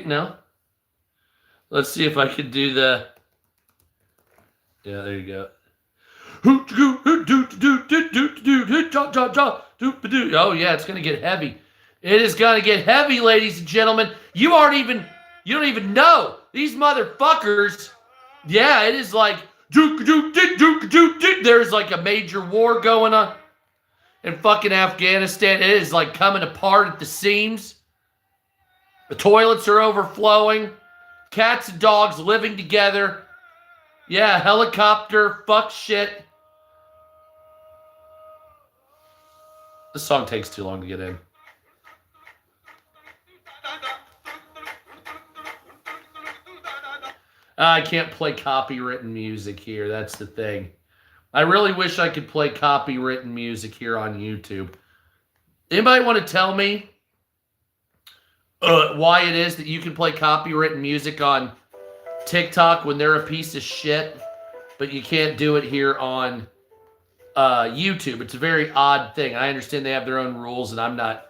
No. Let's see if I could do the. Yeah, there you go. Oh yeah, it's gonna get heavy. It is gonna get heavy, ladies and gentlemen. You don't even know these motherfuckers. Yeah, it is like there's like a major war going on in fucking Afghanistan. It is like coming apart at the seams. The toilets are overflowing. Cats and dogs living together. Yeah, helicopter, fuck shit. This song takes too long to get in. I can't play copywritten music here. That's the thing. I really wish I could play copywritten music here on YouTube. Anybody want to tell me why it is that you can play copywritten music on TikTok when they're a piece of shit, but you can't do it here on YouTube? It's a very odd thing. I understand they have their own rules, and I'm not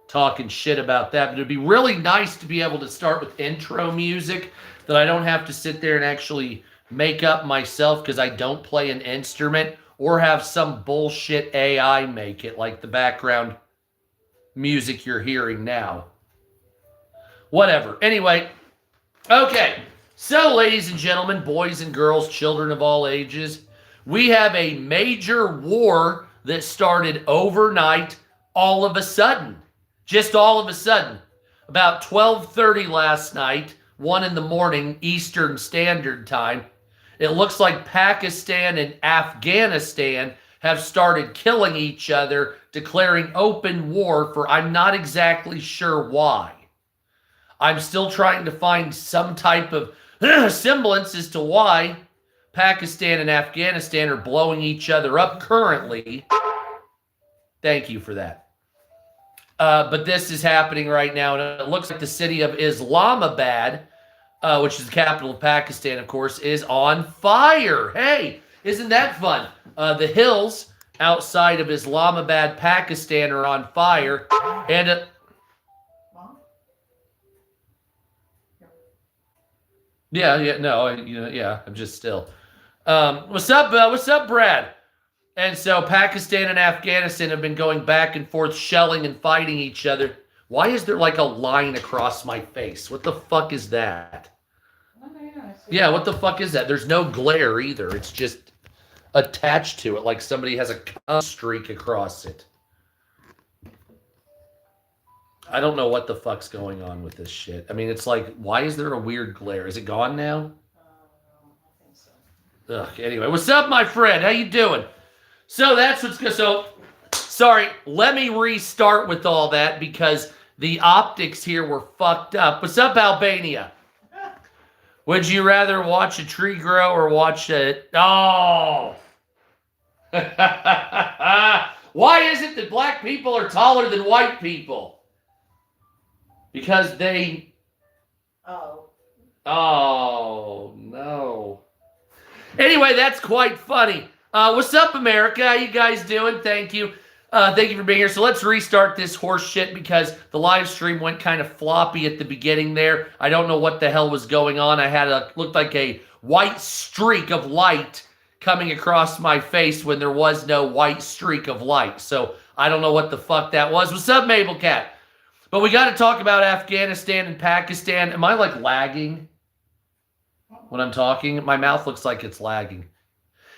talking shit about that, but it'd be really nice to be able to start with intro music that I don't have to sit there and actually make up myself because I don't play an instrument, or have some bullshit AI make it, like the background music you're hearing now. Whatever. Anyway, okay. So, ladies and gentlemen, boys and girls, children of all ages, we have a major war that started overnight, all of a sudden. Just all of a sudden. About 12:30 last night, 1 in the morning, Eastern Standard Time, it looks like Pakistan and Afghanistan have started killing each other, declaring open war for I'm not exactly sure why. I'm still trying to find some type of semblance as to why Pakistan and Afghanistan are blowing each other up currently. Thank you for that. But this is happening right now, and it looks like the city of Islamabad, which is the capital of Pakistan, of course, is on fire. Hey, isn't that fun? The hills outside of Islamabad, Pakistan are on fire, and I'm just still. What's up, Brad? And so Pakistan and Afghanistan have been going back and forth, shelling and fighting each other. Why is there like a line across my face? What the fuck is that? Yeah, what the fuck is that? There's no glare either. It's just attached to it like somebody has a cum streak across it. I don't know what the fuck's going on with this shit. I mean, it's like, why is there a weird glare? Is it gone now? I think so. Ugh, anyway, what's up, my friend? How you doing? So that's what's good. So, sorry, let me restart with all that because the optics here were fucked up. What's up, Albania? Would you rather watch a tree grow or watch it? Oh! Why is it that black people are taller than white people? Because they... Oh, no. Anyway, that's quite funny. What's up, America? How you guys doing? Thank you. Thank you for being here. So let's restart this horse shit because the live stream went kind of floppy at the beginning there. I don't know what the hell was going on. I had looked like a white streak of light coming across my face when there was no white streak of light. So I don't know what the fuck that was. What's up, Mabel Cat? But we got to talk about Afghanistan and Pakistan. Am I like lagging when I'm talking? My mouth looks like it's lagging.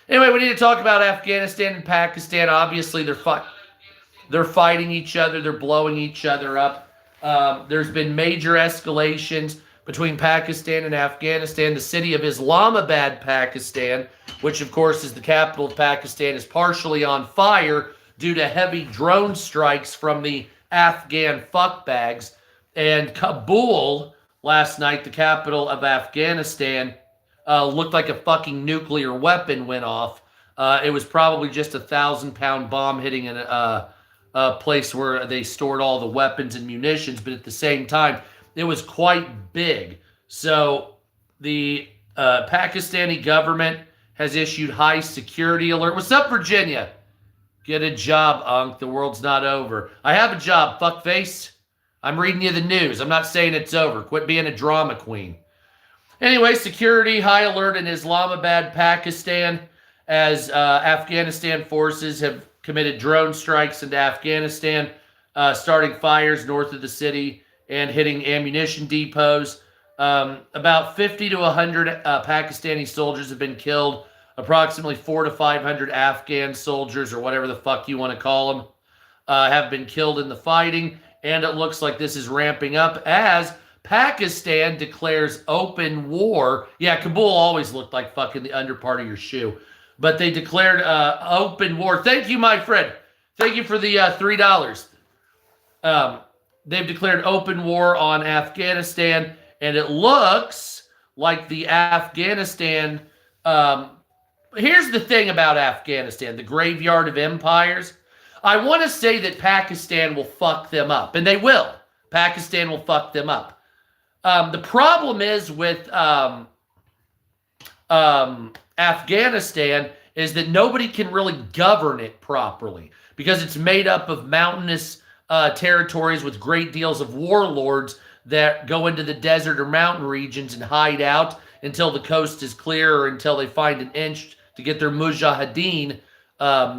Anyway, we need to talk about Afghanistan and Pakistan. Obviously, they're fighting each other. They're blowing each other up. There's been major escalations between Pakistan and Afghanistan. The city of Islamabad, Pakistan, which of course is the capital of Pakistan, is partially on fire due to heavy drone strikes from the Afghan fuckbags. And Kabul last night, the capital of Afghanistan, looked like a fucking nuclear weapon went off. It was probably just a 1,000-pound bomb hitting in a place where they stored all the weapons and munitions, but at the same time, it was quite big. So the Pakistani government has issued high security alert. What's up, Virginia? Get a job, Unc. The world's not over. I have a job, fuckface. I'm reading you the news. I'm not saying it's over. Quit being a drama queen. Anyway, security high alert in Islamabad, Pakistan, as Afghanistan forces have committed drone strikes into Afghanistan, starting fires north of the city and hitting ammunition depots. About 50 to 100 Pakistani soldiers have been killed. Approximately 400 to 500 Afghan soldiers, or whatever the fuck you want to call them, have been killed in the fighting. And it looks like this is ramping up as Pakistan declares open war. Yeah, Kabul always looked like fucking the under part of your shoe. But they declared open war. Thank you, my friend. Thank you for the $3. They've declared open war on Afghanistan. And it looks like the Afghanistan... here's the thing about Afghanistan, the graveyard of empires. I want to say that Pakistan will fuck them up. And they will. Pakistan will fuck them up. The problem is with Afghanistan is that nobody can really govern it properly because it's made up of mountainous territories with great deals of warlords that go into the desert or mountain regions and hide out until the coast is clear or until they find an inch to get their mujahideen,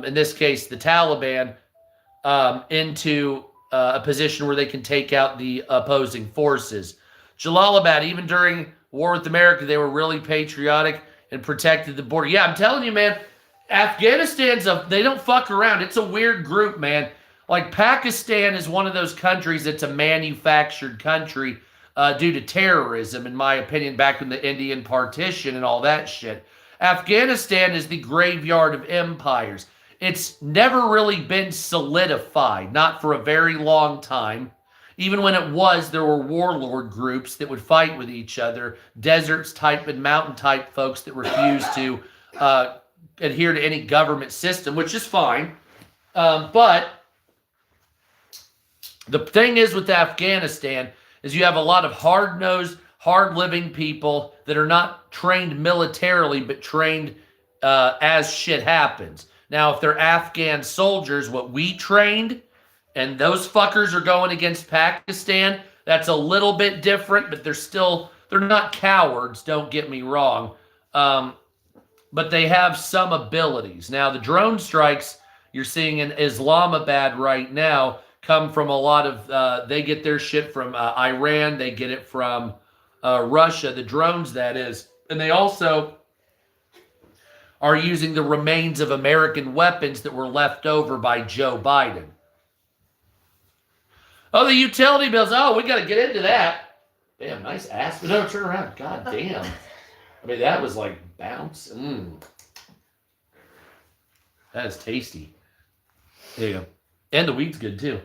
in this case the Taliban, into a position where they can take out the opposing forces. Jalalabad, even during war with America, they were really patriotic and protected the border. Yeah, I'm telling you, man, Afghanistan's they don't fuck around. It's a weird group, man. Like Pakistan is one of those countries that's a manufactured country due to terrorism, in my opinion, back in the Indian partition and all that shit. Afghanistan is the graveyard of empires. It's never really been solidified, not for a very long time. Even when it was, there were warlord groups that would fight with each other, deserts type and mountain type folks that refused to adhere to any government system, which is fine. But the thing is with Afghanistan is you have a lot of hard-nosed, hard-living people that are not trained militarily, but trained as shit happens. Now, if they're Afghan soldiers, what we trained, and those fuckers are going against Pakistan, that's a little bit different, but they're not cowards, don't get me wrong. But they have some abilities. Now, the drone strikes you're seeing in Islamabad right now come from a lot of, they get their shit from Iran, they get it from Russia, the drones that is. And they also are using the remains of American weapons that were left over by Joe Biden. Oh, the utility bills. Oh, we got to get into that. Damn, nice ass. But no, turn around. God damn. I mean, that was like bounce. That is tasty. There you go. And the weed's good too.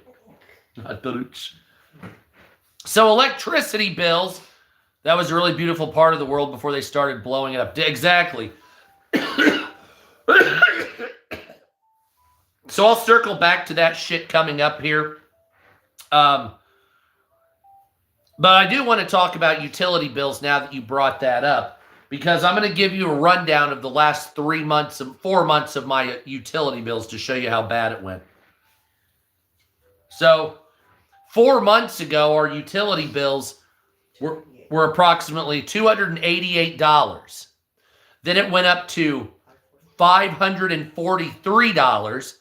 So electricity bills. That was a really beautiful part of the world before they started blowing it up. Exactly. So I'll circle back to that shit coming up here. But I do want to talk about utility bills now that you brought that up, because I'm going to give you a rundown of the last 4 months of my utility bills to show you how bad it went. So 4 months ago, our utility bills were approximately $288. Then it went up to $543.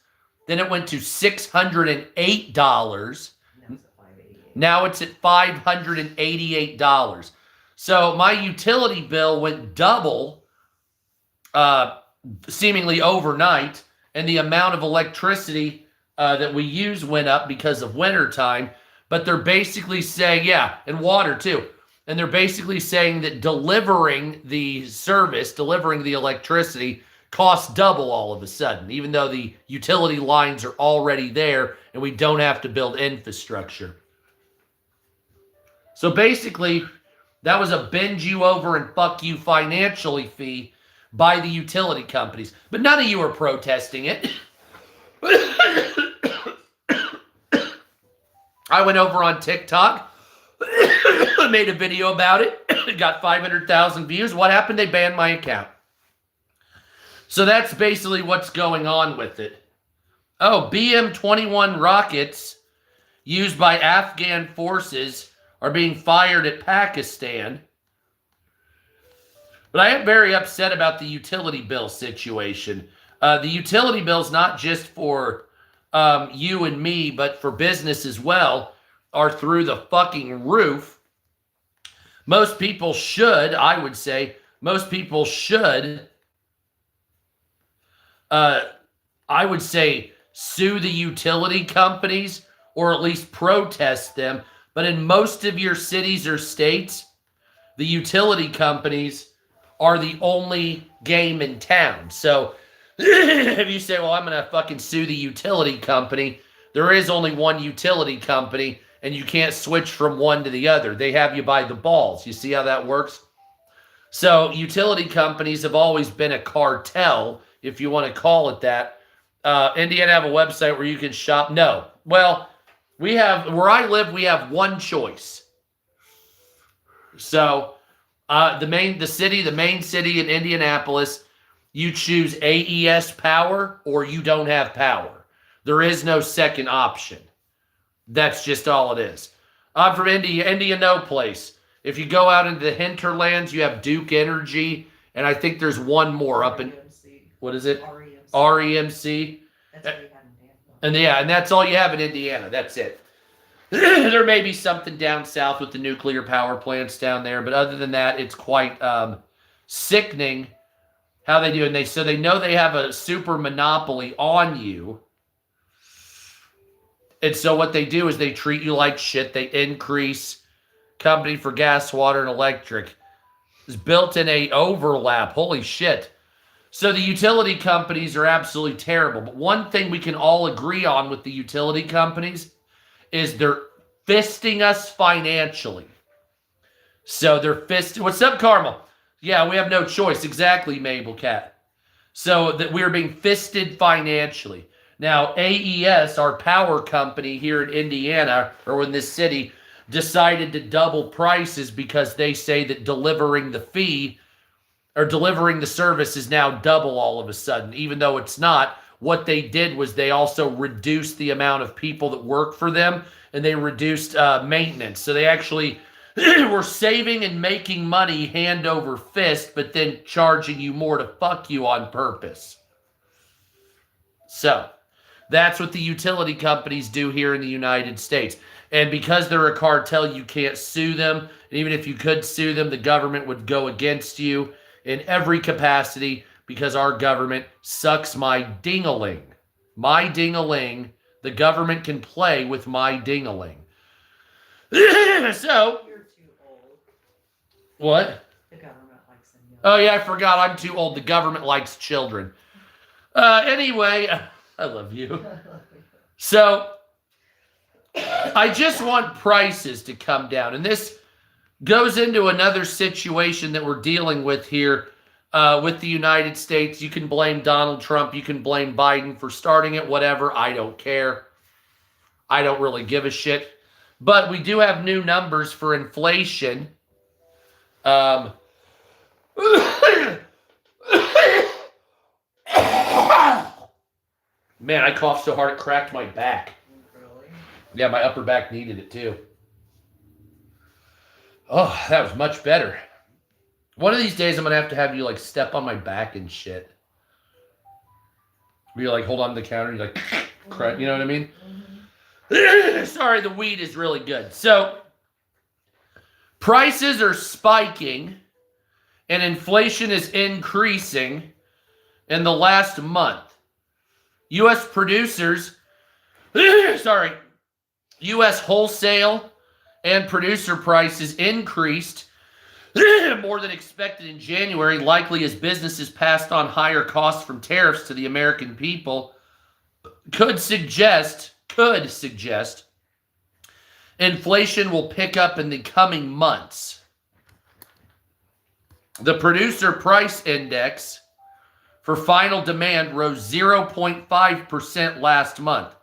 Then it went to $608. Now it's at $588. So my utility bill went double, seemingly overnight, and the amount of electricity that we use went up because of wintertime. But they're basically saying, yeah, and water too. And they're basically saying that delivering the service, delivering the electricity, costs double all of a sudden, even though the utility lines are already there and we don't have to build infrastructure. So basically, that was a bend you over and fuck you financially fee by the utility companies. But none of you are protesting it. I went over on TikTok, made a video about it. It got 500,000 views. What happened? They banned my account. So that's basically what's going on with it. Oh, BM-21 rockets used by Afghan forces are being fired at Pakistan. But I am very upset about the utility bill situation. The utility bill is not just for you and me, but for business as well, are through the fucking roof. Most people should, I would say, I would say, sue the utility companies or at least protest them. But in most of your cities or states, the utility companies are the only game in town. So if you say, well, I'm going to fucking sue the utility company, there is only one utility company, and you can't switch from one to the other. They have you by the balls. You see how that works? So utility companies have always been a cartel, if you want to call it that. Indiana have a website where you can shop. No. Well, where I live, we have one choice. So the main city in Indianapolis, you choose AES power or you don't have power. There is no second option. That's just all it is. I'm from India no place. If you go out into the hinterlands, you have Duke Energy, and I think there's one more up in, what is it? REMC. That's what we have in And and that's all you have in Indiana. That's it. There may be something down south with the nuclear power plants down there, but other than that, it's quite sickening how they do. And they know they have a super monopoly on you. And so what they do is they treat you like shit. They increase company for gas, water, and electric. It's built in a overlap. Holy shit. So the utility companies are absolutely terrible. But one thing we can all agree on with the utility companies is they're fisting us financially. So they're fisting. What's up, Carmel? Yeah, we have no choice. Exactly, Mabel Cat. So that we're being fisted financially. Now, AES, our power company here in Indiana, or in this city, decided to double prices because they say that delivering the fee or delivering the service is now double all of a sudden, even though it's not. What they did was they also reduced the amount of people that work for them, and they reduced maintenance. So they actually were saving and making money hand over fist, but then charging you more to fuck you on purpose. So that's what the utility companies do here in the United States. And because they're a cartel, you can't sue them. And even if you could sue them, the government would go against you in every capacity because our government sucks my ding-a-ling. My ding-a-ling. The government can play with my ding-a-ling. So. You're too old. What? The government likes them young. Oh, yeah, I forgot. I'm too old. The government likes children. Anyway, I love you. So, I just want prices to come down. And this goes into another situation that we're dealing with here with the United States. You can blame Donald Trump. You can blame Biden for starting it, whatever. I don't care. I don't really give a shit. But we do have new numbers for inflation. Man, I coughed so hard it cracked my back. Really? Yeah, my upper back needed it too. Oh, that was much better. One of these days, I'm going to have you, like, step on my back and shit. Where you, like, hold on to the counter, you, like, you know what I mean? Mm-hmm. Sorry, the weed is really good. So, prices are spiking, and inflation is increasing in the last month. U.S. producers, U.S. wholesale and producer prices increased more than expected in January, likely as businesses passed on higher costs from tariffs to the American people, could suggest inflation will pick up in the coming months. The producer price index for final demand rose 0.5% last month,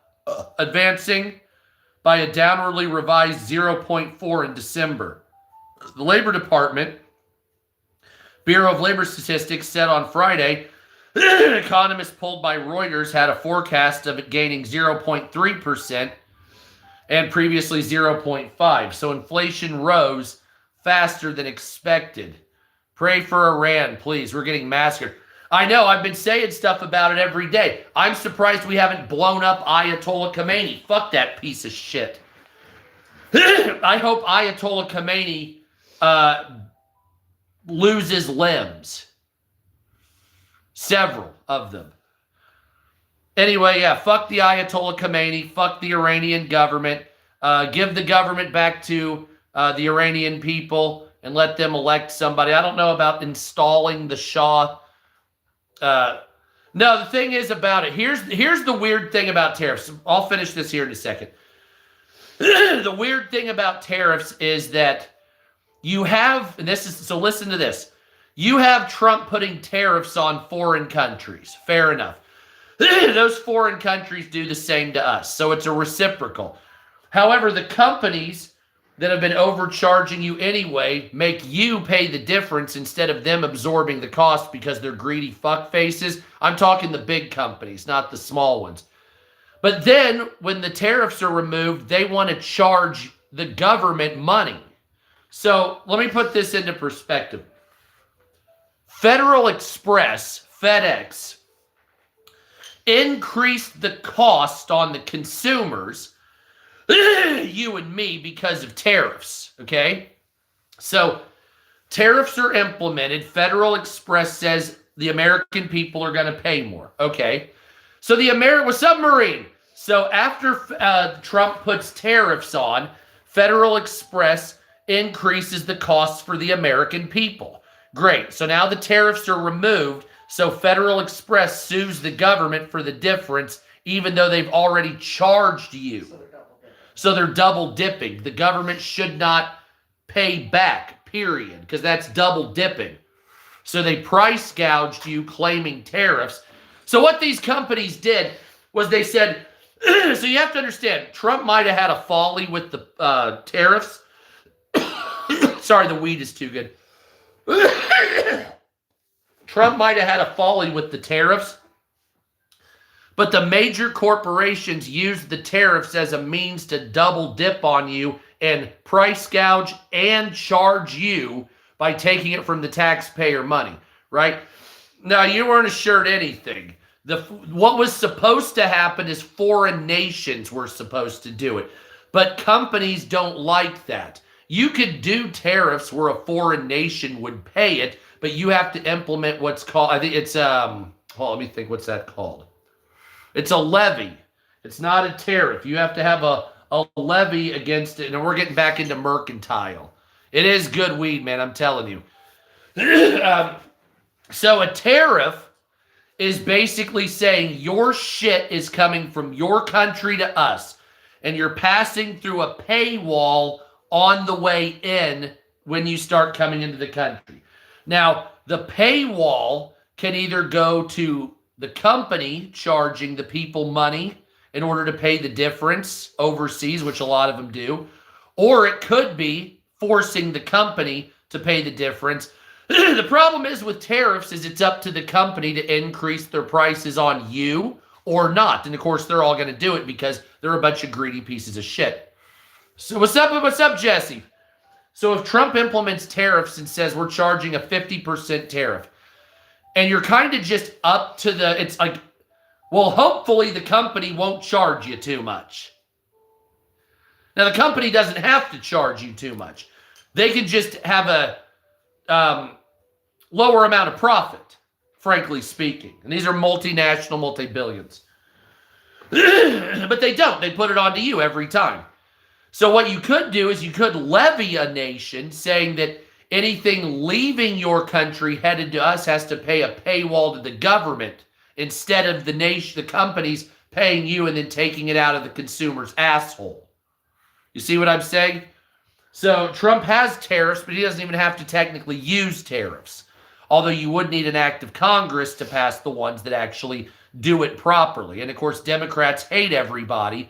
advancing by a downwardly revised 0.4 in December. The Labor Department, Bureau of Labor Statistics, said on Friday, economists polled by Reuters had a forecast of it gaining 0.3% and previously 0.5. So inflation rose faster than expected. Pray for Iran, please. We're getting massacred. I know, I've been saying stuff about it every day. I'm surprised we haven't blown up Ayatollah Khomeini. Fuck that piece of shit. I hope Ayatollah Khomeini loses limbs. Several of them. Anyway, yeah, fuck the Ayatollah Khomeini. Fuck the Iranian government. Give the government back to the Iranian people and let them elect somebody. I don't know about installing the Shah. No, the thing is about it. Here's the weird thing about tariffs. I'll finish this here in a second. The weird thing about tariffs is that you have, and this is, so listen to this. You have Trump putting tariffs on foreign countries. Fair enough. Those foreign countries do the same to us. So it's a reciprocal. However, the companies that have been overcharging you anyway make you pay the difference instead of them absorbing the cost because they're greedy fuckfaces. I'm talking the big companies, not the small ones. But then when the tariffs are removed, they want to charge the government money. So let me put this into perspective. Federal Express, FedEx, increased the cost on the consumers, you and me, because of tariffs, okay? So tariffs are implemented. Federal Express says the American people are going to pay more, okay? So what's up, Marine? So after Trump puts tariffs on, Federal Express increases the costs for the American people. Great. So now the tariffs are removed. So Federal Express sues the government for the difference, even though they've already charged you. So they're double dipping. The government should not pay back, period, because that's double dipping. So they price gouged you, claiming tariffs. So what these companies did was they said, so you have to understand, Trump might have had a folly with the tariffs. Sorry, the weed is too good. Trump might have had a folly with the tariffs, but the major corporations used the tariffs as a means to double dip on you and price gouge and charge you by taking it from the taxpayer money, right? Now, you weren't assured anything. What was supposed to happen is foreign nations were supposed to do it, but companies don't like that. You could do tariffs where a foreign nation would pay it, but you have to implement what's called, I think it's, let me think, what's that called? It's a levy. It's not a tariff. You have to have a levy against it, and we're getting back into mercantile. It is good weed, man, I'm telling you. So a tariff is basically saying your shit is coming from your country to us, and you're passing through a paywall on the way in when you start coming into the country. Now, the paywall can either go to the company charging the people money in order to pay the difference overseas, which a lot of them do, or it could be forcing the company to pay the difference. The problem is with tariffs is it's up to the company to increase their prices on you or not. And of course, they're all going to do it because they're a bunch of greedy pieces of shit. So what's up, Jesse? So if Trump implements tariffs and says we're charging a 50% tariff, and you're kind of just up to it's like, well, hopefully the company won't charge you too much. Now, the company doesn't have to charge you too much. They can just have a lower amount of profit, frankly speaking. And these are multinational, multi-billions. But they don't. They put it onto you every time. So what you could do is you could levy a nation saying that anything leaving your country headed to us has to pay a paywall to the government instead of the companies paying you and then taking it out of the consumer's asshole. You see what I'm saying? So Trump has tariffs, but he doesn't even have to technically use tariffs. Although you would need an act of Congress to pass the ones that actually do it properly. And of course, Democrats hate everybody.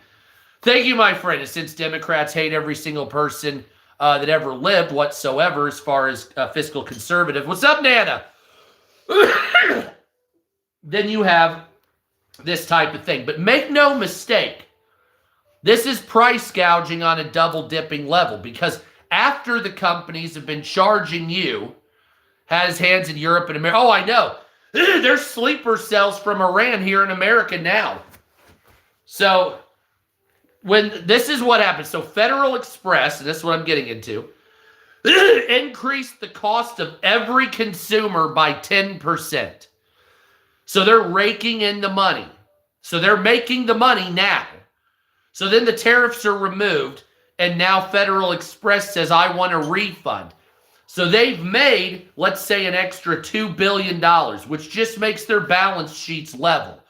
Thank you, my friend. And since Democrats hate every single person that ever lived whatsoever as far as fiscal conservative. What's up, Nana? Then you have this type of thing. But make no mistake, This is price gouging on a double dipping level, because after the companies have been charging you, has hands in Europe and America. Oh, I know. There's sleeper cells from Iran here in America now. So this is what happens. So Federal Express, and this is what I'm getting into, increased the cost of every consumer by 10%. So they're raking in the money. So they're making the money now. So then the tariffs are removed, and now Federal Express says, I want a refund. So they've made, let's say, an extra $2 billion, which just makes their balance sheets level.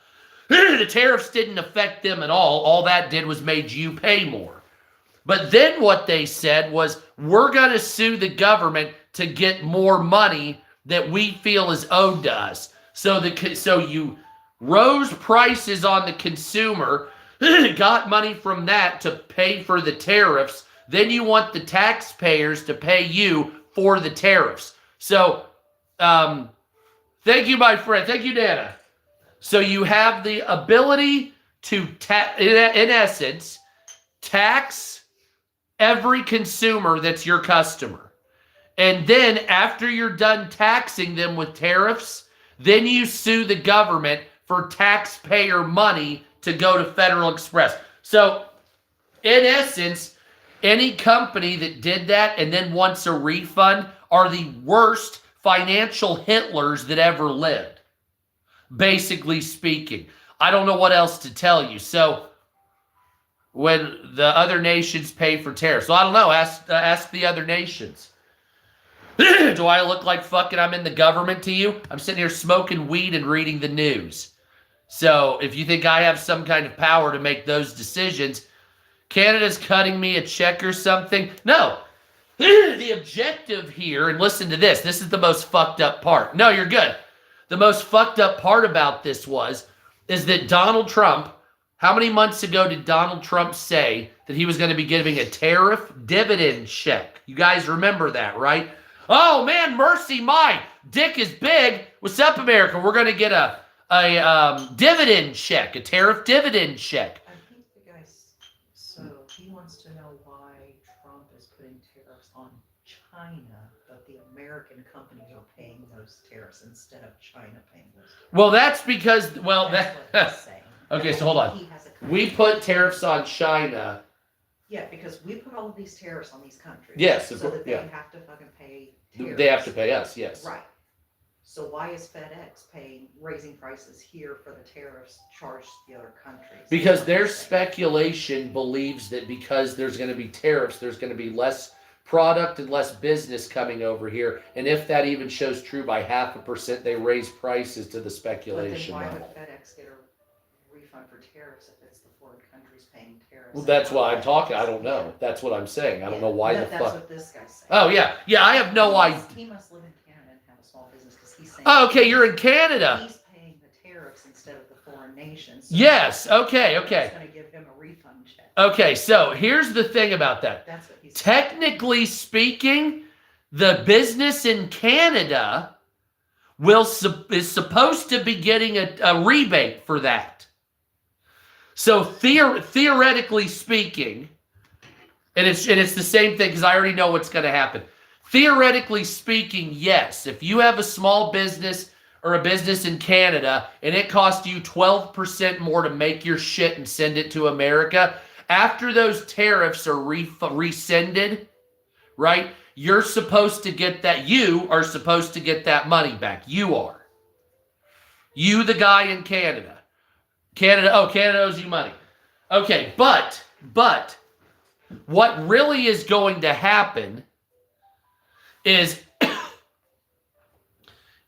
The tariffs didn't affect them at all. All that did was made you pay more. But then what they said was, we're going to sue the government to get more money that we feel is owed to us. So you rose prices on the consumer, got money from that to pay for the tariffs. Then you want the taxpayers to pay you for the tariffs. So thank you, my friend. Thank you, Nana. So you have the ability to, in essence, tax every consumer that's your customer. And then after you're done taxing them with tariffs, then you sue the government for taxpayer money to go to Federal Express. So in essence, any company that did that and then wants a refund are the worst financial Hitlers that ever lived, basically speaking. I don't know what else to tell you. So when the other nations pay for tariffs, so I don't know, ask the other nations. Do I look like fucking I'm in the government to you? I'm sitting here smoking weed and reading the news. So if you think I have some kind of power to make those decisions, Canada's cutting me a check or something. No. The objective here, and listen to this. This is the most fucked up part. No, you're good. The most fucked up part about this is that Donald Trump, how many months ago did Donald Trump say that he was going to be giving a tariff dividend check? You guys remember that, right? Oh, man, mercy, my dick is big. What's up, America? We're going to get a dividend check, a tariff dividend check. I think the guy, so he wants to know why Trump is putting tariffs on China, but the American companies are paying those tariffs instead of China paying those tariffs. Well, that's because, That's what he's saying. Okay, so hold on. He has a We put tariffs on China. Yeah, because we put all of these tariffs on these countries. Yes, so that they have to fucking pay tariffs. They have to pay us, yes. Right. So why is FedEx raising prices here for the tariffs charged to the other countries? Because their speculation believes that because there's going to be tariffs, there's going to be less product and less business coming over here. And if that even shows true by 0.5%, they raise prices to the speculation But then why level. would FedEx get a refund for tariffs if it's the foreign countries paying tariffs? Well, that's why I'm talking. I don't know. That's what I'm saying. I don't know why the That's fuck. what this guy's saying. Oh, yeah. Yeah, I have no idea. He must live in Canada and have a small business because he's saying. Oh, okay, you're in Canada. He's paying the tariffs instead of the foreign nations. Yes, okay. It's going to give him a refund check. Okay, so here's the thing about that. That's what he's Technically speaking, the business in Canada is supposed to be getting a rebate for that. So theoretically speaking, and it's the same thing because I already know what's going to happen. Theoretically speaking, yes, if you have a small business or a business in Canada and it costs you 12% more to make your shit and send it to America, after those tariffs are rescinded, right? You're supposed to get that. You are supposed to get that money back. You are. You, the guy in Canada. Canada owes you money. Okay, but what really is going to happen is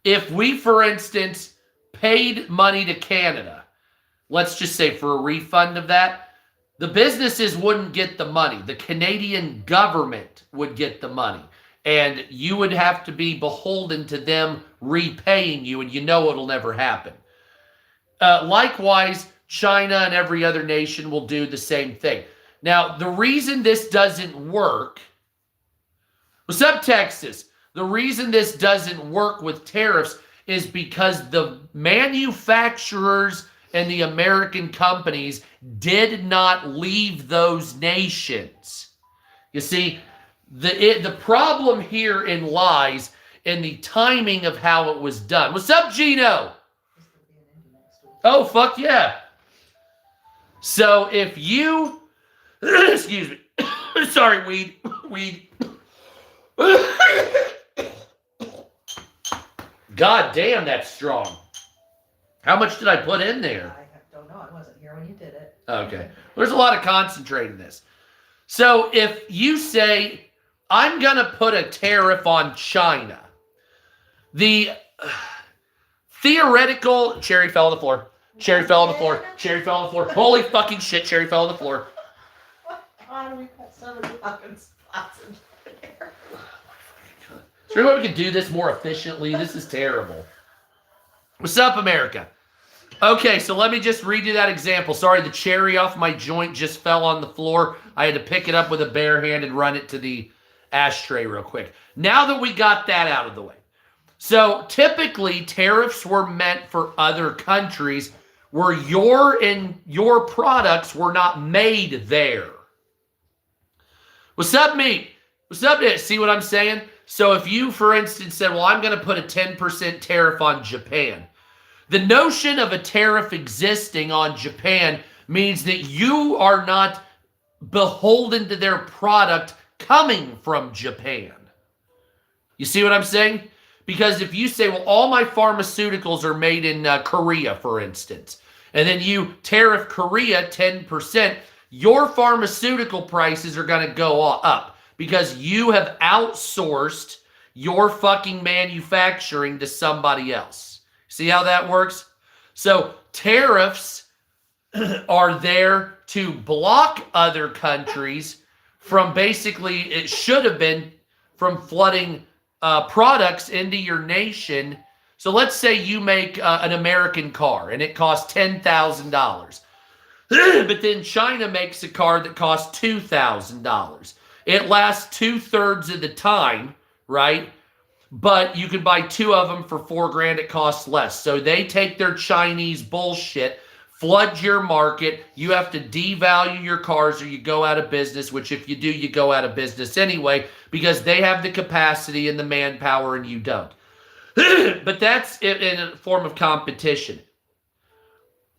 if we, for instance, paid money to Canada, let's just say for a refund of that, the businesses wouldn't get the money. The Canadian government would get the money. And you would have to be beholden to them repaying you, and you know it'll never happen. Likewise, China and every other nation will do the same thing. Now, the reason this doesn't work... What's up, Texas? The reason this doesn't work with tariffs is because the manufacturers and the American companies did not leave those nations. You see, the problem herein lies in the timing of how it was done. What's up, Gino? Oh, fuck yeah. So if you, excuse me, sorry, weed. God damn, that's strong. How much did I put in there? I don't know. I wasn't here when you did it. Okay. There's a lot of concentrate in this. So if you say, I'm going to put a tariff on China, the theoretical... Cherry fell on the floor. Cherry fell on the floor. Cherry fell on the floor. Holy fucking shit, Cherry fell on the floor. Why do we put so many fucking spots in there? Is there any way we can do this more efficiently? This is terrible. What's up, America? Okay, so let me just read you that example. Sorry, the cherry off my joint just fell on the floor. I had to pick it up with a bare hand and run it to the ashtray real quick. Now that we got that out of the way. So typically, tariffs were meant for other countries where your products were not made there. What's up, meat? What's up, Nick? See what I'm saying? So if you, for instance, said, well, I'm going to put a 10% tariff on Japan. The notion of a tariff existing on Japan means that you are not beholden to their product coming from Japan. You see what I'm saying? Because if you say, well, all my pharmaceuticals are made in Korea, for instance, and then you tariff Korea 10%, your pharmaceutical prices are going to go up because you have outsourced your fucking manufacturing to somebody else. See how that works? So tariffs are there to block other countries from basically, it should have been from flooding products into your nation. So let's say you make an American car and it costs $10,000. But then China makes a car that costs $2,000. It lasts 2/3 of the time, right? But you can buy 2 of them for $4,000. It costs less. So they take their Chinese bullshit, flood your market. You have to devalue your cars or you go out of business, which if you do, you go out of business anyway, because they have the capacity and the manpower and you don't. But that's in a form of competition.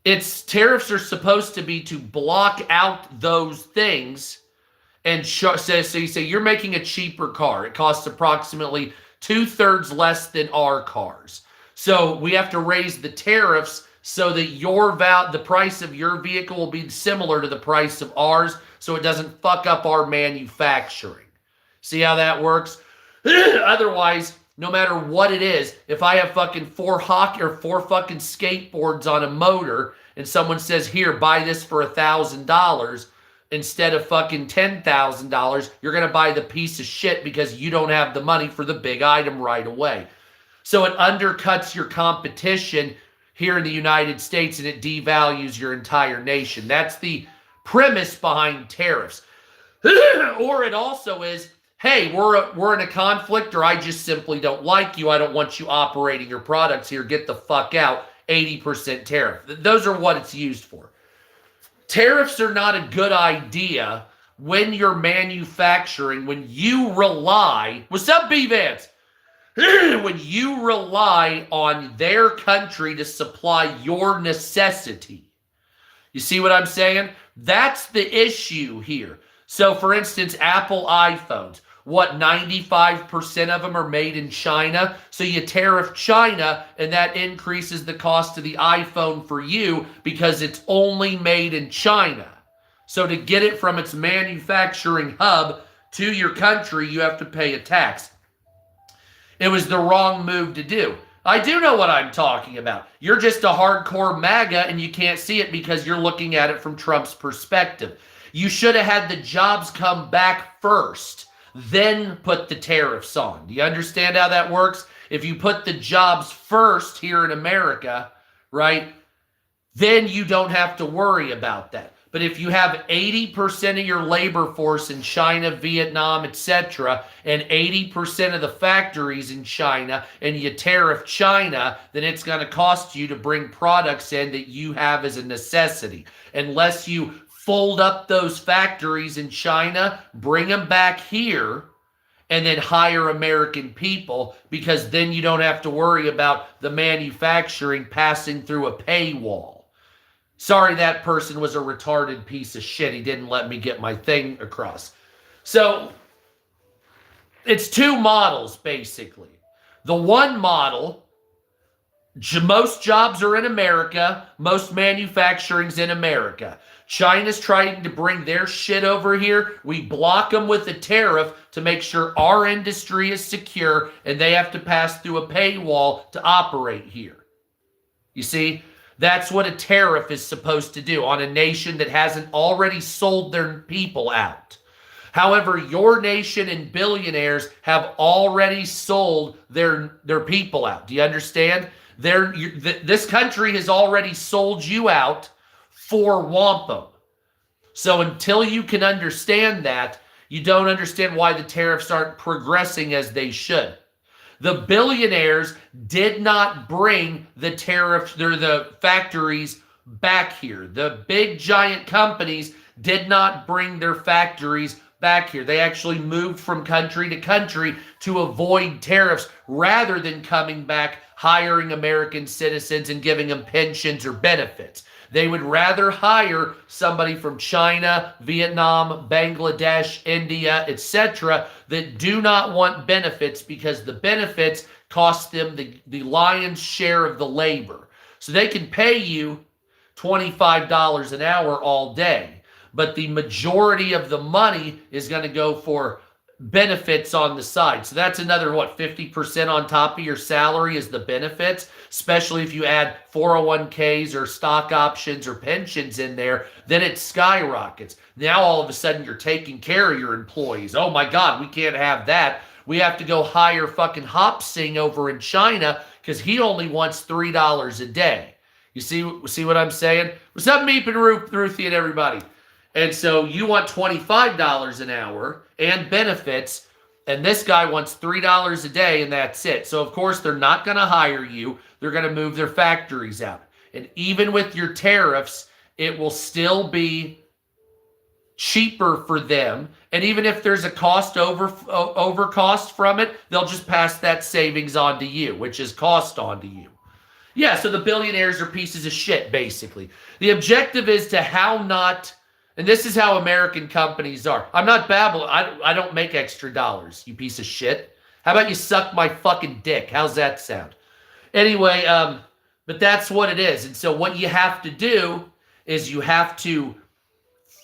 Tariffs are supposed to be to block out those things and so you say you're making a cheaper car. It costs approximately 2/3 less than our cars. So we have to raise the tariffs so that the price of your vehicle will be similar to the price of ours so it doesn't fuck up our manufacturing. See how that works? Otherwise, no matter what it is, if I have fucking 4 fucking skateboards on a motor and someone says, here, buy this for $1,000 instead of fucking $10,000, you're going to buy the piece of shit because you don't have the money for the big item right away. So it undercuts your competition here in the United States and it devalues your entire nation. That's the premise behind tariffs. Or it also is, hey, we're in a conflict, or I just simply don't like you. I don't want you operating your products here. Get the fuck out. 80% tariff. Those are what it's used for. Tariffs are not a good idea when you're manufacturing, when you rely, what's up, B-Vance? When you rely on their country to supply your necessity. You see what I'm saying? That's the issue here. So, for instance, Apple iPhones. What, 95% of them are made in China? So you tariff China, and that increases the cost of the iPhone for you because it's only made in China. So to get it from its manufacturing hub to your country, you have to pay a tax. It was the wrong move to do. I do know what I'm talking about. You're just a hardcore MAGA, and you can't see it because you're looking at it from Trump's perspective. You should have had the jobs come back first, then put the tariffs on. Do you understand how that works? If you put the jobs first here in America, right, then you don't have to worry about that. But if you have 80% of your labor force in China, Vietnam, etc., and 80% of the factories in China, and you tariff China, then it's going to cost you to bring products in that you have as a necessity. Unless you fold up those factories in China, bring them back here, and then hire American people, because then you don't have to worry about the manufacturing passing through a paywall. Sorry, that person was a retarded piece of shit. He didn't let me get my thing across. So it's two models, basically. The one model, most jobs are in America, most manufacturing's in America. China's trying to bring their shit over here. We block them with a tariff to make sure our industry is secure, and they have to pass through a paywall to operate here. You see? That's what a tariff is supposed to do on a nation that hasn't already sold their people out. However, your nation and billionaires have already sold their people out. Do you understand? This country has already sold you out for wampum. So until you can understand that, you don't understand why the tariffs aren't progressing as they should. The billionaires did not bring the tariffs, the factories back here. The big giant companies did not bring their factories back here. They actually moved from country to country to avoid tariffs rather than coming back, hiring American citizens and giving them pensions or benefits. They would rather hire somebody from China, Vietnam, Bangladesh, India, etc., that do not want benefits, because the benefits cost them the lion's share of the labor. So they can pay you $25 an hour all day, but the majority of the money is going to go for benefits on the side. So that's another, 50% on top of your salary is the benefits, especially if you add 401ks or stock options or pensions in there, then it skyrockets. Now all of a sudden you're taking care of your employees. Oh my God, we can't have that. We have to go hire fucking Hop Sing over in China because he only wants $3 a day. You see what I'm saying? What's up, Meep and Ruthie and everybody? And so you want $25 an hour and benefits, and this guy wants $3 a day, and that's it. So, of course, they're not going to hire you. They're going to move their factories out. And even with your tariffs, it will still be cheaper for them. And even if there's a cost over cost from it, they'll just pass that savings on to you, which is cost on to you. Yeah, so the billionaires are pieces of shit, basically. The objective is to how not... And this is how American companies are. I'm not babbling. I don't make extra dollars, you piece of shit. How about you suck my fucking dick? How's that sound? Anyway, but that's what it is. And so what you have to do is you have to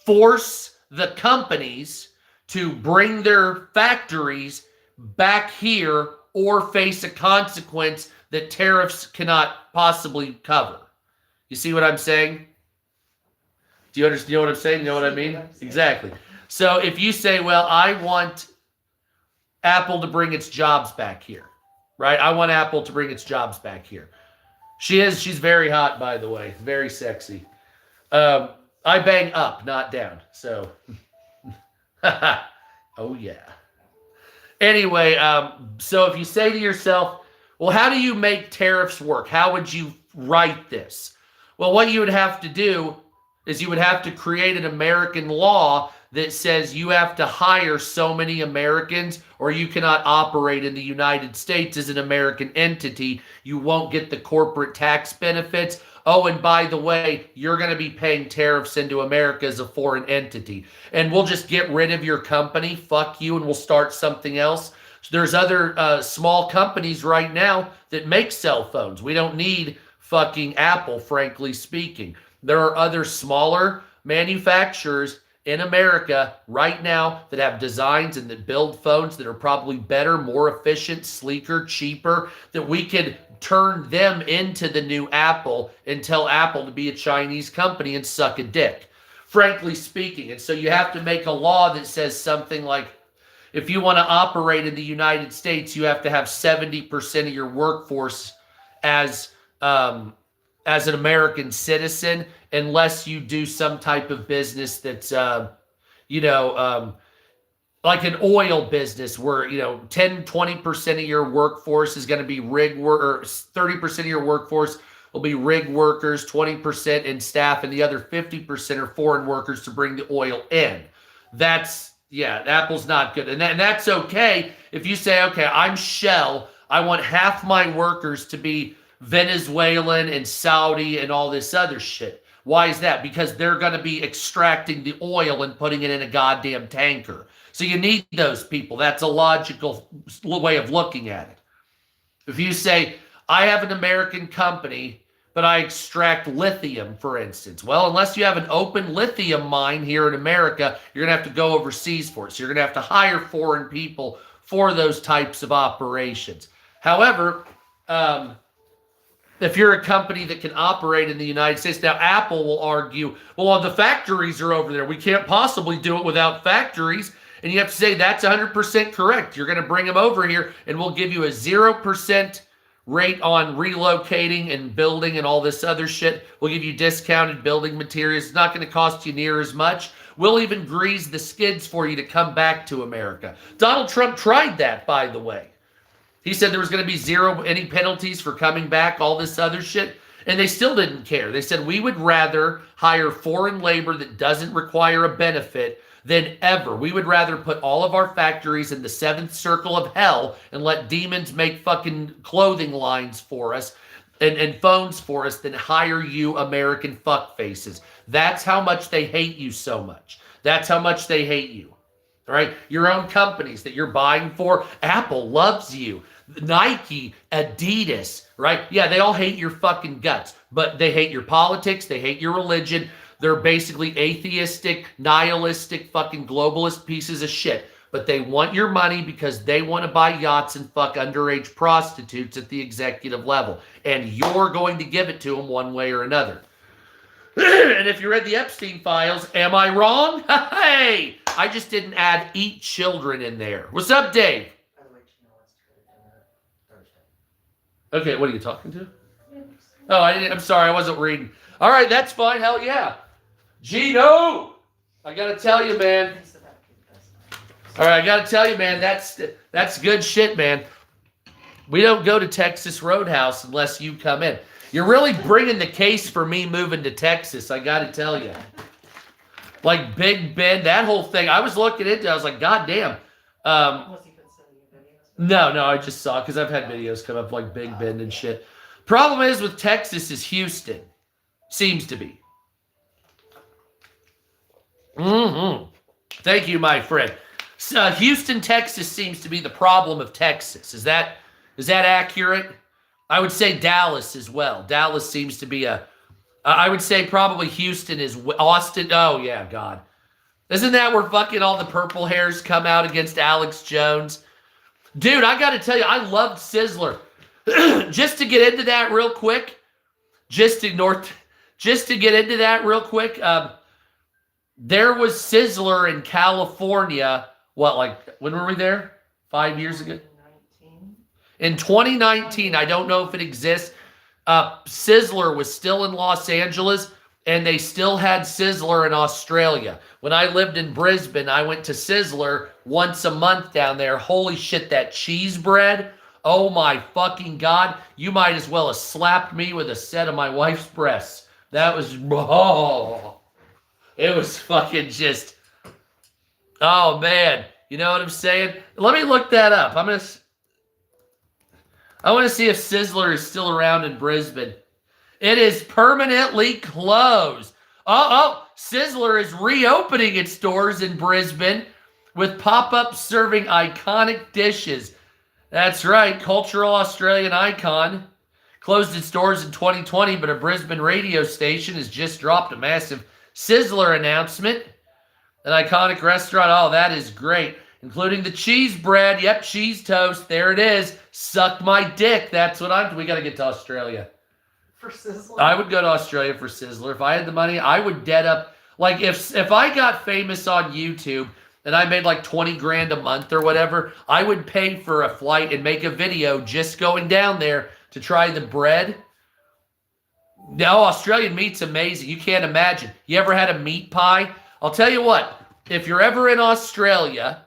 force the companies to bring their factories back here or face a consequence that tariffs cannot possibly cover. You see what I'm saying? Do you understand? You know what I'm saying? You know what I mean? Exactly. So if you say, well, I want Apple to bring its jobs back here, right? I want Apple to bring its jobs back here. She's very hot, by the way. Very sexy. I bang up, not down. So, oh yeah. Anyway, so if you say to yourself, well, how do you make tariffs work? How would you write this? Well, what you would have to do is you would have to create an American law that says you have to hire so many Americans or you cannot operate in the United States as an American entity. You won't get the corporate tax benefits. Oh, and by the way, you're going to be paying tariffs into America as a foreign entity. And we'll just get rid of your company. Fuck you, and we'll start something else. So there's other small companies right now that make cell phones. We don't need fucking Apple, frankly speaking. There are other smaller manufacturers in America right now that have designs and that build phones that are probably better, more efficient, sleeker, cheaper, that we could turn them into the new Apple and tell Apple to be a Chinese company and suck a dick, frankly speaking. And so you have to make a law that says something like, if you want to operate in the United States, you have to have 70% of your workforce as as an American citizen unless you do some type of business that's, you know, like an oil business where, you know, 10-20% of your workforce is going to be rig work, or 30% of your workforce will be rig workers, 20% in staff, and the other 50% are foreign workers to bring the oil in. That's, yeah, Apple's not good. And that's okay if you say, okay, I'm Shell. I want half my workers to be Venezuelan and Saudi and all this other shit. Why is that? Because they're going to be extracting the oil and putting it in a goddamn tanker. So you need those people. That's a logical way of looking at it. If you say, I have an American company, but I extract lithium, for instance. Well, unless you have an open lithium mine here in America, you're going to have to go overseas for it. So you're going to have to hire foreign people for those types of operations. However, if you're a company that can operate in the United States, now Apple will argue, well, the factories are over there. We can't possibly do it without factories. And you have to say that's 100% correct. You're going to bring them over here and we'll give you a 0% rate on relocating and building and all this other shit. We'll give you discounted building materials. It's not going to cost you near as much. We'll even grease the skids for you to come back to America. Donald Trump tried that, by the way. He said there was going to be any penalties for coming back, all this other shit. And they still didn't care. They said, we would rather hire foreign labor that doesn't require a benefit than ever. We would rather put all of our factories in the seventh circle of hell and let demons make fucking clothing lines for us and phones for us than hire you American fuckfaces. That's how much they hate you so much. That's how much they hate you. All right? Your own companies that you're buying for, Apple loves you. Nike, Adidas, right? Yeah, they all hate your fucking guts, but they hate your politics, they hate your religion. They're basically atheistic, nihilistic, fucking globalist pieces of shit. But they want your money because they want to buy yachts and fuck underage prostitutes at the executive level. And you're going to give it to them one way or another. And if you read the Epstein files, am I wrong? Hey, I just didn't add eat children in there. What's up, Dave? Okay, what are you talking to? Oh, I'm sorry, I wasn't reading. All right, that's fine. Hell yeah. Gino, I gotta tell you, man. All right, I gotta tell you, man. That's good shit, man. We don't go to Texas Roadhouse unless you come in. You're really bringing the case for me moving to Texas. I gotta tell you, like Big Bend, that whole thing. I was looking into. I was like, God damn. No, I just saw because I've had videos come up like Big Bend and shit. Problem is with Texas is Houston. Seems to be. Thank you, my friend. So Houston, Texas seems to be the problem of Texas. Is that accurate? I would say Dallas as well. Dallas seems to be I would say probably Houston is Austin. Oh, yeah, God. Isn't that where fucking all the purple hairs come out against Alex Jones? Dude, I got to tell you, I loved Sizzler. Just to get into that real quick, there was Sizzler in California. What, like, when were we there? 5 years ago? In 2019, I don't know if it exists. Sizzler was still in Los Angeles, and they still had Sizzler in Australia. When I lived in Brisbane, I went to Sizzler once a month down there. Holy shit, that cheese bread. Oh my fucking God. You might as well have slapped me with a set of my wife's breasts. That was, it was fucking just, oh man. You know what I'm saying? Let me look that up. I want to see if Sizzler is still around in Brisbane. It is permanently closed. Sizzler is reopening its doors in Brisbane with pop-ups serving iconic dishes. That's right, cultural Australian icon. Closed its doors in 2020, but a Brisbane radio station has just dropped a massive Sizzler announcement. An iconic restaurant. Oh, that is great. Including the cheese bread. Yep, cheese toast. There it is. Suck my dick. That's what we got to get to Australia. For Sizzler? I would go to Australia for Sizzler. If I had the money, I would dead up. Like, if I got famous on YouTube and I made like 20 grand a month or whatever, I would pay for a flight and make a video just going down there to try the bread. No, Australian meat's amazing. You can't imagine. You ever had a meat pie? I'll tell you what, if you're ever in Australia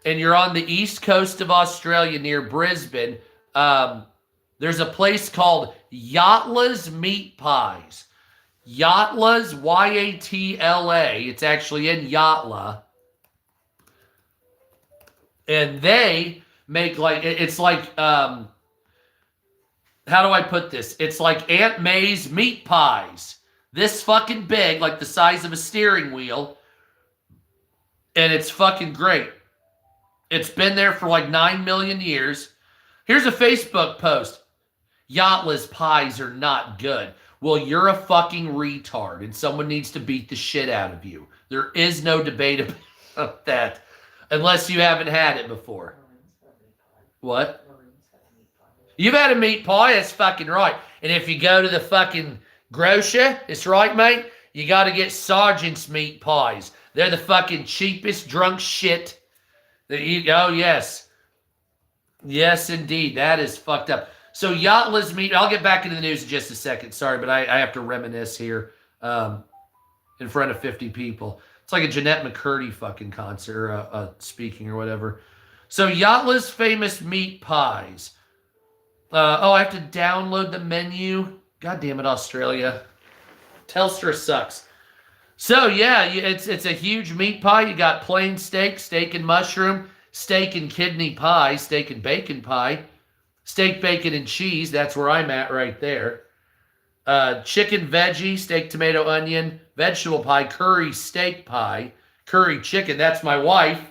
and you're on the east coast of Australia near Brisbane, there's a place called Yatla's Meat Pies. Yatla's, Y-A-T-L-A. It's actually in Yatla. And they make like, it's like, how do I put this? It's like Aunt May's meat pies. This fucking big, like the size of a steering wheel. And it's fucking great. It's been there for like 9 million years. Here's a Facebook post. Yatla's pies are not good. Well, you're a fucking retard and someone needs to beat the shit out of you. There is no debate about that unless you haven't had it before. What? You've had a meat pie? That's fucking right. And if you go to the fucking grocer, it's right, mate, you got to get Sergeant's meat pies. They're the fucking cheapest drunk shit that you... Oh, yes. Yes, indeed. That is fucked up. So Yatla's meat... I'll get back into the news in just a second. Sorry, but I have to reminisce here in front of 50 people. It's like a Jeanette McCurdy fucking concert, or speaking or whatever. So Yatla's famous meat pies. I have to download the menu. God damn it, Australia. Telstra sucks. So yeah, it's a huge meat pie. You got plain steak, steak and mushroom, steak and kidney pie, steak and bacon pie, steak, bacon, and cheese. That's where I'm at right there. Chicken veggie, steak, tomato, onion, vegetable pie, curry steak pie, curry chicken. That's my wife.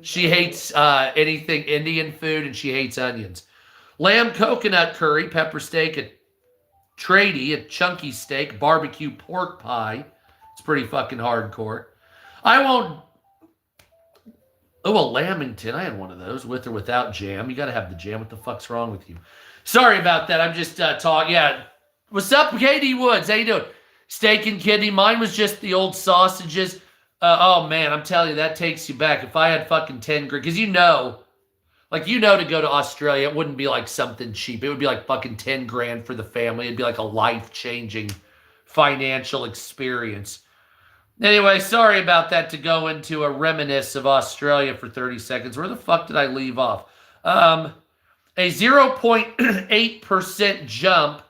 She hates anything Indian food, and she hates onions. Lamb coconut curry, pepper steak, a tradie, a chunky steak, barbecue pork pie. It's pretty fucking hardcore. I won't... Oh, a Lamington. I had one of those, with or without jam. You got to have the jam. What the fuck's wrong with you? Sorry about that. I'm just talking. Yeah. What's up, Katie Woods? How you doing? Steak and kidney. Mine was just the old sausages. Oh, man, I'm telling you, that takes you back. If I had fucking 10 grand, because to go to Australia, it wouldn't be like something cheap. It would be like fucking 10 grand for the family. It'd be like a life-changing financial experience. Anyway, sorry about that, to go into a reminisce of Australia for 30 seconds. Where the fuck did I leave off? A 0.8% jump.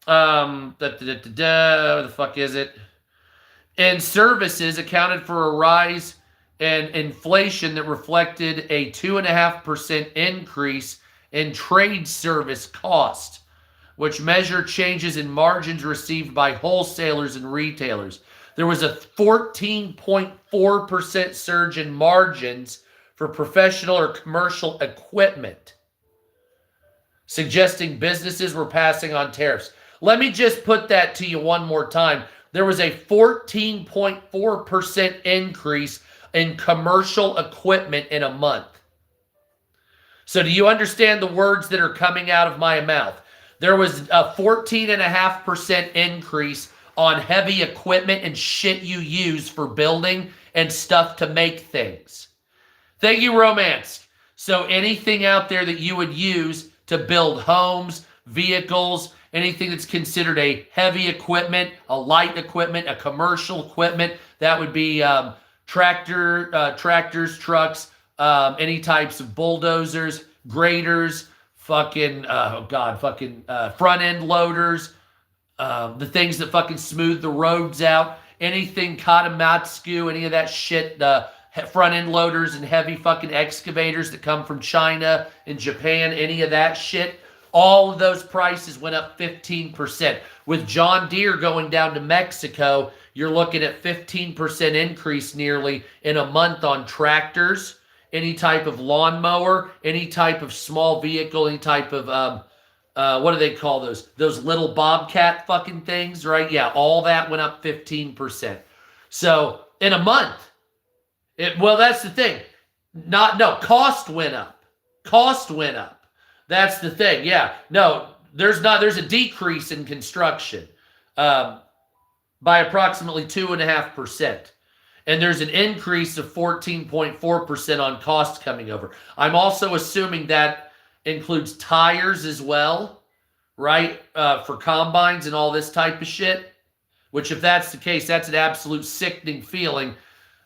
Where the fuck is it? In services accounted for a rise in inflation that reflected a 2.5% increase in trade service cost, which measure changes in margins received by wholesalers and retailers. There was a 14.4% surge in margins for professional or commercial equipment, suggesting businesses were passing on tariffs. Let me just put that to you one more time. There was a 14.4% increase in commercial equipment in a month. So do you understand the words that are coming out of my mouth? There was a 14.5% increase on heavy equipment and shit you use for building and stuff to make things. Thank you, Romance. So anything out there that you would use to build homes, vehicles, anything that's considered a heavy equipment, a light equipment, a commercial equipment, that would be tractors, trucks, any types of bulldozers, graders, front end loaders, the things that fucking smooth the roads out, anything Katamatsu, any of that shit, the front end loaders and heavy fucking excavators that come from China and Japan, any of that shit. All of those prices went up 15%. With John Deere going down to Mexico, you're looking at 15% increase nearly in a month on tractors, any type of lawnmower, any type of small vehicle, any type of, what do they call those? Those little Bobcat fucking things, right? Yeah, all that went up 15%. So in a month, that's the thing. Cost went up. Cost went up. That's the thing. Yeah. No, there's a decrease in construction by approximately 2.5%. And there's an increase of 14.4% on cost coming over. I'm also assuming that includes tires as well, right? For combines and all this type of shit. Which, if that's the case, that's an absolute sickening feeling.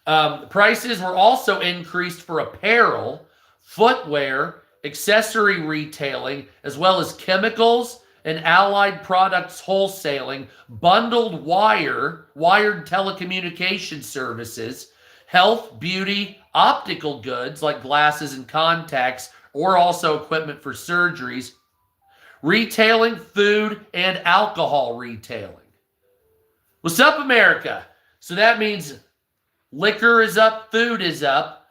Prices were also increased for apparel, footwear, accessory retailing, as well as chemicals and allied products wholesaling, bundled wired telecommunication services, health, beauty, optical goods like glasses and contacts, or also equipment for surgeries, retailing, food, and alcohol retailing. What's up, America? So that means liquor is up, food is up,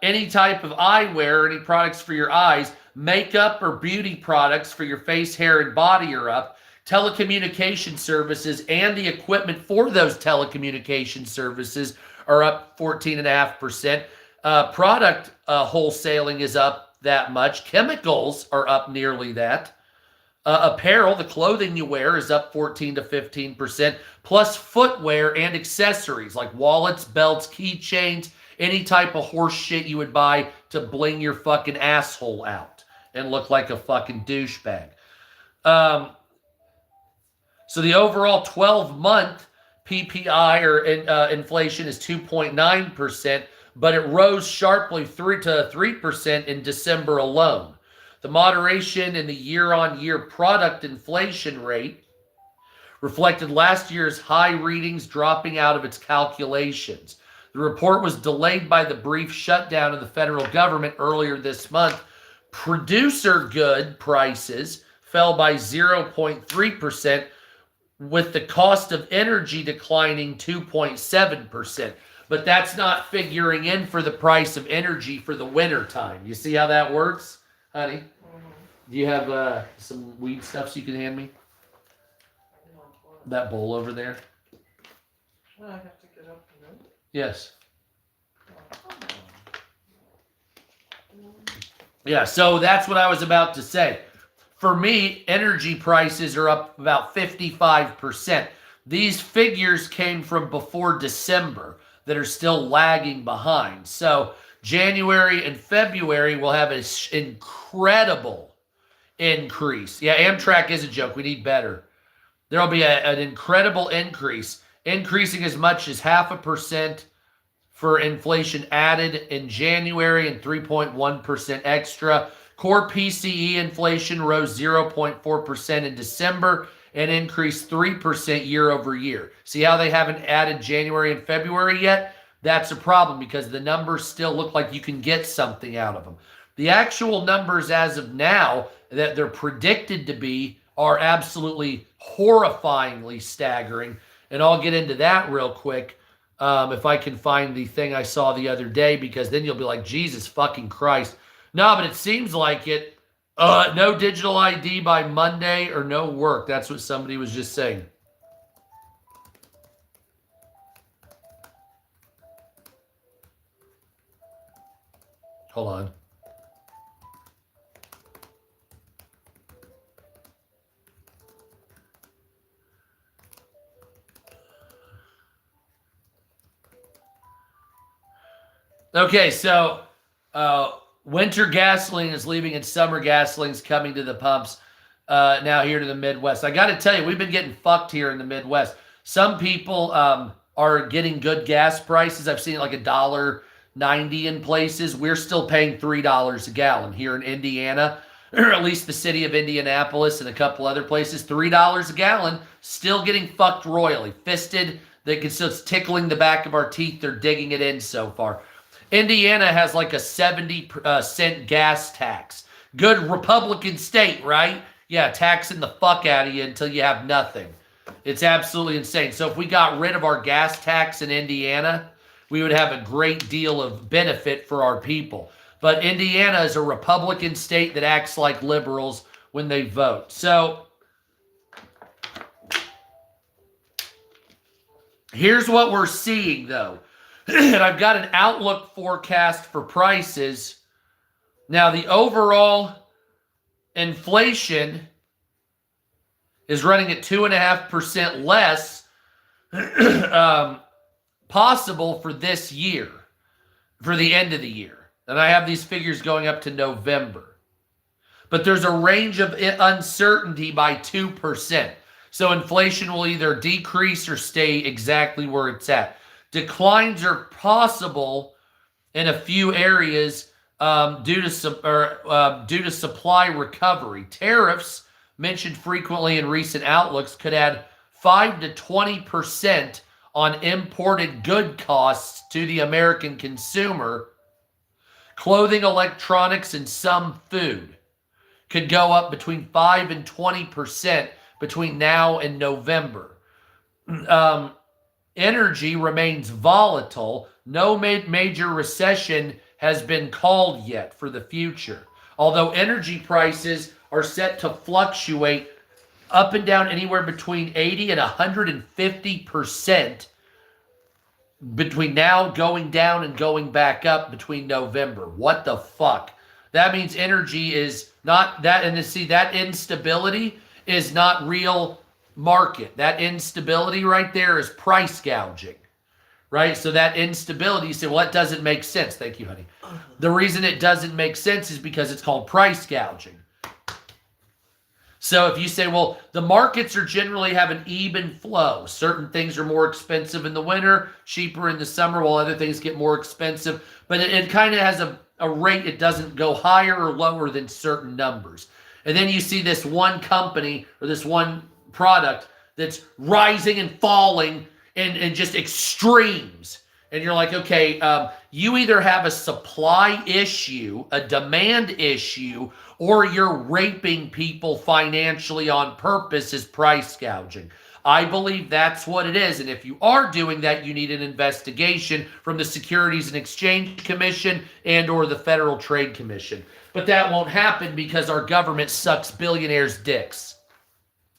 any type of eyewear, any products for your eyes, makeup or beauty products for your face, hair, and body are up. Telecommunication services and the equipment for those telecommunication services are up 14.5%. Product wholesaling is up that much. Chemicals are up nearly that. Apparel, the clothing you wear, is up 14 to 15%, plus footwear and accessories like wallets, belts, keychains, any type of horse shit you would buy to bling your fucking asshole out and look like a fucking douchebag. So the overall 12-month PPI or inflation is 2.9%, but it rose sharply 3% in December alone. The moderation in the year-on-year product inflation rate reflected last year's high readings dropping out of its calculations. The report was delayed by the brief shutdown of the federal government earlier this month. Producer good prices fell by 0.3%, with the cost of energy declining 2.7%. But that's not figuring in for the price of energy for the winter time. You see how that works, honey? Do you have some weed stuff so you can hand me? That bowl over there? Well, I have to get up and go. Yes. Yeah, so that's what I was about to say. For me, energy prices are up about 55%. These figures came from before December that are still lagging behind. So January and February will have an incredible increase. Yeah, Amtrak is a joke. We need better. There'll be an incredible increase, increasing as much as 0.5% for inflation added in January and 3.1% extra. Core PCE inflation rose 0.4% in December and increased 3% year over year. See how they haven't added January and February yet? That's a problem because the numbers still look like you can get something out of them. The actual numbers as of now that they're predicted to be are absolutely horrifyingly staggering. And I'll get into that real quick if I can find the thing I saw the other day, because then you'll be like, Jesus fucking Christ. No, but it seems like it. No digital ID by Monday or no work. That's what somebody was just saying. Hold on. Okay, so winter gasoline is leaving and summer gasoline's coming to the pumps now here to the Midwest. I got to tell you, we've been getting fucked here in the Midwest. Some people are getting good gas prices. I've seen like $1.90 in places. We're still paying $3 a gallon here in Indiana, or at least the city of Indianapolis and a couple other places. $3 a gallon, still getting fucked royally. Fisted, it's tickling the back of our teeth. They're digging it in so far. Indiana has like a 70% gas tax. Good Republican state, right? Yeah, taxing the fuck out of you until you have nothing. It's absolutely insane. So if we got rid of our gas tax in Indiana, we would have a great deal of benefit for our people. But Indiana is a Republican state that acts like liberals when they vote. So here's what we're seeing, though. And I've got an outlook forecast for prices. Now, the overall inflation is running at 2.5% less possible for this year, for the end of the year. And I have these figures going up to November. but there's a range of uncertainty by 2%. So inflation will either decrease or stay exactly where it's at. Declines are possible in a few areas due to supply recovery. Tariffs, mentioned frequently in recent outlooks, could add 5 to 20% on imported good costs to the American consumer. Clothing, electronics, and some food could go up between 5 and 20% between now and November. Energy remains volatile. No major recession has been called yet for the future, although energy prices are set to fluctuate up and down anywhere between 80 and 150% between now going down and going back up between November. What the fuck? That means energy is not that, and to see that instability is not real market. That instability right there is price gouging, right? So that instability, you say, well, that doesn't make sense. Thank you, honey. The reason it doesn't make sense is because it's called price gouging. So if you say, well, the markets are generally have an even flow. Certain things are more expensive in the winter, cheaper in the summer, while other things get more expensive. But it kind of has a rate. It doesn't go higher or lower than certain numbers. And then you see this one company or this one product that's rising and falling in just extremes. And you're like, okay, you either have a supply issue, a demand issue, or you're raping people financially on purpose as price gouging. I believe that's what it is. And if you are doing that, you need an investigation from the Securities and Exchange Commission and or the Federal Trade Commission. But that won't happen because our government sucks billionaires' dicks.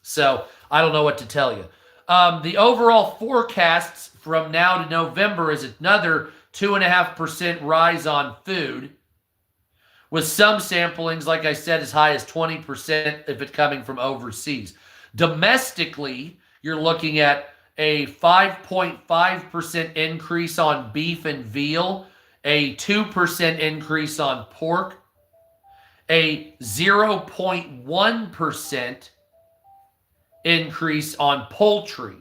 So I don't know what to tell you. The overall forecasts from now to November is another 2.5% rise on food, with some samplings, like I said, as high as 20% if it's coming from overseas. Domestically, you're looking at a 5.5% increase on beef and veal, a 2% increase on pork, a 0.1% increase on poultry,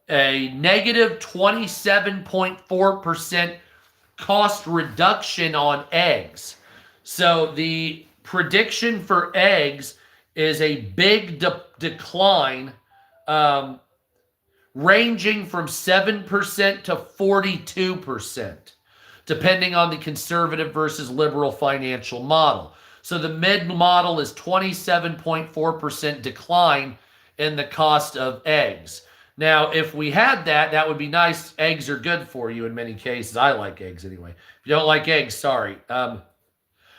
a negative 27.4% cost reduction on eggs. So the prediction for eggs is a big decline, ranging from 7% to 42%, depending on the conservative versus liberal financial model. So the mid model is 27.4% decline in the cost of eggs. Now, if we had that, that would be nice. Eggs are good for you in many cases. I like eggs anyway. If you don't like eggs, sorry.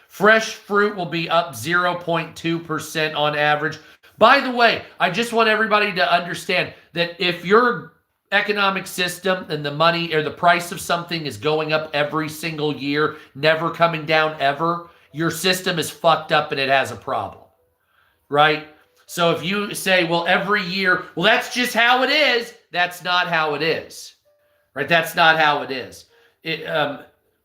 Fresh fruit will be up 0.2% on average. By the way, I just want everybody to understand that if your economic system and the money or the price of something is going up every single year, never coming down ever, your system is fucked up and it has a problem, right? So if you say, well, every year, well, that's just how it is. That's not how it is, right? That's not how it is.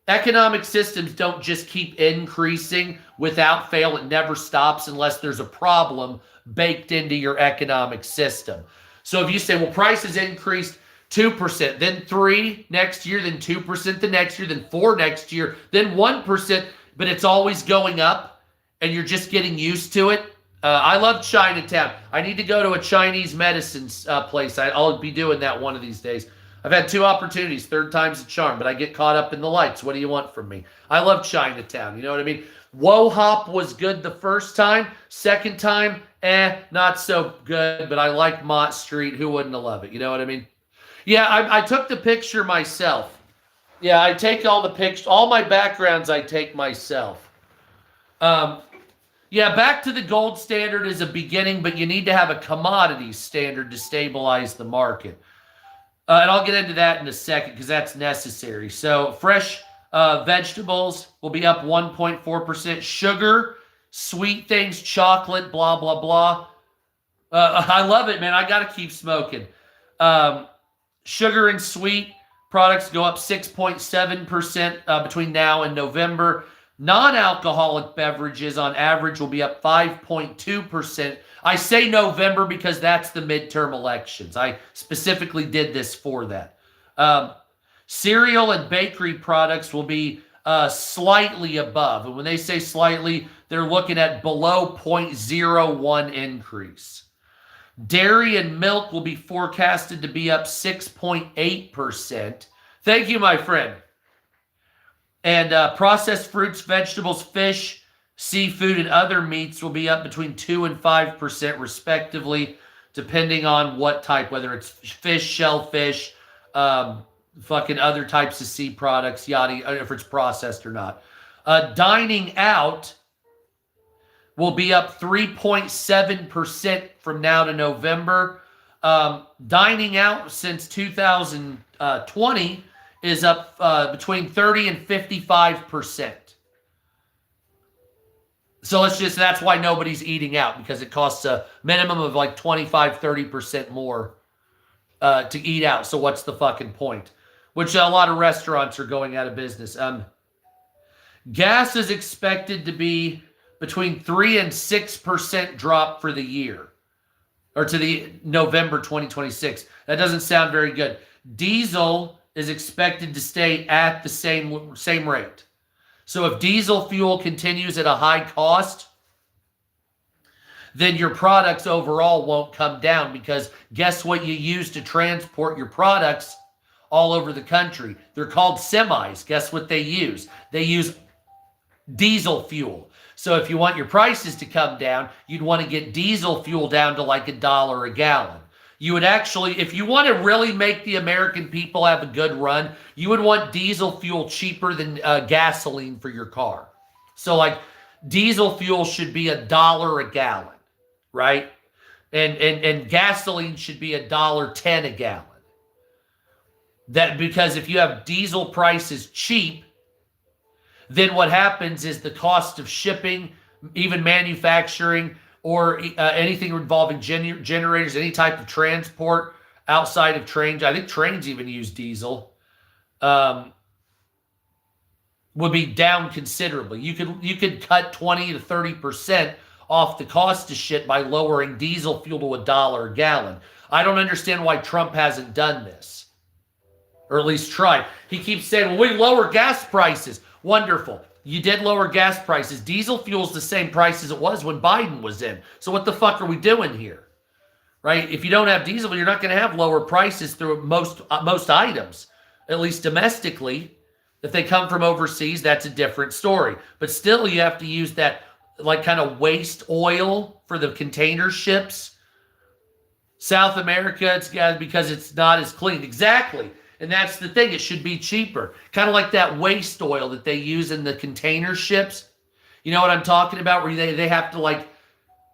Economic systems don't just keep increasing without fail. It never stops unless there's a problem baked into your economic system. So if you say, well, prices increased 2%, then 3% next year, then 2% the next year, then 4% next year, then 1%, but it's always going up and you're just getting used to it. I love Chinatown. I need to go to a Chinese medicine place. I'll be doing that one of these days. I've had 2 opportunities, third time's a charm, but I get caught up in the lights. What do you want from me? I love Chinatown. You know what I mean? Wohop was good the first time. Second time, not so good, but I like Mott Street. Who wouldn't love it? You know what I mean? Yeah, I took the picture myself. Yeah, I take all the pictures. All my backgrounds I take myself. Yeah, back to the gold standard is a beginning, but you need to have a commodity standard to stabilize the market. And I'll get into that in a second because that's necessary. So fresh vegetables will be up 1.4%. Sugar, sweet things, chocolate, blah, blah, blah. I love it, man. I got to keep smoking. Sugar and sweet products go up 6.7% between now and November. Non-alcoholic beverages on average will be up 5.2%. I say November because that's the midterm elections. I specifically did this for that. Cereal and bakery products will be slightly above. And when they say slightly, they're looking at below 0.01 increase. Dairy and milk will be forecasted to be up 6.8%. Thank you, my friend. And processed fruits, vegetables, fish, seafood, and other meats will be up between 2 and 5% respectively, depending on what type, whether it's fish, shellfish, fucking other types of sea products, yada, if it's processed or not. Dining out will be up 3.7% from now to November. Dining out since 2020 is up between 30 and 55%. So that's why nobody's eating out, because it costs a minimum of like 25, 30% more to eat out. So what's the fucking point? Which a lot of restaurants are going out of business. Gas is expected to be between 3 and 6% drop for the year, or to the November 2026. That doesn't sound very good. Diesel is expected to stay at the same rate. So if diesel fuel continues at a high cost, then your products overall won't come down, because guess what you use to transport your products all over the country? They're called semis. Guess what they use? They use diesel fuel. So if you want your prices to come down, you'd want to get diesel fuel down to like $1 a gallon. You would actually, if you want to really make the American people have a good run, you would want diesel fuel cheaper than gasoline for your car. So like diesel fuel should be $1 a gallon, right? And gasoline should be $1.10 a gallon. That, because if you have diesel prices cheap, then what happens is the cost of shipping, even manufacturing, or anything involving generators, any type of transport outside of trains, I think trains even use diesel, would be down considerably. You could cut 20 to 30% off the cost of shit by lowering diesel fuel to $1 a gallon. I don't understand why Trump hasn't done this, or at least tried. He keeps saying, well, we lower gas prices. Wonderful. You did lower gas prices. Diesel fuel's the same price as it was when Biden was in. So what the fuck are we doing here? Right? If you don't have diesel, you're not going to have lower prices through most items, at least domestically. If they come from overseas, that's a different story. But still, you have to use that like kind of waste oil for the container ships. South America, it's because it's not as clean. Exactly. And that's the thing. It should be cheaper. Kind of like that waste oil that they use in the container ships. You know what I'm talking about? Where they have to like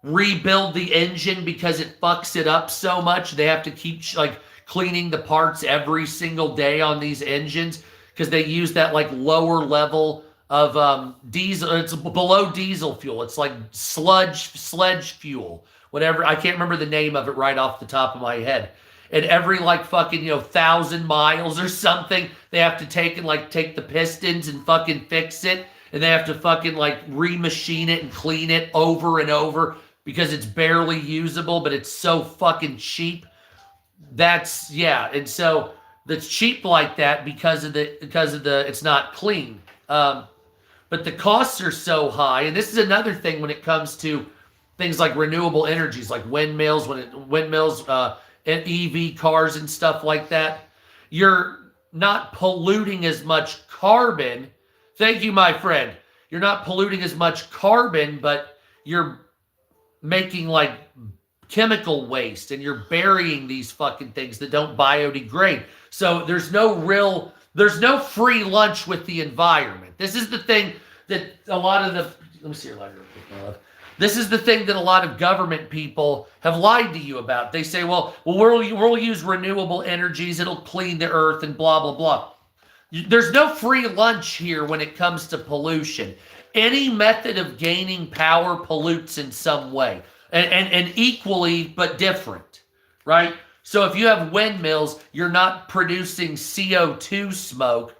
rebuild the engine because it fucks it up so much. They have to keep like cleaning the parts every single day on these engines because they use that like lower level of diesel. It's below diesel fuel. It's like sledge fuel, whatever. I can't remember the name of it right off the top of my head. And every like fucking 1,000 miles or something, they have to take the pistons and fucking fix it, and they have to fucking like remachine it and clean it over and over because it's barely usable, but it's so fucking cheap. And so that's cheap like that because of the it's not clean. But the costs are so high, and this is another thing when it comes to things like renewable energies, like windmills, and EV cars and stuff like that. You're not polluting as much carbon. Thank you, my friend. You're not polluting as much carbon, but you're making like chemical waste, and you're burying these fucking things that don't biodegrade. So there's no free lunch with the environment. This is the thing that a lot of let me see your lighter real quick, my love. This is the thing that a lot of government people have lied to you about. They say, well, we'll use renewable energies. It'll clean the earth and blah, blah, blah. There's no free lunch here when it comes to pollution. Any method of gaining power pollutes in some way, and equally but different, right? So if you have windmills, you're not producing CO2 smoke,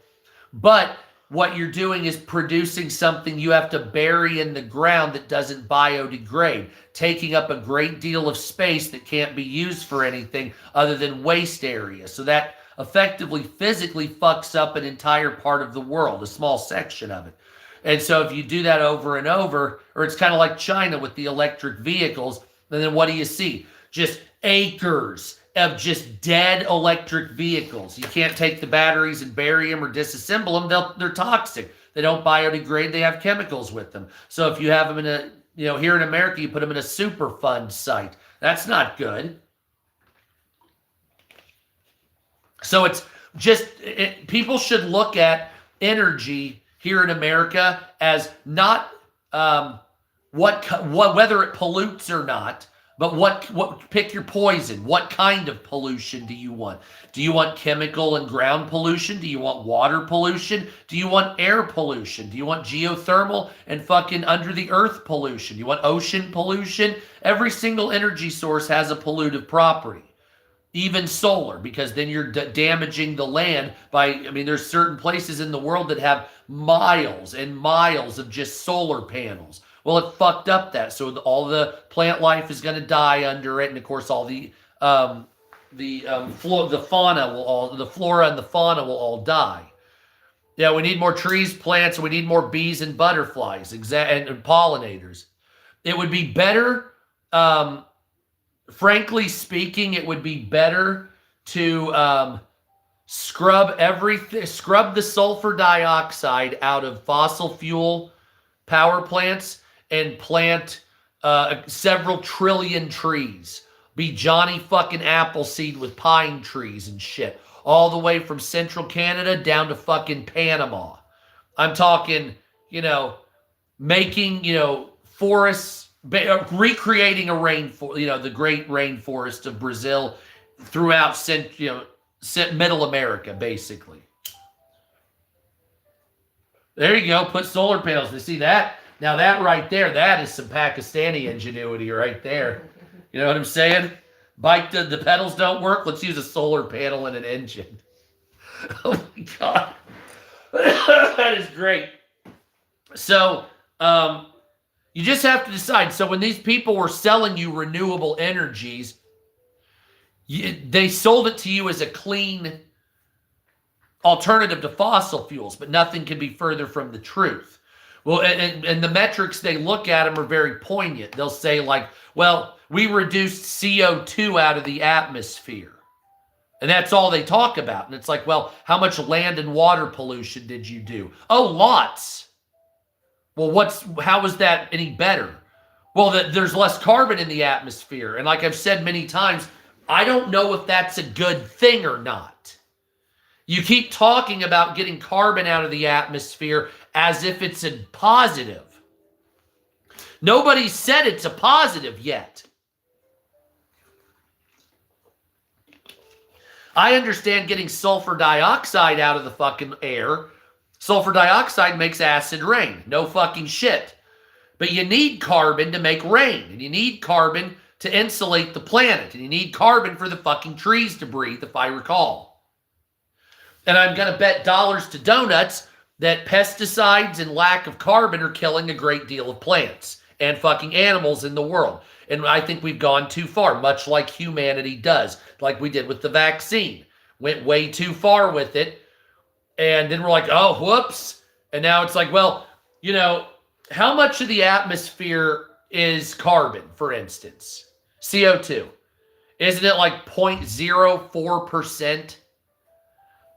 but what you're doing is producing something you have to bury in the ground that doesn't biodegrade, taking up a great deal of space that can't be used for anything other than waste area. So that effectively physically fucks up an entire part of the world, a small section of it. And so if you do that over and over, or it's kind of like China with the electric vehicles, and then what do you see? Just acres of just dead electric vehicles. You can't take the batteries and bury them or disassemble them. They're toxic. They don't biodegrade. They have chemicals with them. So if you have them in a, here in America, you put them in a Superfund site. That's not good. So it's just, people should look at energy here in America as not whether it pollutes or not, but what pick your poison. What kind of pollution do you want? Do you want chemical and ground pollution? Do you want water pollution? Do you want air pollution? Do you want geothermal and fucking under the earth pollution? Do you want ocean pollution? Every single energy source has a pollutive property. Even solar, because then you're damaging the land by, there's certain places in the world that have miles and miles of just solar panels. Well, it fucked up that. So all the plant life is going to die under it. And of course, all the fauna the flora and the fauna will all die. Yeah, we need more trees, plants, and we need more bees and butterflies and pollinators. It would be better, frankly speaking, it would be better to scrub the sulfur dioxide out of fossil fuel power plants and plant several trillion trees. Be Johnny fucking Appleseed with pine trees and shit. All the way from central Canada down to fucking Panama. I'm talking, making, forests, recreating a rainforest, the great rainforest of Brazil throughout, middle America, basically. There you go. Put solar panels. You see that? Now that right there, that is some Pakistani ingenuity right there. You know what I'm saying? The pedals don't work. Let's use a solar panel and an engine. Oh my God. That is great. So, you just have to decide. So when these people were selling you renewable energies, they sold it to you as a clean alternative to fossil fuels, but nothing can be further from the truth. Well, and the metrics they look at them are very poignant. They'll say like, well, we reduced CO2 out of the atmosphere. And that's all they talk about. And it's like, well, how much land and water pollution did you do? Oh, lots. Well, how is that any better? Well, there's less carbon in the atmosphere. And like I've said many times, I don't know if that's a good thing or not. You keep talking about getting carbon out of the atmosphere as if it's a positive. Nobody said it's a positive yet. I understand getting sulfur dioxide out of the fucking air. Sulfur dioxide makes acid rain. No fucking shit. But you need carbon to make rain. And you need carbon to insulate the planet. And you need carbon for the fucking trees to breathe, if I recall. And I'm going to bet dollars to donuts that pesticides and lack of carbon are killing a great deal of plants and fucking animals in the world. And I think we've gone too far, much like humanity does, like we did with the vaccine. Went way too far with it. And then we're like, oh, whoops. And now it's like, well, how much of the atmosphere is carbon, for instance? CO2. Isn't it like 0.04%?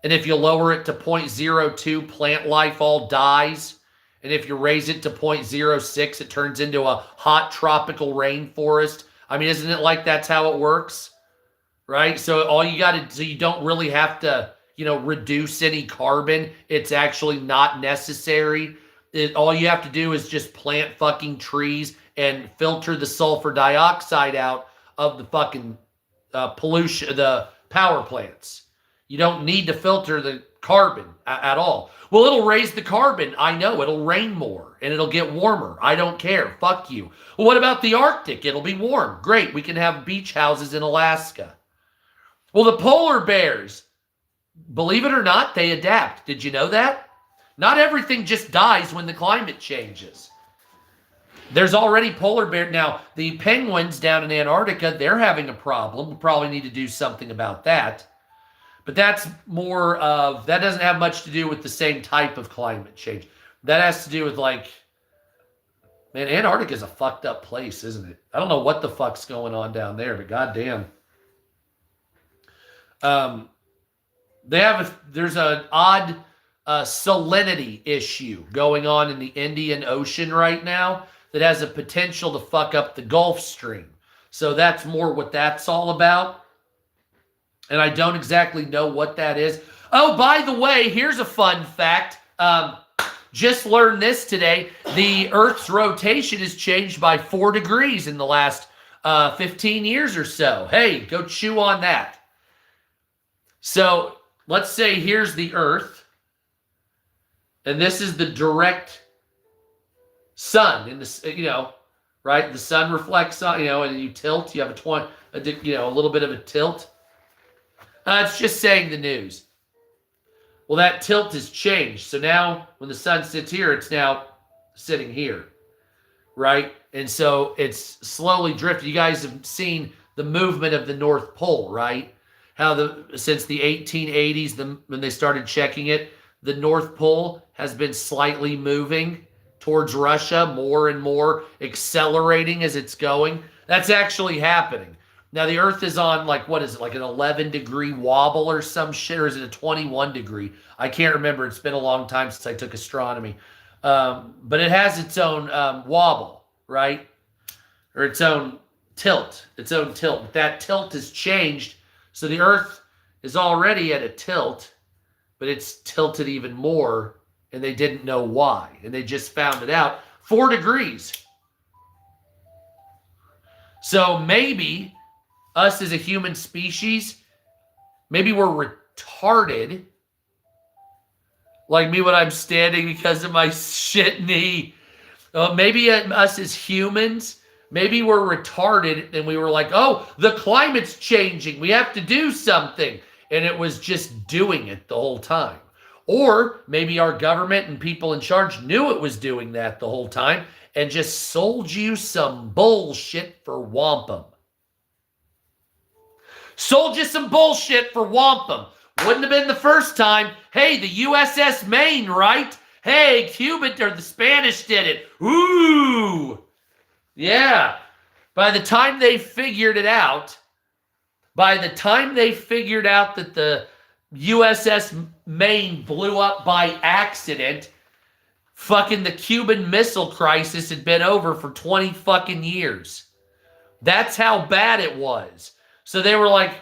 And if you lower it to 0.02, plant life all dies. And if you raise it to 0.06, it turns into a hot tropical rainforest. Isn't it like that's how it works? Right? So all you got to, so you don't really have to, reduce any carbon. It's actually not necessary. All you have to do is just plant fucking trees and filter the sulfur dioxide out of the fucking pollution, the power plants. You don't need to filter the carbon at all. Well, it'll raise the carbon. I know. It'll rain more and it'll get warmer. I don't care. Fuck you. Well, what about the Arctic? It'll be warm. Great. We can have beach houses in Alaska. Well, the polar bears, believe it or not, they adapt. Did you know that? Not everything just dies when the climate changes. There's already polar bear. Now, the penguins down in Antarctica, they're having a problem. We probably need to do something about that. But that's more of, that doesn't have much to do with the same type of climate change. That has to do with like, man, Antarctica is a fucked up place, isn't it? I don't know what the fuck's going on down there, but goddamn. There's an odd salinity issue going on in the Indian Ocean right now that has a potential to fuck up the Gulf Stream. So that's more what that's all about. And I don't exactly know what that is. Oh, by the way, here's a fun fact. Just learned this today. The Earth's rotation has changed by 4 degrees in the last 15 years or so. Hey, go chew on that. So let's say here's the Earth. And this is the direct sun. And this, right? The sun reflects on, and you tilt. You have a little bit of a tilt. It's just saying the news. Well, that tilt has changed. So now when the sun sits here, it's now sitting here, right? And so it's slowly drifting. You guys have seen the movement of the North Pole, right? How since the 1880s, when they started checking it, the North Pole has been slightly moving towards Russia, more and more accelerating as it's going. That's actually happening. Now, the Earth is on, what is it, like an 11-degree wobble or some shit, or is it a 21-degree? I can't remember. It's been a long time since I took astronomy. But it has its own wobble, right? Or its own tilt. But that tilt has changed. So the Earth is already at a tilt, but it's tilted even more, and they didn't know why. And they just found it out. 4 degrees. So maybe us as a human species, maybe we're retarded. Like me when I'm standing because of my shit knee. Maybe us as humans, maybe we're retarded and we were like, oh, the climate's changing. We have to do something. And it was just doing it the whole time. Or maybe our government and people in charge knew it was doing that the whole time and just sold you some bullshit for wampum. Sold you some bullshit for wampum. Wouldn't have been the first time. Hey, the USS Maine, right? Hey, Cuban or the Spanish did it. Ooh. Yeah. By the time they figured it out, that the USS Maine blew up by accident, fucking the Cuban Missile Crisis had been over for 20 fucking years. That's how bad it was. So they were like,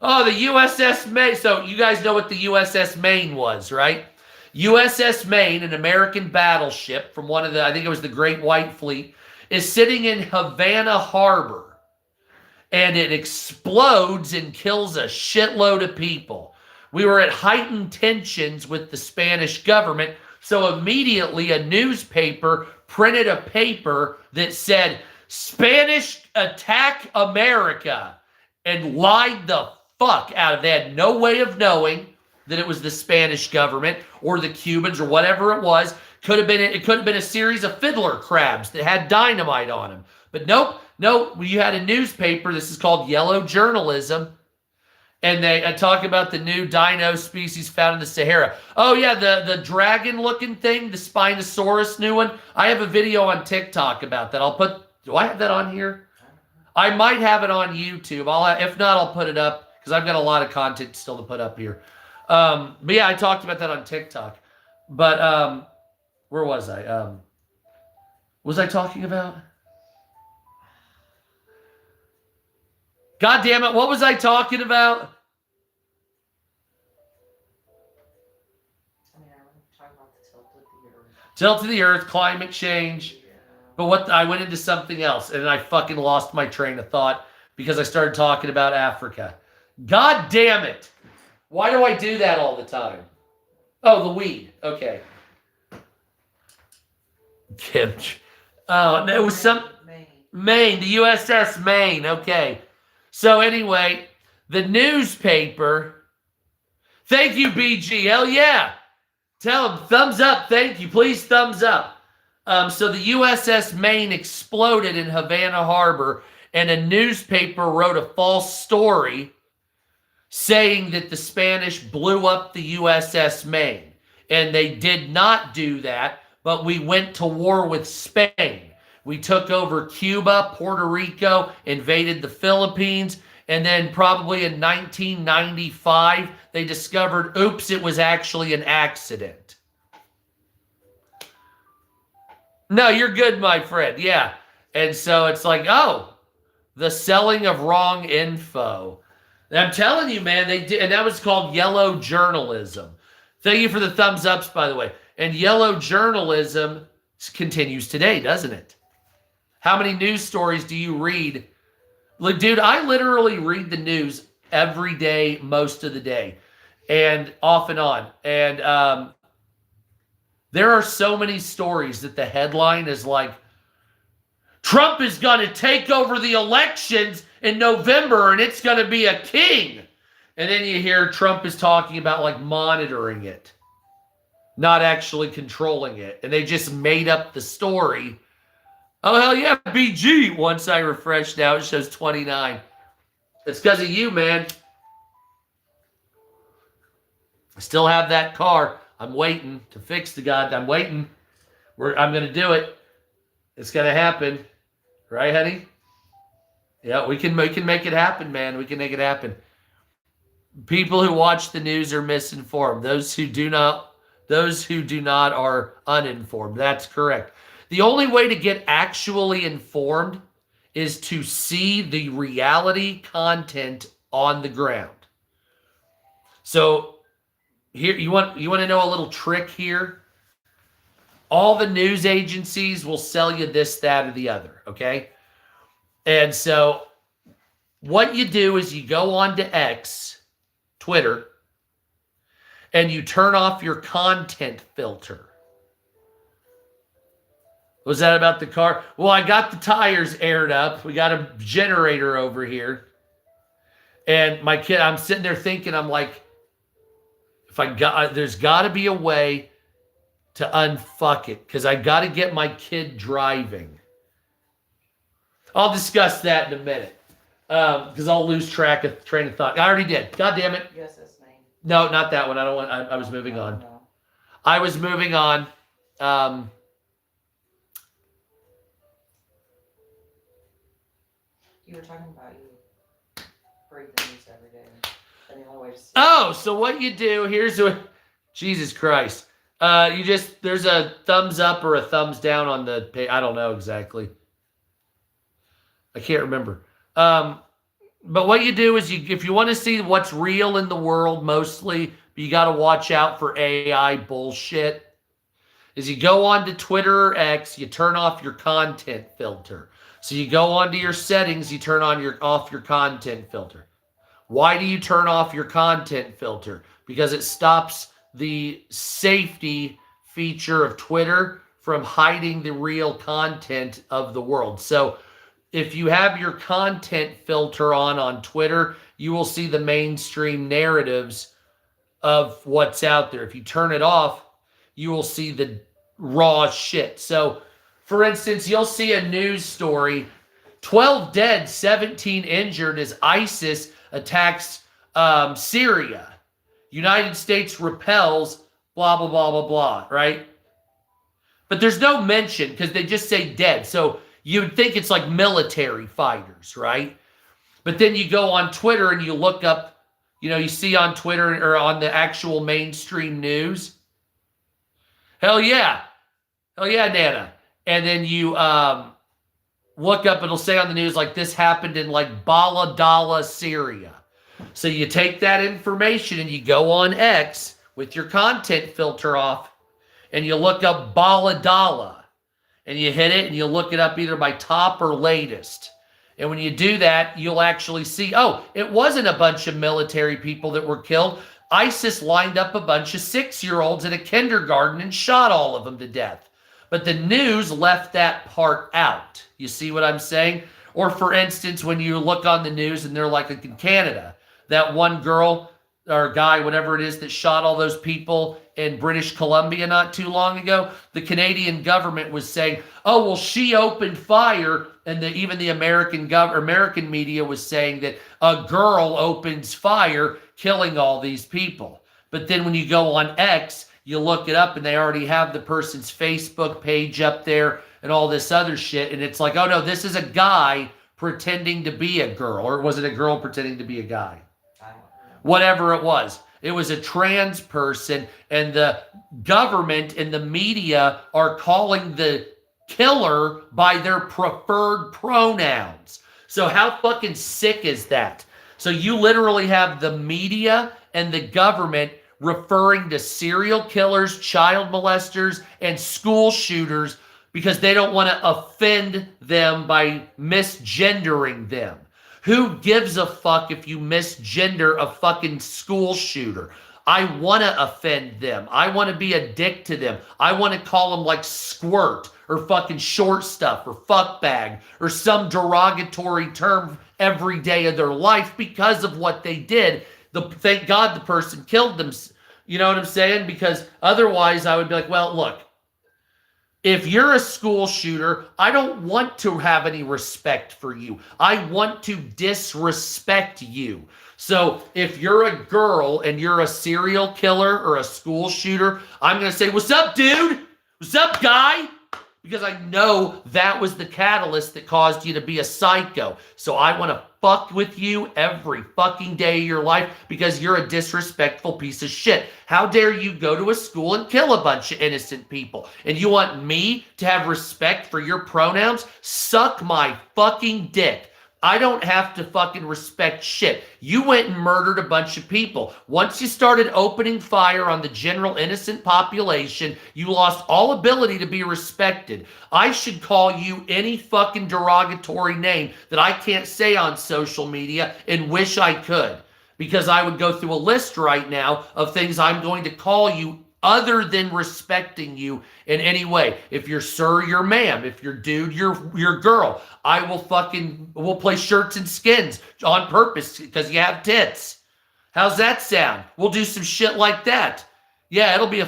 oh, the USS Maine. So you guys know what the USS Maine was, right? USS Maine, an American battleship from one of the, I think it was the Great White Fleet, is sitting in Havana Harbor. And it explodes and kills a shitload of people. We were at heightened tensions with the Spanish government. So immediately a newspaper printed a paper that said, Spanish attack America. And lied the fuck out of it. They had no way of knowing that it was the Spanish government or the Cubans or whatever it was. It could have been a series of fiddler crabs that had dynamite on them. But nope, you had a newspaper. This is called yellow journalism. And they talk about the new dino species found in the Sahara. Oh, yeah, the dragon-looking thing, the Spinosaurus new one. I have a video on TikTok about that. Do I have that on here? I might have it on YouTube. If not, I'll put it up because I've got a lot of content still to put up here. But yeah, I talked about that on TikTok. But where was I? What was I talking about? God damn it! What was I talking about? I was talking about the tilt of the Earth. Tilt of the Earth, climate change. But I went into something else, and I fucking lost my train of thought because I started talking about Africa. God damn it. Why do I do that all the time? Oh, the weed. Okay. Kimchi. Oh, it was Maine, the USS Maine. Okay. So anyway, the newspaper. Thank you, BG. Hell yeah. Tell them, thumbs up, thank you, please thumbs up. So the USS Maine exploded in Havana Harbor, and a newspaper wrote a false story saying that the Spanish blew up the USS Maine. And they did not do that, but we went to war with Spain. We took over Cuba, Puerto Rico, invaded the Philippines, and then probably in 1995, they discovered, oops, it was actually an accident. No, you're good, my friend. Yeah. And so it's like, oh, the selling of wrong info. And I'm telling you, man, they did, and that was called yellow journalism. Thank you for the thumbs ups, by the way. And yellow journalism continues today, doesn't it? How many news stories do you read? Like, dude, I literally read the news every day, most of the day, and off and on. And there are so many stories that the headline is like, Trump is going to take over the elections in November and it's going to be a king. And then you hear Trump is talking about like monitoring it, not actually controlling it. And they just made up the story. Oh, hell yeah, BG. Once I refresh now, it shows 29. It's because of you, man. I still have that car. I'm waiting to fix the I'm waiting. I'm going to do it. It's going to happen. Right, honey? Yeah, we can make it happen, man. We can make it happen. People who watch the news are misinformed. Those who do not are uninformed. That's correct. The only way to get actually informed is to see the reality content on the ground. So here you want to know a little trick here? All the news agencies will sell you this, that, or the other, okay? And so what you do is you go on to X, Twitter, and you turn off your content filter. Was that about the car? Well, I got the tires aired up. We got a generator over here. And my kid, I'm sitting there thinking, I'm like, there's got to be a way to unfuck it, because I got to get my kid driving. I'll discuss that in a minute, because I'll lose train of thought. I already did. God damn it. USS Maine. No, not that one. I don't want. I was moving on. No. I was moving on. You were talking about you read the news every day, and the only way to see. Oh, so what you do? Here's what. Jesus Christ. There's a thumbs up or a thumbs down on the page. I don't know exactly. I can't remember. But what you do is if you want to see what's real in the world, mostly, you got to watch out for AI bullshit, is you go on to Twitter or X, you turn off your content filter. So you go onto your settings, you turn off your content filter. Why do you turn off your content filter? Because it stops the safety feature of Twitter from hiding the real content of the world. So if you have your content filter on Twitter, you will see the mainstream narratives of what's out there. If you turn it off, you will see the raw shit. So, for instance, you'll see a news story, 12 dead, 17 injured as ISIS attacks Syria. United States repels, blah, blah, blah, blah, blah, right? But there's no mention because they just say dead. So you would think it's like military fighters, right? But then you go on Twitter and you look up, you see on Twitter or on the actual mainstream news. Hell yeah, Nana. And then you look up, it'll say on the news like this happened in like Baladala, Syria. So you take that information and you go on X with your content filter off and you look up Baladala and you hit it and you look it up either by top or latest. And when you do that, you'll actually see, it wasn't a bunch of military people that were killed. ISIS lined up a bunch of 6-year-olds at a kindergarten and shot all of them to death. But the news left that part out. You see what I'm saying? Or for instance, when you look on the news and they're like in Canada, that one girl or guy, whatever it is, that shot all those people in British Columbia not too long ago, the Canadian government was saying, oh, well, she opened fire. And even the American media was saying that a girl opens fire, killing all these people. But then when you go on X, you look it up and they already have the person's Facebook page up there and all this other shit. And it's like, oh no, this is a guy pretending to be a girl. Or was it a girl pretending to be a guy? Whatever it was. It was a trans person, and the government and the media are calling the killer by their preferred pronouns. So how fucking sick is that? So you literally have the media and the government referring to serial killers, child molesters, and school shooters because they don't want to offend them by misgendering them. Who gives a fuck if you misgender a fucking school shooter? I want to offend them. I want to be a dick to them. I want to call them like squirt or fucking short stuff or fuck bag or some derogatory term every day of their life because of what they did. Thank God the person killed them. You know what I'm saying? Because otherwise I would be like, well, look, if you're a school shooter, I don't want to have any respect for you. I want to disrespect you. So if you're a girl and you're a serial killer or a school shooter, I'm going to say, what's up, dude? What's up, guy? Because I know that was the catalyst that caused you to be a psycho. So I want to fuck with you every fucking day of your life because you're a disrespectful piece of shit. How dare you go to a school and kill a bunch of innocent people? And you want me to have respect for your pronouns? Suck my fucking dick. I don't have to fucking respect shit. You went and murdered a bunch of people. Once you started opening fire on the general innocent population, you lost all ability to be respected. I should call you any fucking derogatory name that I can't say on social media and wish I could. Because I would go through a list right now of things I'm going to call you other than respecting you in any way. If you're sir, you're ma'am. If you're dude, you're girl. We'll play shirts and skins on purpose because you have tits. How's that sound? We'll do some shit like that. Yeah, it'll be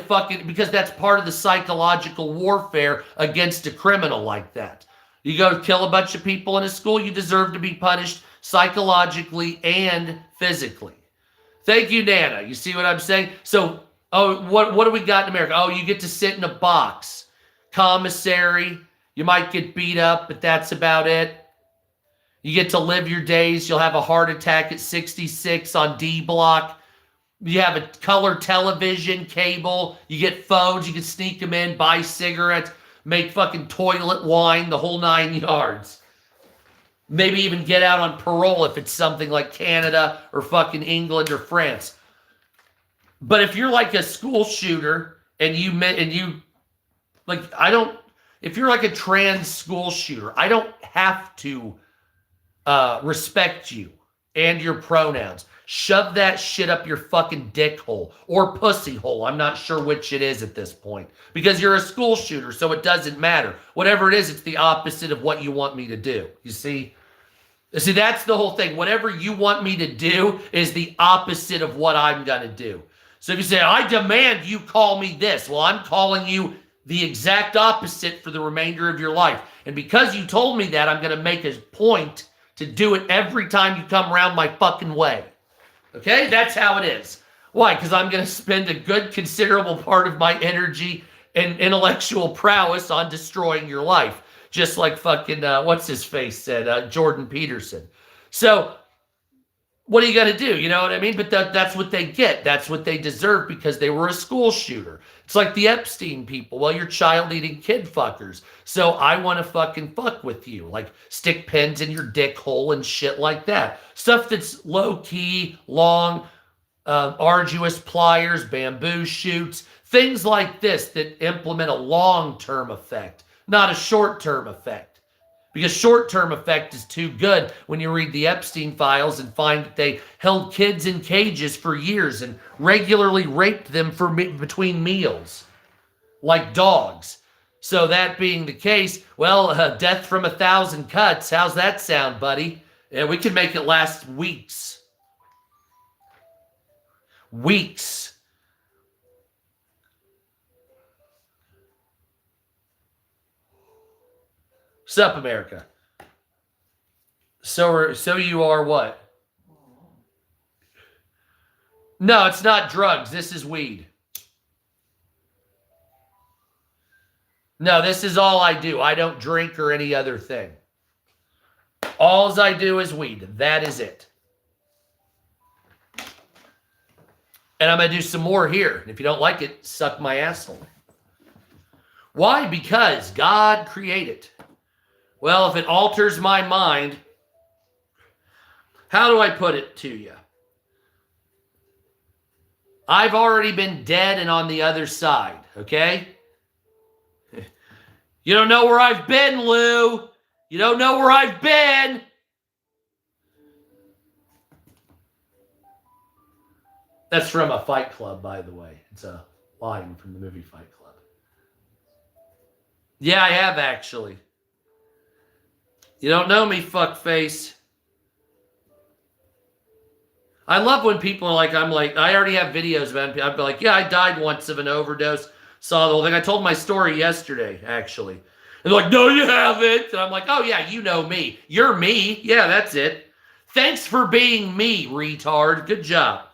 because that's part of the psychological warfare against a criminal like that. You go kill a bunch of people in a school, you deserve to be punished psychologically and physically. Thank you, Nana. You see what I'm saying? So, what do we got in America? Oh, you get to sit in a box. Commissary. You might get beat up, but that's about it. You get to live your days. You'll have a heart attack at 66 on D block. You have a color television, cable. You get phones. You can sneak them in, buy cigarettes, make fucking toilet wine, the whole 9 yards. Maybe even get out on parole if it's something like Canada or fucking England or France. But if you're like a school shooter if you're like a trans school shooter, I don't have to respect you and your pronouns. Shove that shit up your fucking dick hole or pussy hole. I'm not sure which it is at this point because you're a school shooter, so it doesn't matter. Whatever it is, it's the opposite of what you want me to do. You see? See, that's the whole thing. Whatever you want me to do is the opposite of what I'm going to do. So if you say, I demand you call me this, well, I'm calling you the exact opposite for the remainder of your life. And because you told me that, I'm going to make a point to do it every time you come around my fucking way. Okay? That's how it is. Why? Because I'm going to spend a good, considerable part of my energy and intellectual prowess on destroying your life. Just like fucking, what's his face said, Jordan Peterson. So, what are you going to do? You know what I mean? But that's what they get. That's what they deserve because they were a school shooter. It's like the Epstein people. Well, you're child-eating kid fuckers. So I want to fucking fuck with you. Like stick pins in your dick hole and shit like that. Stuff that's low-key, long, arduous pliers, bamboo shoots, things like this that implement a long-term effect, not a short-term effect. Because short-term effect is too good when you read the Epstein files and find that they held kids in cages for years and regularly raped them between meals, like dogs. So that being the case, well, death from 1,000 cuts. How's that sound, buddy? Yeah, we can make it last weeks. Weeks. Sup, America? So you are what? No, it's not drugs. This is weed. No, this is all I do. I don't drink or any other thing. All I do is weed. That is it. And I'm going to do some more here. If you don't like it, suck my asshole. Why? Because God created. Well, if it alters my mind, how do I put it to you? I've already been dead and on the other side, okay? You don't know where I've been, Lou. You don't know where I've been. That's from a Fight Club, by the way. It's a line from the movie Fight Club. Yeah, I have, actually. You don't know me, fuckface. I love when people are like, I already have videos about it. I'd be like, yeah, I died once of an overdose. Saw the whole thing. I told my story yesterday, actually. And they're like, no, you haven't. And I'm like, oh, yeah, you know me. You're me. Yeah, that's it. Thanks for being me, retard. Good job.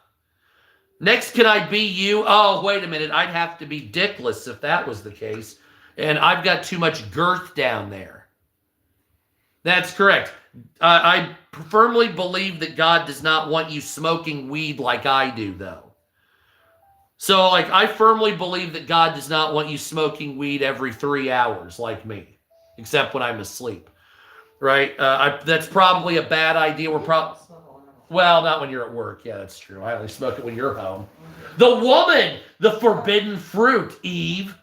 Next, can I be you? Oh, wait a minute. I'd have to be dickless if that was the case. And I've got too much girth down there. That's correct. I firmly believe that God does not want you smoking weed like I do, though. So, I firmly believe that God does not want you smoking weed every 3 hours like me, except when I'm asleep, right? That's probably a bad idea. Well, not when you're at work. Yeah, that's true. I only smoke it when you're home. The woman, the forbidden fruit, Eve.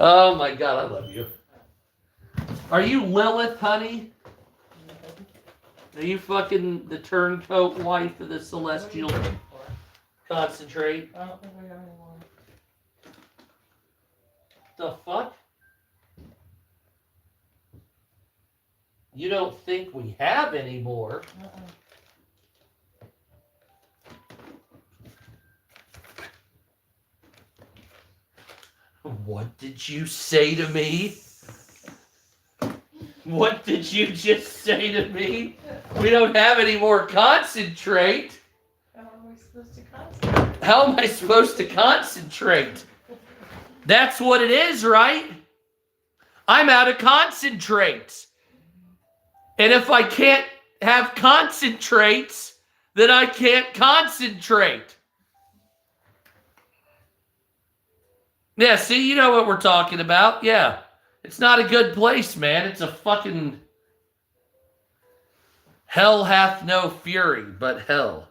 Oh, my God, I love you. Are you Lilith, honey? Are you fucking the turncoat wife of the celestial concentrate? I don't think we got any more. The fuck? You don't think we have any more? What did you say to me? What did you just say to me? We don't have any more concentrate. How am I supposed to concentrate? How am I supposed to concentrate? That's what it is, right? I'm out of concentrates. And if I can't have concentrates, then I can't concentrate. Yeah, see, you know what we're talking about. Yeah. It's not a good place, man. It's a fucking... Hell hath no fury, but hell.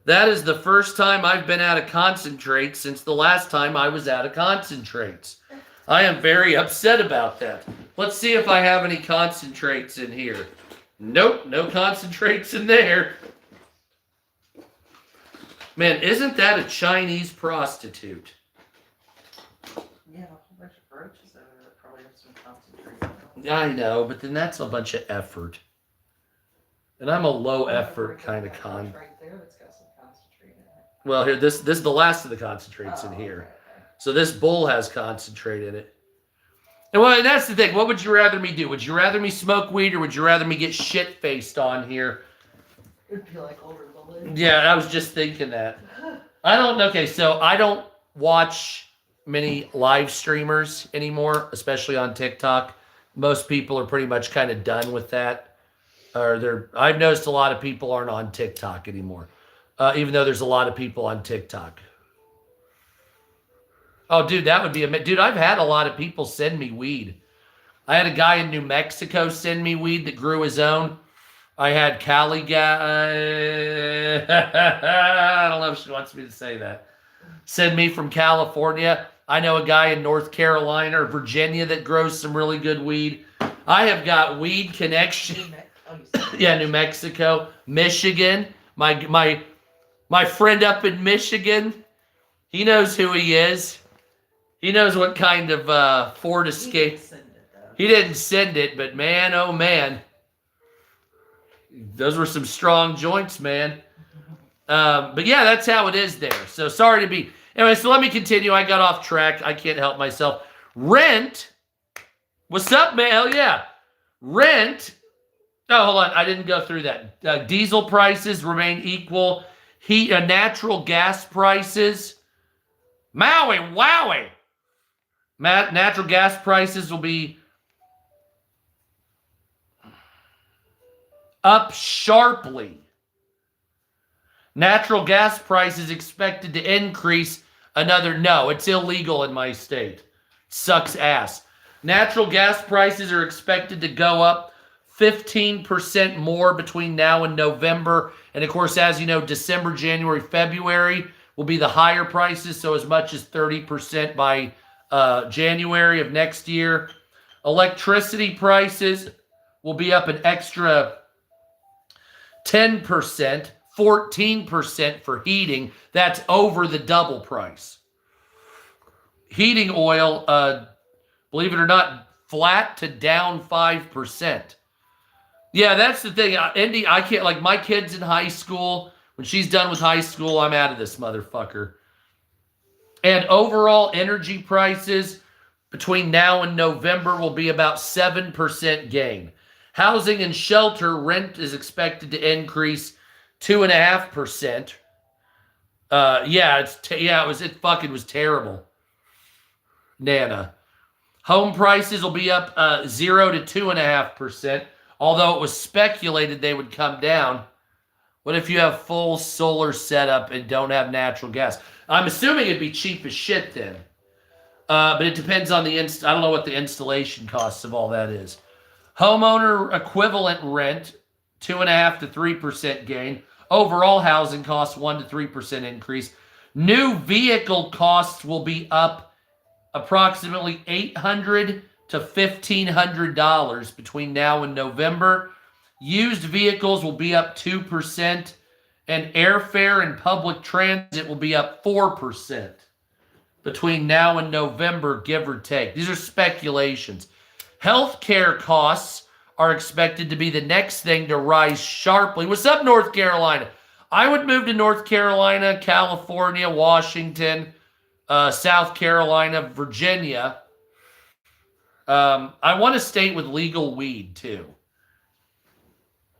That is the first time I've been out of concentrates since the last time I was out of concentrates. I am very upset about that. Let's see if I have any concentrates in here. Nope, no concentrates in there. Man, isn't that a Chinese prostitute? Yeah, a whole bunch of roaches over there that probably have some concentrate. I know, but then that's a bunch of effort. And I'm a low effort kind of con. Right there that's got some concentrate in it. Well, here, this is the last of the concentrates in here. Okay. So this bowl has concentrate in it. And well, that's the thing. What would you rather me do? Would you rather me smoke weed or would you rather me get shit-faced on here? It'd be like over the lid. Yeah, I was just thinking that. I don't know. Okay, so I don't watch many live streamers anymore, especially on TikTok. Most people are pretty much kind of done with that. I've noticed a lot of people aren't on TikTok anymore, even though there's a lot of people on TikTok. Oh, dude, that would be dude, I've had a lot of people send me weed. I had a guy in New Mexico send me weed that grew his own. I had Cali guy. I don't know if she wants me to say that. Send me from California. I know a guy in North Carolina or Virginia that grows some really good weed. I have got weed connection. Yeah, New Mexico, Michigan. My friend up in Michigan, he knows who he is. He knows what kind of Ford Escape. He didn't send it, but man, oh man, those were some strong joints, man. But yeah, that's how it is there. So sorry to be. Anyway, so let me continue. I got off track. I can't help myself. Rent. What's up, man? Hell yeah. Rent. Oh, hold on. I didn't go through that. Diesel prices remain equal. Natural gas prices. Maui, wowie. Natural gas prices will be up sharply. Natural gas prices expected to increase another. No, it's illegal in my state. Sucks ass. Natural gas prices are expected to go up 15% more between now and November. And of course, as you know, December, January, February will be the higher prices. So as much as 30% by January of next year. Electricity prices will be up an extra 10%, 14% for heating. That's over the double price. Heating oil, believe it or not, flat to down 5%. Yeah, that's the thing. Indy, I can't, like my kid's in high school. When she's done with high school, I'm out of this motherfucker. And overall energy prices between now and November will be about 7% gain. Housing and shelter rent is expected to increase 2.5%. It fucking was terrible. Nana. Home prices will be up 0 to 2.5%, although it was speculated they would come down. What if you have full solar setup and don't have natural gas? I'm assuming it'd be cheap as shit then. But it depends on I don't know what the installation costs of all that is. Homeowner equivalent rent, 2.5 to 3% gain. Overall housing costs, 1 to 3% increase. New vehicle costs will be up approximately $800 to $1,500 between now and November. Used vehicles will be up 2%, and airfare and public transit will be up 4% between now and November, give or take. These are speculations. Healthcare costs are expected to be the next thing to rise sharply. What's up, North Carolina? I would move to North Carolina, California, Washington, South Carolina, Virginia. I want a state with legal weed, too.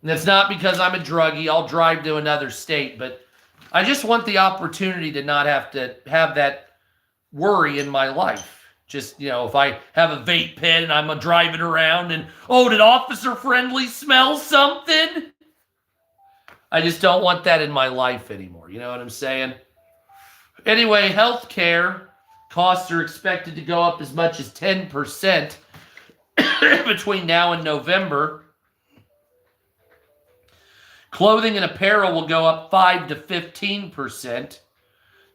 And it's not because I'm a druggie. I'll drive to another state, but I just want the opportunity to not have to have that worry in my life. Just, if I have a vape pen and I'm driving around and, did Officer Friendly smell something? I just don't want that in my life anymore. You know what I'm saying? Anyway, healthcare costs are expected to go up as much as 10% between now and November. Clothing and apparel will go up 5 to 15%.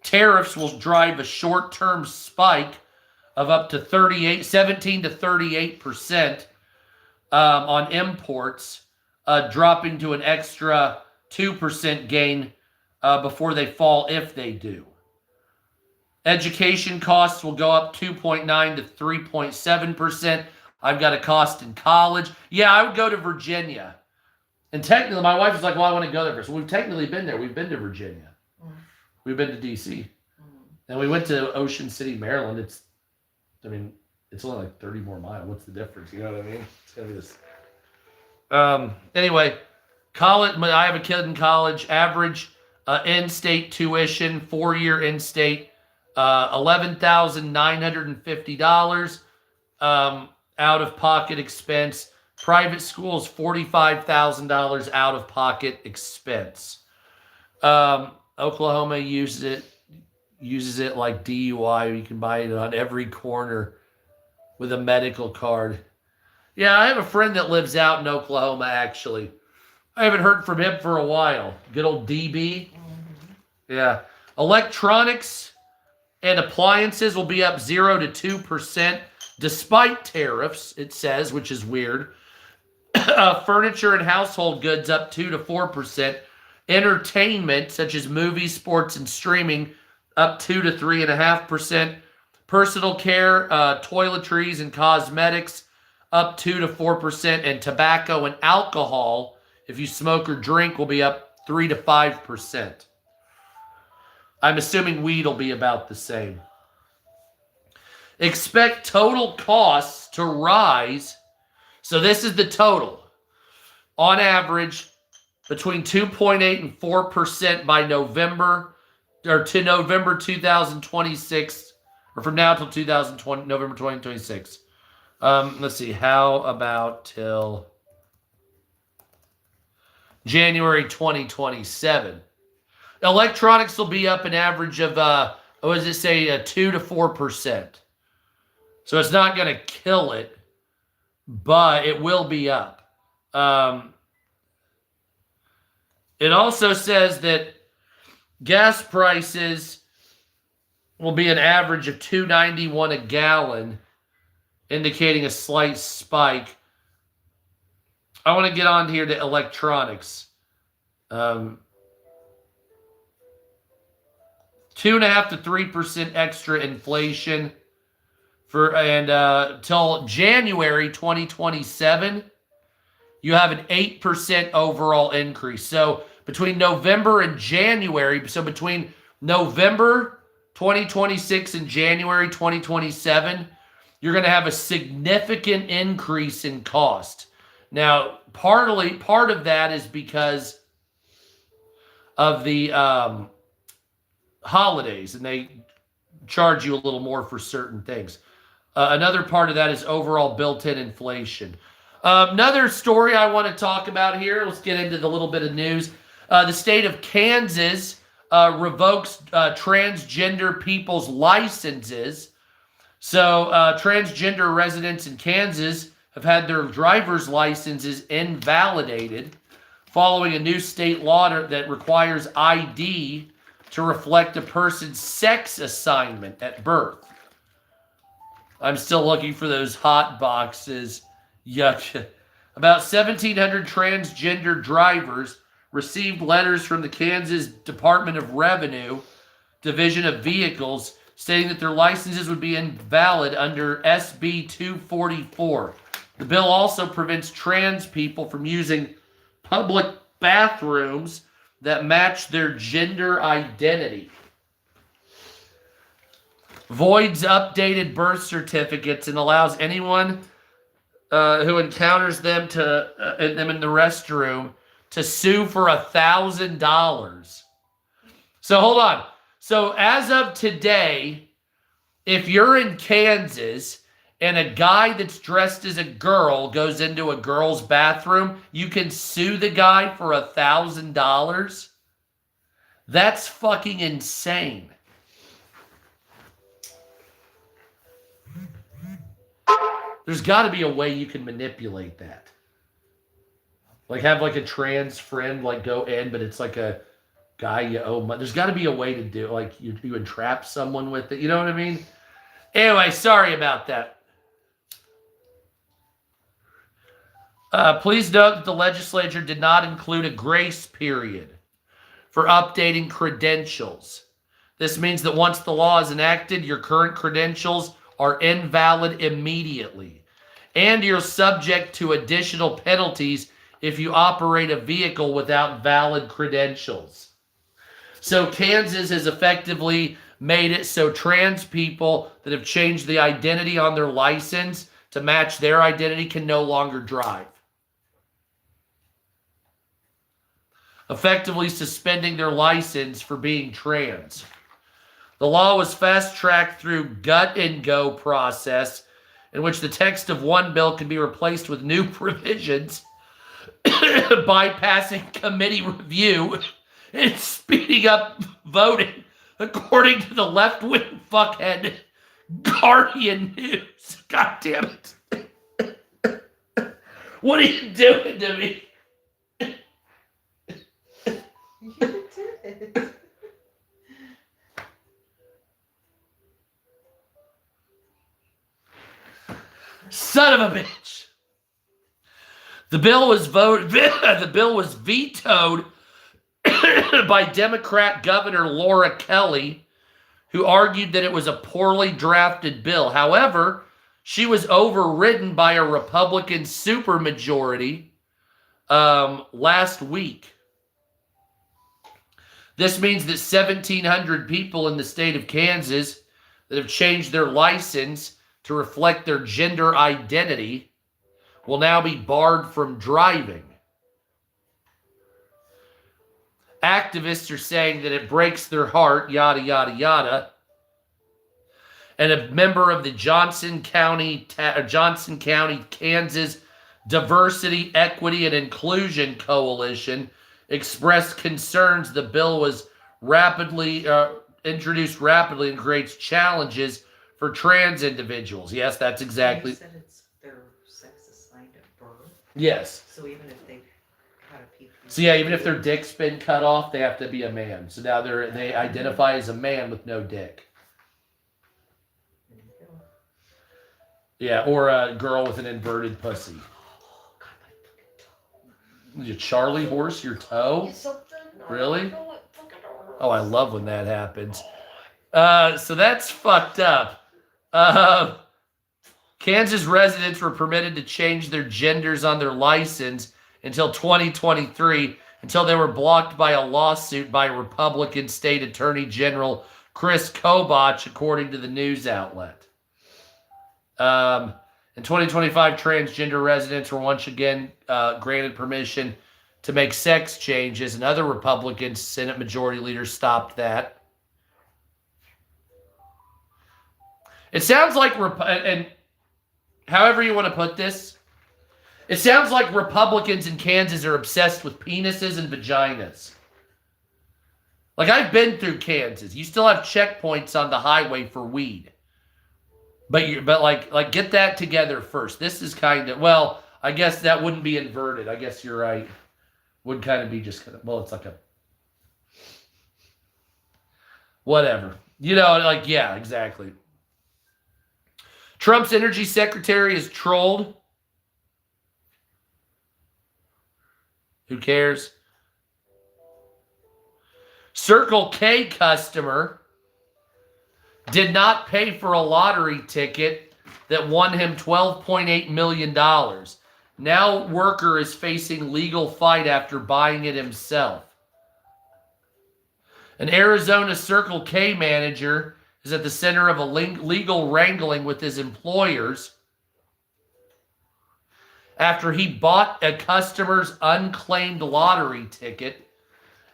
Tariffs will drive a short-term spike of up to 17 to 38% on imports, dropping to an extra 2% gain before they fall if they do. Education costs will go up 2.9 to 3.7%. I've got a cost in college. Yeah, I would go to Virginia. And technically, my wife was like, well, I want to go there first. So we've technically been there. We've been to Virginia. We've been to D.C. And we went to Ocean City, Maryland. It's only like 30 more miles. What's the difference? You know what I mean? It's going to be this. Anyway, college. I have a kid in college. Average in-state tuition, 4-year in-state, $11,950 out-of-pocket expense. Private schools, $45,000 out-of-pocket expense. Oklahoma uses it like DUI. You can buy it on every corner with a medical card. Yeah, I have a friend that lives out in Oklahoma, actually. I haven't heard from him for a while. Good old DB. Yeah. Electronics and appliances will be up 0 to 2% despite tariffs, it says, which is weird. Furniture and household goods up 2 to 4%. Entertainment, such as movies, sports, and streaming, up 2 to 3.5%. Personal care, toiletries, and cosmetics, up 2 to 4%. And tobacco and alcohol, if you smoke or drink, will be up 3 to 5%. I'm assuming weed will be about the same. Expect total costs to rise. So this is the total. On average, between 2.8 and 4% by November, or to November 2026, or from now till November 2026. Let's see, how about till January 2027? Electronics will be up an average of, what does it say, 2 to 4%. So it's not going to kill it, but it will be up. It also says that gas prices will be an average of $2.91 a gallon, indicating a slight spike. I want to get on here to electronics. 2.5 to 3% extra inflation till January 2027. You have an 8% overall increase. So between November and January, so between November 2026 and January 2027, you're going to have a significant increase in cost. Now, part of that is because of the holidays, and they charge you a little more for certain things. Another part of that is overall built-in inflation. Another story I want to talk about here, let's get into the little bit of news. The state of Kansas revokes transgender people's licenses. So transgender residents in Kansas have had their driver's licenses invalidated following a new state law that requires ID to reflect a person's sex assignment at birth. I'm still looking for those hot boxes. Yuck. About 1,700 transgender drivers received letters from the Kansas Department of Revenue Division of Vehicles stating that their licenses would be invalid under SB 244. The bill also prevents trans people from using public bathrooms that match their gender identity. Voids updated birth certificates and allows anyone who encounters them in the restroom to sue for $1,000. So hold on. So as of today, if you're in Kansas and a guy that's dressed as a girl goes into a girl's bathroom, you can sue the guy for $1,000. That's fucking insane. There's got to be a way you can manipulate that. Like have like a trans friend like go in, but it's like a guy you owe money. There's got to be a way to do it. Like you entrap someone with it. You know what I mean? Anyway, sorry about that. Please note that the legislature did not include a grace period for updating credentials. This means that once the law is enacted, your current credentials are invalid immediately, and you're subject to additional penalties if you operate a vehicle without valid credentials. So Kansas has effectively made it so trans people that have changed the identity on their license to match their identity can no longer drive, effectively suspending their license for being trans. The law was fast-tracked through gut and go process, in which the text of one bill can be replaced with new provisions, bypassing committee review and speeding up voting, according to the left-wing fuckhead Guardian News. God damn it. What are you doing to me? You did it. Son of a bitch. The bill was vetoed by Democrat Governor Laura Kelly, who argued that it was a poorly drafted bill. However, she was overridden by a Republican supermajority last week. This means that 1,700 people in the state of Kansas that have changed their license to reflect their gender identity will now be barred from driving. Activists are saying that it breaks their heart, yada, yada, yada. And a member of the Johnson County, Kansas Diversity, Equity, and Inclusion Coalition expressed concerns the bill was introduced rapidly and creates challenges for trans individuals. Yes, that's exactly. You said it's their sex assigned at birth. Yes. So even if they've had a PP. So yeah, even if their dick's been cut off, they have to be a man. So now they identify as a man with no dick. Yeah, or a girl with an inverted pussy. You Charlie horse your toe? Really? Oh, I love when that happens. So that's fucked up. Kansas residents were permitted to change their genders on their license until 2023, until they were blocked by a lawsuit by Republican State Attorney General Chris Kobach, according to the news outlet. In 2025, transgender residents were once again granted permission to make sex changes, and other Republican Senate Majority Leaders stopped that. It sounds like, and however you want to put this, it sounds like Republicans in Kansas are obsessed with penises and vaginas. Like, I've been through Kansas. You still have checkpoints on the highway for weed. But like get that together first. This is kind of, well, I guess that wouldn't be inverted. I guess you're right. Would kind of be just kind of, well, it's like a, whatever. You know, like, yeah, exactly. Trump's energy secretary is trolled. Who cares? Circle K customer did not pay for a lottery ticket that won him $12.8 million. Now worker is facing legal fight after buying it himself. An Arizona Circle K manager is at the center of a legal wrangling with his employers after he bought a customer's unclaimed lottery ticket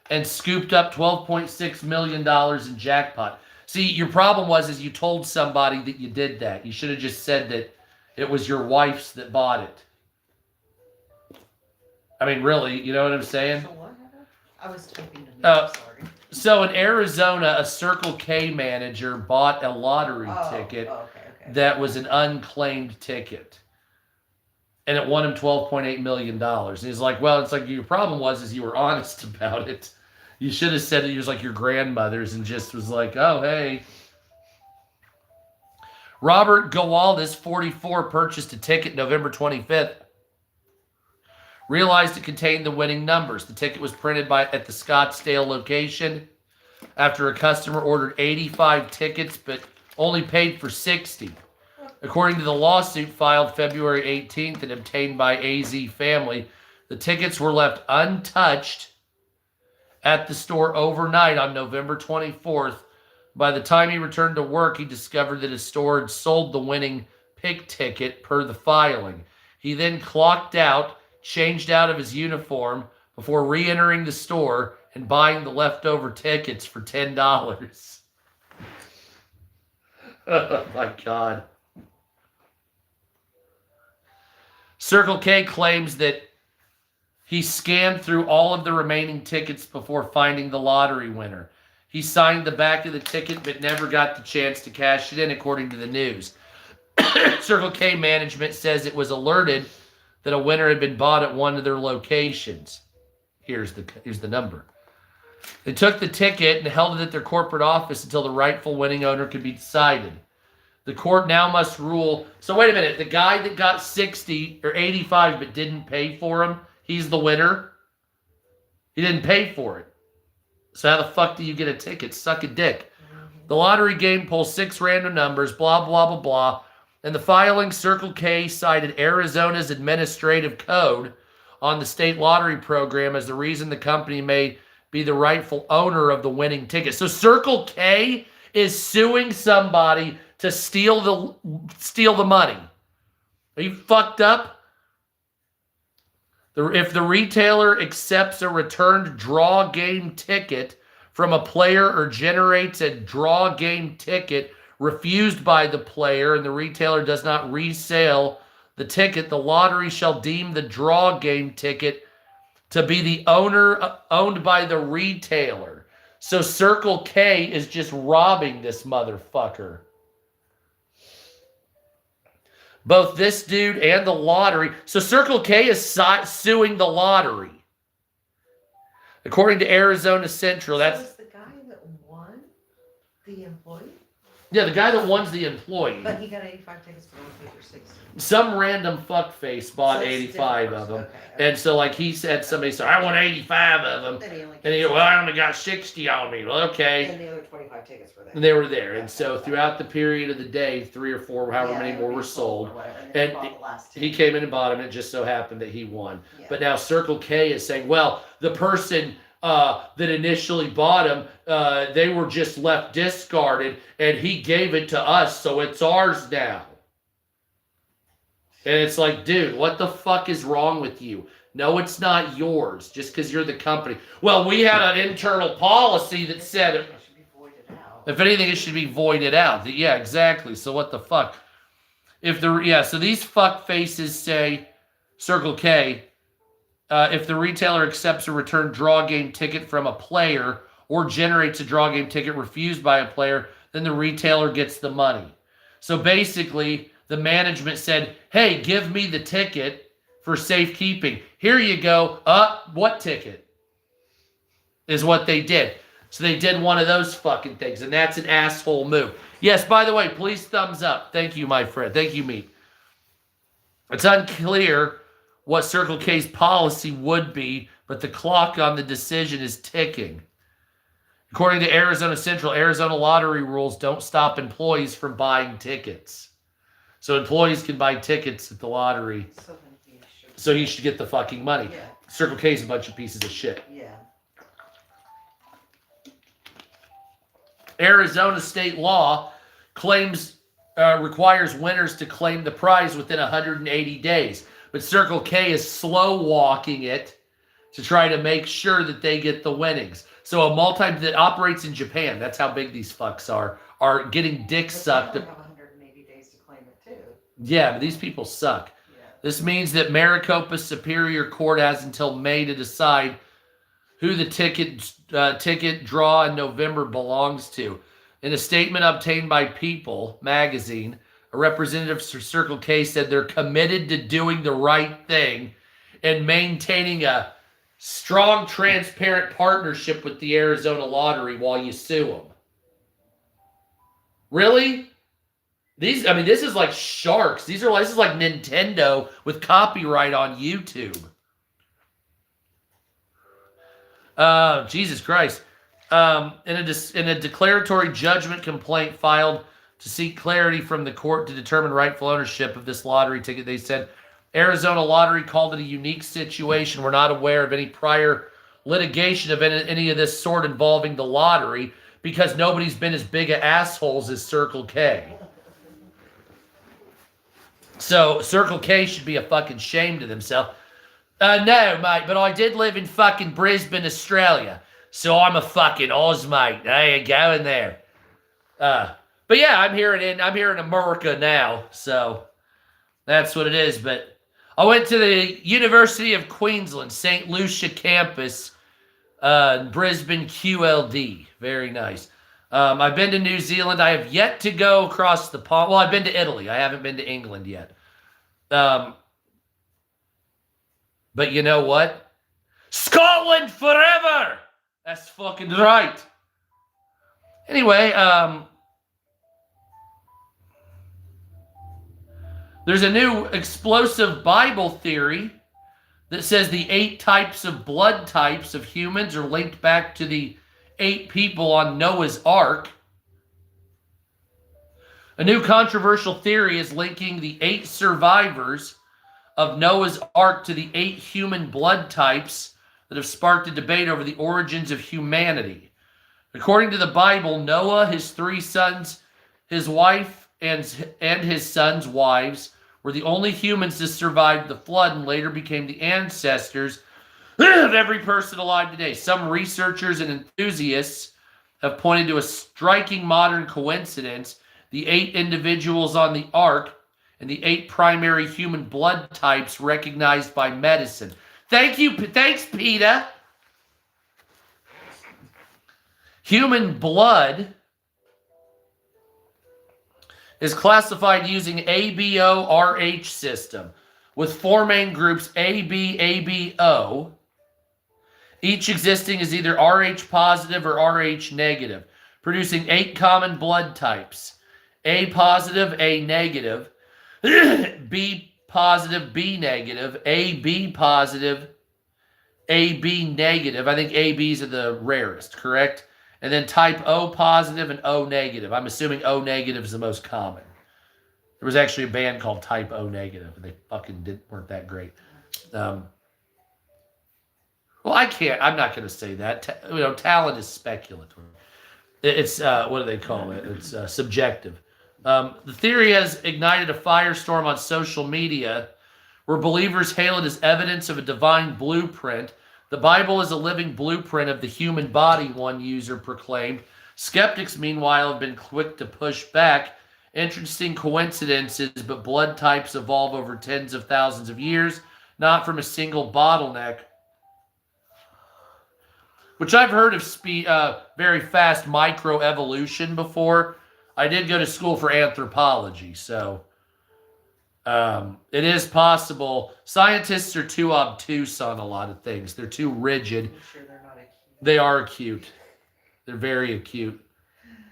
and scooped up $12.6 million in jackpot. See, your problem was you told somebody that you did that. You should have just said that it was your wife's that bought it. I mean, really, you know what I'm saying? So what happened? I was typing to me, sorry. So in Arizona, a Circle K manager bought a lottery ticket that was an unclaimed ticket. And it won him $12.8 million. And he's like, well, it's like your problem was you were honest about it. You should have said it was like your grandmother's and just was like, oh, hey. Robert Gowaldis, 44, purchased a ticket November 25th. Realized it contained the winning numbers. The ticket was printed at the Scottsdale location after a customer ordered 85 tickets but only paid for 60. According to the lawsuit filed February 18th and obtained by AZ Family, the tickets were left untouched at the store overnight on November 24th. By the time he returned to work, he discovered that his store had sold the winning pick ticket per the filing. He then clocked out, changed out of his uniform before re-entering the store and buying the leftover tickets for $10. Oh my God. Circle K claims that he scanned through all of the remaining tickets before finding the lottery winner. He signed the back of the ticket but never got the chance to cash it in, according to the news. Circle K management says it was alerted that a winner had been bought at one of their locations. Here's the number. They took the ticket and held it at their corporate office until the rightful winning owner could be decided. The court now must rule. So wait a minute. The guy that got 60 or 85 but didn't pay for him, he's the winner. He didn't pay for it. So how the fuck do you get a ticket? Suck a dick. The lottery game pulls 6 random numbers, blah, blah, blah, blah. And the filing, Circle K cited Arizona's administrative code on the state lottery program as the reason the company may be the rightful owner of the winning ticket. So Circle K is suing somebody to steal the money. Are you fucked up? If the retailer accepts a returned draw game ticket from a player or generates a draw game ticket refused by the player and the retailer does not resell the ticket, the lottery shall deem the draw game ticket to be the owned by the retailer. So Circle K is just robbing this motherfucker. Both this dude and the lottery. So Circle K is suing the lottery. According to Arizona Central, that's... So is the guy that won the employee? Yeah, the guy that won's the employee. But he got 85 tickets for 1 or 60. Some random fuckface bought 85 of them. Okay. And so, like, he said, somebody said, I want 85 of them. And he well, I only got 60 on me. Well, okay. And the other 25 tickets were there. And they were there. And so, throughout the period of the day, 3 or 4, however many more were sold. And he came in and bought them. And it just so happened that he won. Yeah. But now Circle K is saying, well, the person that initially bought them, they were just left discarded. And he gave it to us, so it's ours now. And it's like, dude, what the fuck is wrong with you? No, it's not yours, just because you're the company. Well, we had an internal policy that said, it should be voided out. If anything, it should be voided out. Yeah, exactly. So what the fuck? So these fuck faces say, Circle K, if the retailer accepts a return draw game ticket from a player or generates a draw game ticket refused by a player, then the retailer gets the money. So basically, the management said, hey, give me the ticket for safekeeping. Here you go. What ticket? Is what they did. So they did one of those fucking things, and that's an asshole move. Yes, by the way, please thumbs up. Thank you, my friend. Thank you, Meat. It's unclear what Circle K's policy would be, but the clock on the decision is ticking. According to Arizona Central, Arizona lottery rules don't stop employees from buying tickets. So employees can buy tickets at the lottery. So he should get the fucking money. Yeah. Circle K is a bunch of pieces of shit. Yeah. Arizona state law requires winners to claim the prize within 180 days. But Circle K is slow walking it to try to make sure that they get the winnings. So a that operates in Japan, that's how big these fucks are getting dick sucked. Yeah, but these people suck. Yeah. This means that Maricopa Superior Court has until May to decide who the ticket draw in November belongs to. In a statement obtained by People magazine, a representative for Circle K said they're committed to doing the right thing and maintaining a strong, transparent partnership with the Arizona Lottery while you sue them. Really? This is like sharks. This is like Nintendo with copyright on YouTube. Jesus Christ. In a declaratory judgment complaint filed to seek clarity from the court to determine rightful ownership of this lottery ticket, they said, Arizona Lottery called it a unique situation. We're not aware of any prior litigation of any of this sort involving the lottery because nobody's been as big of assholes as Circle K. So Circle K should be a fucking shame to themselves. No, mate, but I did live in fucking Brisbane, Australia. So I'm a fucking Oz, mate. There you go in there. But yeah, I'm here in America now. So that's what it is. But I went to the University of Queensland, St. Lucia campus, Brisbane QLD. Very nice. I've been to New Zealand. I have yet to go across the pond. Well, I've been to Italy. I haven't been to England yet. But you know what? Scotland forever! That's fucking right. Anyway, there's a new explosive Bible theory that says the 8 types of blood types of humans are linked back to the 8 people on Noah's Ark. A new controversial theory is linking the 8 survivors of Noah's Ark to the 8 human blood types that have sparked a debate over the origins of humanity. According to the Bible, Noah, his 3 sons, his wife, and his sons' wives were the only humans to survive the flood and later became the ancestors of every person alive today. Some researchers and enthusiasts have pointed to a striking modern coincidence: the 8 individuals on the ark and the 8 primary human blood types recognized by medicine. Thanks, PETA. Human blood is classified using ABO-RH system with 4 main groups: AB, ABO, each existing as either Rh positive or Rh negative, producing 8 common blood types: A positive, A negative, B positive, B negative, AB positive, AB negative. I think ABs are the rarest, correct? And then type O positive and O negative. I'm assuming O negative is the most common. There was actually a band called Type O negative, and they fucking weren't that great. Well, I'm not going to say that. Talent is speculative. It's, what do they call it? It's subjective. The theory has ignited a firestorm on social media where believers hail it as evidence of a divine blueprint. The Bible is a living blueprint of the human body, one user proclaimed. Skeptics, meanwhile, have been quick to push back. Interesting coincidences, but blood types evolve over tens of thousands of years, not from a single bottleneck. Which I've heard of very fast microevolution before. I did go to school for anthropology, so it is possible. Scientists are too obtuse on a lot of things. They're too rigid. I'm sure they're not acute. They are acute. They're very acute.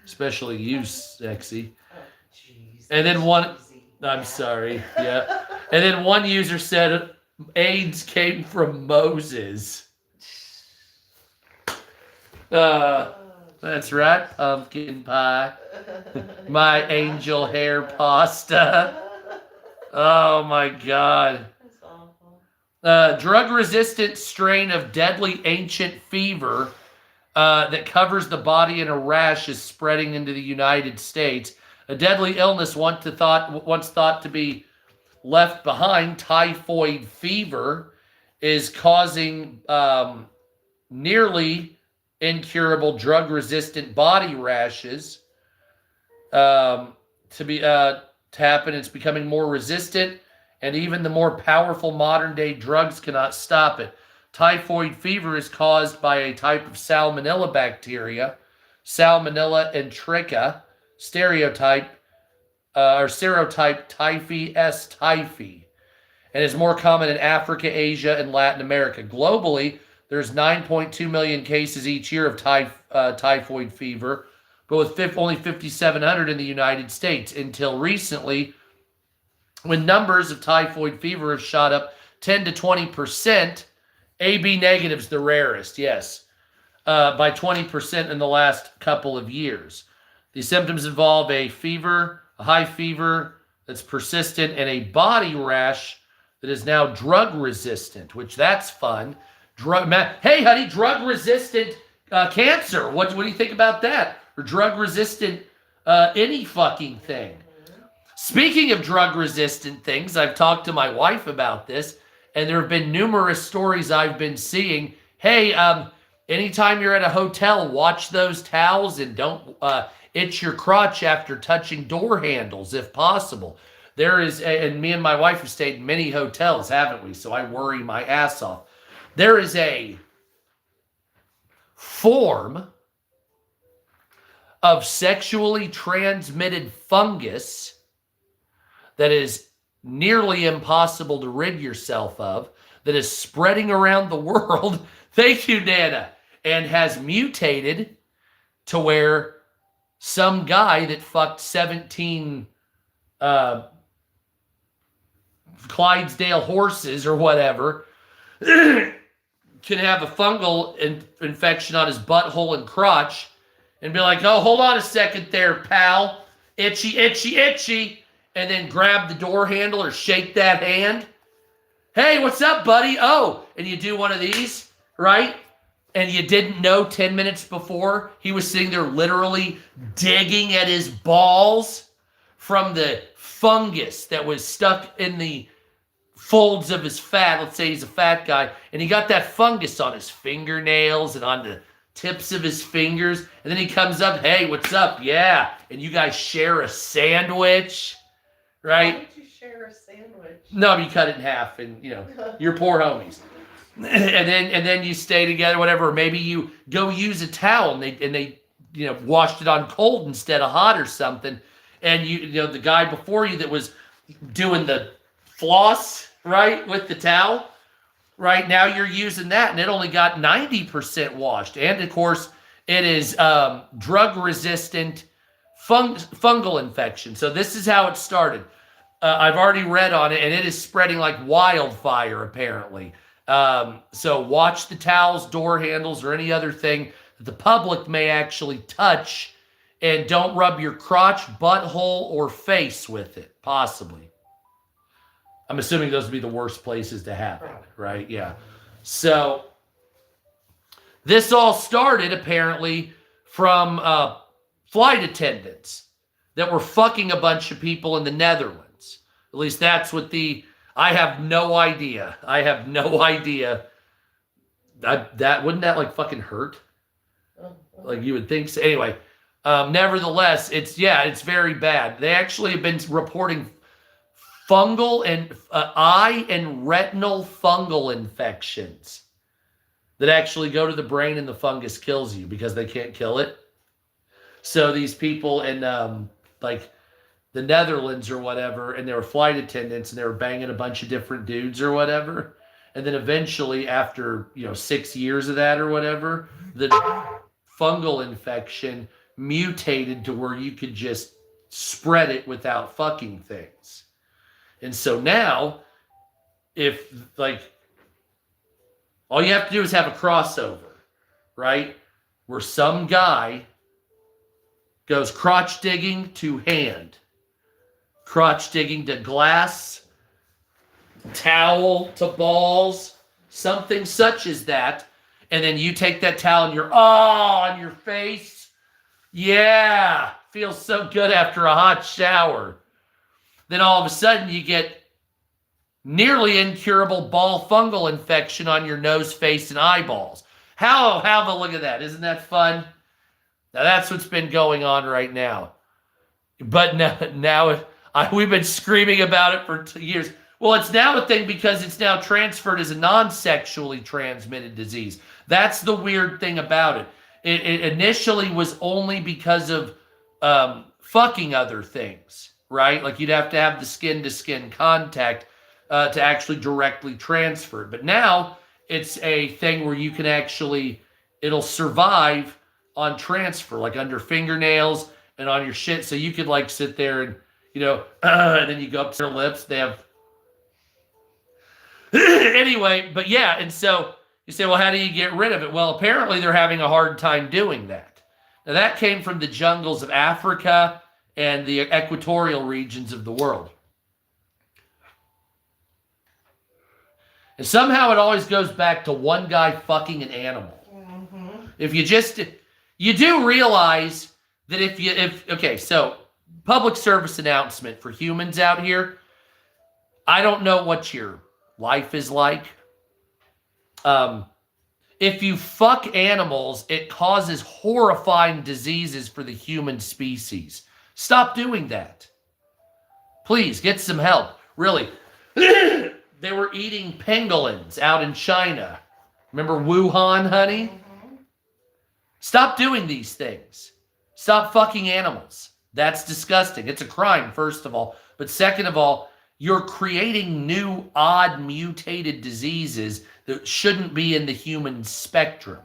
Especially you, sexy. Oh, jeez. And then I'm sorry. Yeah. And then one user said AIDS came from Moses. That's right, pumpkin pie. My angel hair pasta. Oh my God. That's awful. Drug-resistant strain of deadly ancient fever that covers the body in a rash is spreading into the United States. A deadly illness once thought to be left behind, typhoid fever, is causing nearly incurable drug-resistant body rashes to happen. It's becoming more resistant, and even the more powerful modern-day drugs cannot stop it. Typhoid fever is caused by a type of salmonella bacteria, Salmonella enterica, serotype typhi S. typhi, and is more common in Africa, Asia, and Latin America. Globally, there's 9.2 million cases each year of typhoid fever, but with only 5,700 in the United States. Until recently, when numbers of typhoid fever have shot up 10 to 20%, AB negative's the rarest, yes, by 20% in the last couple of years. The symptoms involve a high fever that's persistent, and a body rash that is now drug resistant, which that's fun. Hey, honey, drug resistant cancer. What do you think about that? Or drug resistant any fucking thing. Speaking of drug resistant things, I've talked to my wife about this, and there have been numerous stories I've been seeing. Hey, anytime you're at a hotel, watch those towels and don't itch your crotch after touching door handles if possible. And me and my wife have stayed in many hotels, haven't we? So I worry my ass off. There is a form of sexually transmitted fungus that is nearly impossible to rid yourself of, that is spreading around the world. Thank you, Nana. And has mutated to where some guy that fucked 17 Clydesdale horses or whatever can have a fungal infection on his butthole and crotch and be like, oh, hold on a second there, pal. Itchy, itchy, itchy. And then grab the door handle or shake that hand. Hey, what's up, buddy? Oh, and you do one of these. right? And you didn't know 10 minutes before he was sitting there literally digging at his balls from the fungus that was stuck in the folds of his fat. Let's say he's a fat guy, and he got that fungus on his fingernails and on the tips of his fingers. And then he comes up, hey, what's up? Yeah. And you guys share a sandwich, right? Why would you share a sandwich? No, you cut it in half, and you're poor homies. And then you stay together, whatever. Or maybe you go use a towel and they washed it on cold instead of hot or something. And the guy before you that was doing the floss, right, with the towel, right, now you're using that and it only got 90% washed. And of course, it is drug resistant fungal infection. So this is how it started. I've already read on it, and it is spreading like wildfire, apparently. So watch the towels, door handles, or any other thing that the public may actually touch, and don't rub your crotch, butthole, or face with it, possibly. I'm assuming those would be the worst places to have it, right? Yeah. So this all started, apparently, from flight attendants that were fucking a bunch of people in the Netherlands. At least that's what I have no idea. I have no idea. That wouldn't that like fucking hurt? Like you would think so. Anyway, nevertheless, it's very bad. They actually have been reporting fungal and eye and retinal fungal infections that actually go to the brain, and the fungus kills you because they can't kill it. So these people in like the Netherlands or whatever, and they were flight attendants, and they were banging a bunch of different dudes or whatever. And then eventually, after 6 years of that or whatever, the fungal infection mutated to where you could just spread it without fucking things. And so now, if all you have to do is have a crossover, right? Where some guy goes crotch digging to hand, crotch digging to glass, towel to balls, something such as that. And then you take that towel and you're on your face. Yeah, feels so good after a hot shower. Then all of a sudden you get nearly incurable ball fungal infection on your nose, face, and eyeballs. Have a look at that. Isn't that fun? Now that's what's been going on right now. But now we've been screaming about it for 2 years. Well, it's now a thing because it's now transferred as a non-sexually transmitted disease. That's the weird thing about it. It initially was only because of fucking other things, right? Like you'd have to have the skin-to-skin contact to actually directly transfer it. But now it's a thing where you can it'll survive on transfer, like under fingernails and on your shit. So you could like sit there and, and then you go up to their lips. They have... Anyway, but yeah, and so you say, well, how do you get rid of it? Well, apparently they're having a hard time doing that. Now that came from the jungles of Africa and the equatorial regions of the world. And somehow it always goes back to one guy fucking an animal. Mm-hmm. If you do realize that so public service announcement for humans out here, I don't know what your life is like. If you fuck animals, it causes horrifying diseases for the human species. Stop doing that. Please, get some help. Really. They were eating pangolins out in China. Remember Wuhan, honey? Mm-hmm. Stop doing these things. Stop fucking animals. That's disgusting. It's a crime, first of all. But second of all, you're creating new, odd, mutated diseases that shouldn't be in the human spectrum.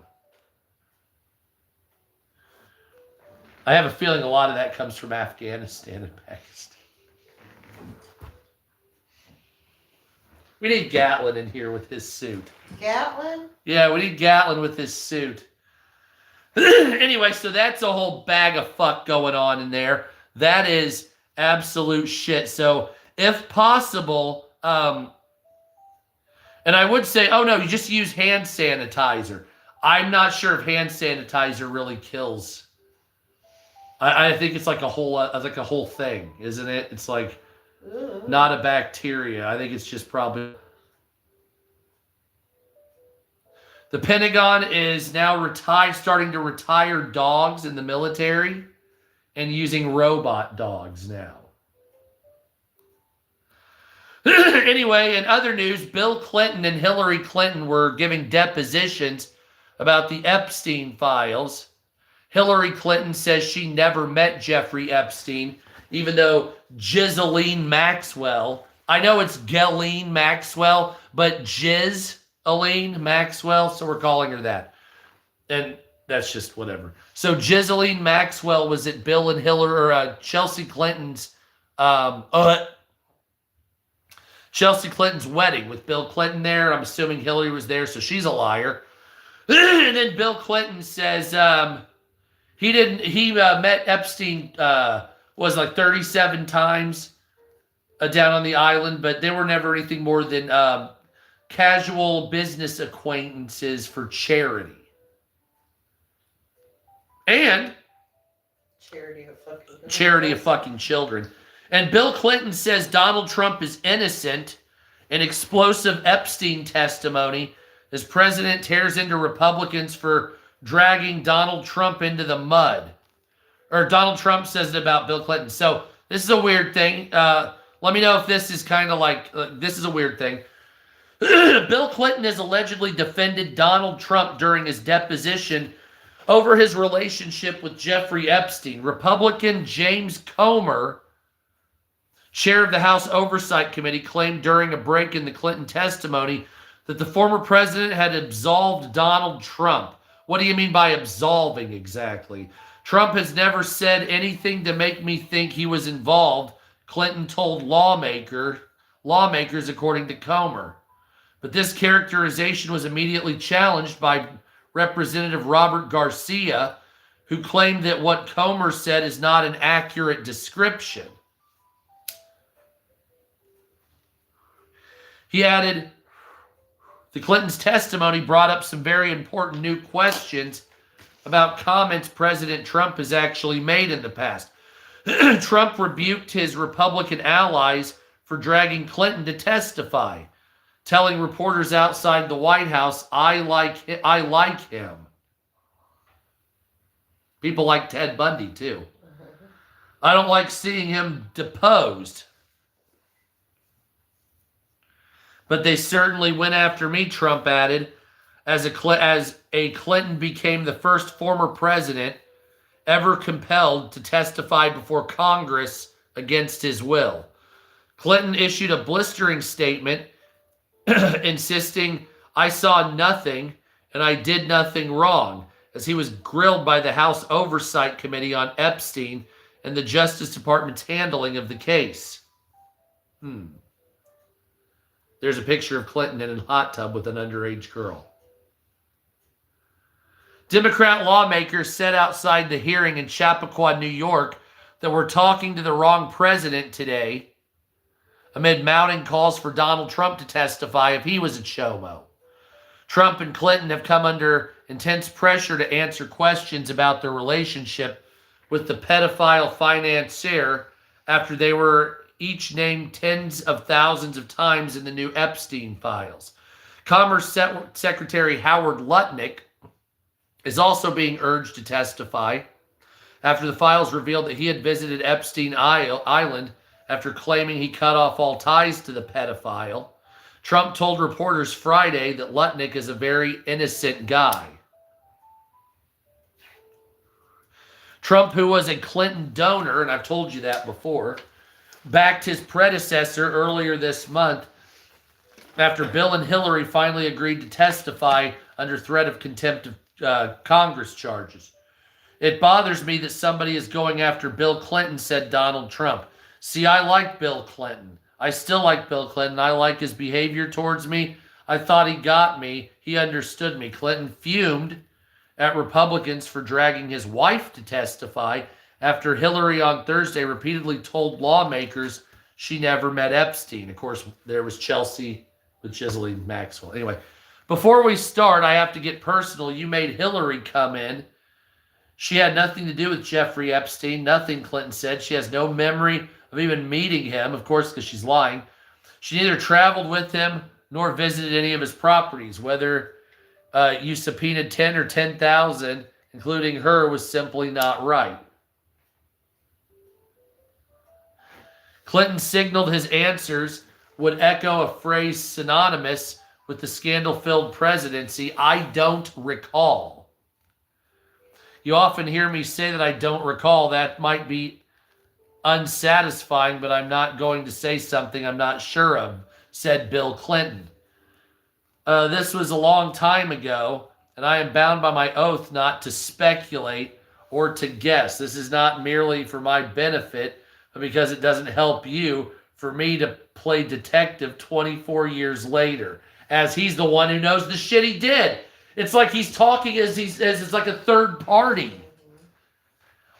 I have a feeling a lot of that comes from Afghanistan and Pakistan. We need Gatlin in here with his suit. Gatlin? Yeah, we need Gatlin with his suit. Anyway, so that's a whole bag of fuck going on in there. That is absolute shit. So, if possible, And I would say, oh no, you just use hand sanitizer. I'm not sure if hand sanitizer really kills. I think it's like a whole thing, isn't it? It's like not a bacteria. I think it's just probably. The Pentagon is now starting to retire dogs in the military and using robot dogs now. Anyway, in other news, Bill Clinton and Hillary Clinton were giving depositions about the Epstein files. Hillary Clinton says she never met Jeffrey Epstein, even though Ghislaine Maxwell, I know it's Ghislaine Maxwell, but Ghislaine Maxwell, so we're calling her that. And that's just whatever. So Ghislaine Maxwell was at Bill and Hillary, or Chelsea Clinton's wedding with Bill Clinton there. I'm assuming Hillary was there, so she's a liar. And then Bill Clinton says he met Epstein was like 37 times down on the island, but they were never anything more than casual business acquaintances for charity. And charity of fucking children. And Bill Clinton says Donald Trump is innocent in explosive Epstein testimony as president tears into Republicans for dragging Donald Trump into the mud. Or Donald Trump says it about Bill Clinton. So this is a weird thing. Let me know if this is kind of like, this is a weird thing. Bill Clinton has allegedly defended Donald Trump during his deposition over his relationship with Jeffrey Epstein. Republican James Comer, chair of the House Oversight Committee, claimed during a break in the Clinton testimony that the former president had absolved Donald Trump. What do you mean by absolving exactly? Trump has never said anything to make me think he was involved, Clinton told lawmakers, according to Comer. But this characterization was immediately challenged by Representative Robert Garcia, who claimed that what Comer said is not an accurate description. He added, the Clintons' testimony brought up some very important new questions about comments President Trump has actually made in the past. Trump rebuked his Republican allies for dragging Clinton to testify, telling reporters outside the White House, I like him. People like Ted Bundy, too. I don't like seeing him deposed. But they certainly went after me, Trump added, as a Clinton became the first former president ever compelled to testify before Congress against his will. Clinton issued a blistering statement insisting, I saw nothing and I did nothing wrong, as he was grilled by the House Oversight Committee on Epstein and the Justice Department's handling of the case. There's a picture of Clinton in a hot tub with an underage girl. Democrat lawmakers said outside the hearing in Chappaqua, New York, that we're talking to the wrong president today, amid mounting calls for Donald Trump to testify if he was a chomo. Trump and Clinton have come under intense pressure to answer questions about their relationship with the pedophile financier after they were each named tens of thousands of times in the new Epstein files. Commerce Secretary Howard Lutnick is also being urged to testify after the files revealed that he had visited Epstein Island after claiming he cut off all ties to the pedophile. Trump told reporters Friday that Lutnick is a very innocent guy. Trump, who was a Clinton donor, and I've told you that before, backed his predecessor earlier this month after Bill and Hillary finally agreed to testify under threat of contempt of Congress charges. It bothers me that somebody is going after Bill Clinton, said Donald Trump. See, I like Bill Clinton. I still like Bill Clinton. I like his behavior towards me. I thought he got me. He understood me. Clinton fumed at Republicans for dragging his wife to testify after Hillary on Thursday repeatedly told lawmakers she never met Epstein. Of course, there was Chelsea with Ghislaine Maxwell. Anyway, before we start, I have to get personal. You made Hillary come in. She had nothing to do with Jeffrey Epstein. Nothing, Clinton said. She has no memory of even meeting him, of course, because she's lying. She neither traveled with him nor visited any of his properties. Whether you subpoenaed 10 or 10,000, including her, was simply not right. Clinton signaled his answers would echo a phrase synonymous with the scandal-filled presidency: I don't recall. You often hear me say that I don't recall. That might be unsatisfying, but I'm not going to say something I'm not sure of, said Bill Clinton. This was a long time ago, and I am bound by my oath not to speculate or to guess. This is not merely for my benefit, but because it doesn't help you, for me to play detective 24 years later, as he's the one who knows the shit he did. It's like he's talking as it's like a third party.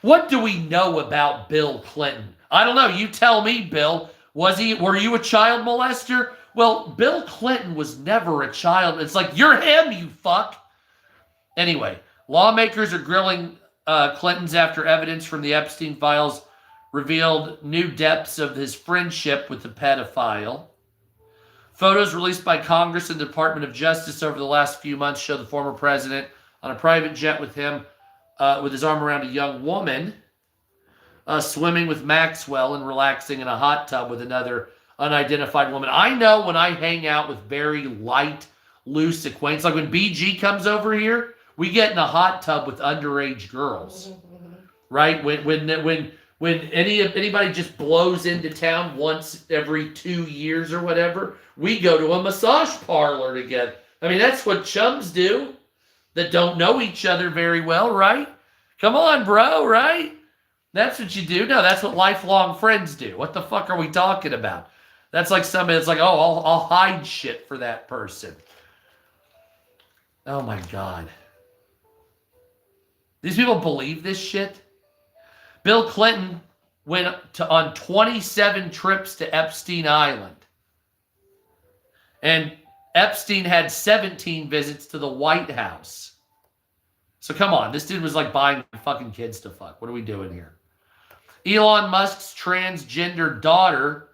What do we know about Bill Clinton? I don't know. You tell me, Bill. Were you a child molester? Well, Bill Clinton was never a child. It's like, you're him, you fuck. Anyway, lawmakers are grilling Clintons after evidence from the Epstein files revealed new depths of his friendship with the pedophile. Photos released by Congress and the Department of Justice over the last few months show the former president on a private jet with him, with his arm around a young woman, swimming with Maxwell and relaxing in a hot tub with another unidentified woman. I know when I hang out with very light, loose acquaintances, like when BG comes over here, we get in a hot tub with underage girls, right? When anybody just blows into town once every 2 years or whatever, we go to a massage parlor together. I mean, that's what chums do that don't know each other very well, right? Come on, bro, right? That's what you do. No, that's what lifelong friends do. What the fuck are we talking about? That's like somebody that's like, oh, I'll hide shit for that person. Oh, my God. These people believe this shit? Bill Clinton went on 27 trips to Epstein Island. And Epstein had 17 visits to the White House. So come on, this dude was like buying fucking kids to fuck. What are we doing here? Elon Musk's transgender daughter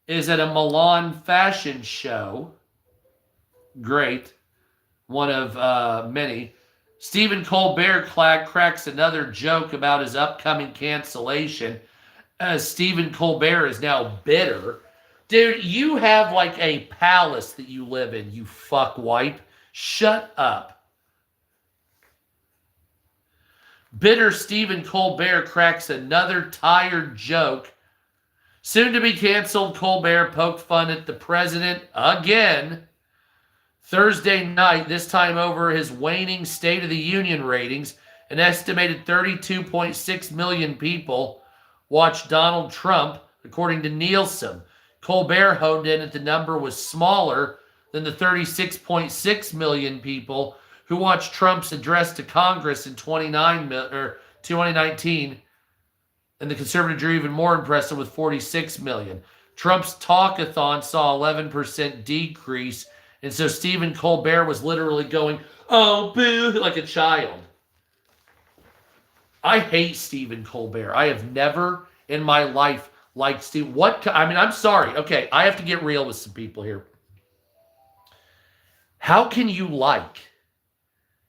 is at a Milan fashion show. Great. One of many. Stephen Colbert cracks another joke about his upcoming cancellation, as Stephen Colbert is now bitter. Dude, you have like a palace that you live in, you fuckwipe. Shut up. Bitter Stephen Colbert cracks another tired joke. Soon to be canceled, Colbert poked fun at the president again Thursday night, this time over his waning State of the Union ratings. An estimated 32.6 million people watched Donald Trump, according to Nielsen. Colbert honed in that the number was smaller than the 36.6 million people who watched Trump's address to Congress in 2019, and the conservatives are even more impressive with 46 million. Trump's talkathon saw 11% decrease, and so Stephen Colbert was literally going, oh, boo, like a child. I hate Stephen Colbert. I have never in my life liked Steve. I'm sorry. Okay, I have to get real with some people here. How can you like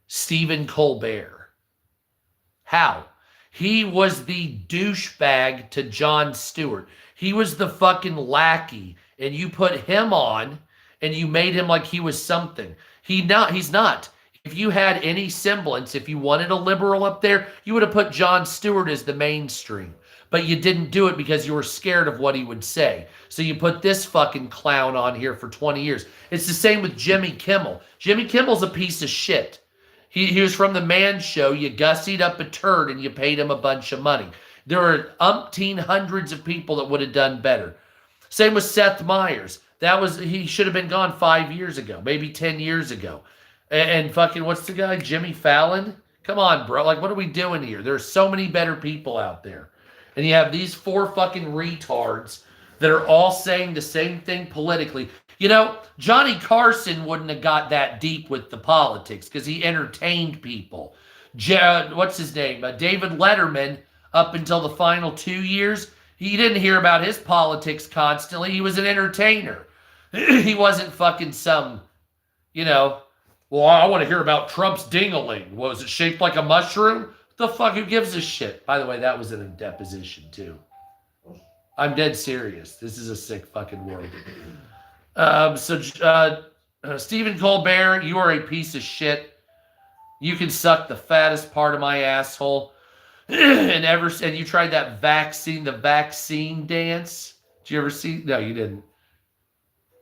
Stephen Colbert? How? He was the douchebag to Jon Stewart. He was the fucking lackey, and you put him on, and you made him like he was something. He's not. If you had any semblance, if you wanted a liberal up there, you would have put Jon Stewart as the mainstream. But you didn't do it because you were scared of what he would say. So you put this fucking clown on here for 20 years. It's the same with Jimmy Kimmel. Jimmy Kimmel's a piece of shit. He was from the Man Show. You gussied up a turd and you paid him a bunch of money. There are umpteen hundreds of people that would have done better. Same with Seth Meyers. He should have been gone 5 years ago, maybe 10 years ago. And fucking, what's the guy? Jimmy Fallon? Come on, bro. Like, what are we doing here? There's so many better people out there. And you have these four fucking retards that are all saying the same thing politically. You know, Johnny Carson wouldn't have got that deep with the politics because he entertained people. What's his name? David Letterman, up until the final 2 years, he didn't hear about his politics constantly. He was an entertainer. He wasn't fucking some, you know, well, I want to hear about Trump's ding-a-ling. Was it shaped like a mushroom? The fuck, who gives a shit? By the way, that was in a deposition, too. I'm dead serious. This is a sick fucking world. Stephen Colbert, you are a piece of shit. You can suck the fattest part of my asshole. and you tried that the vaccine dance. Did you ever see? No, you didn't.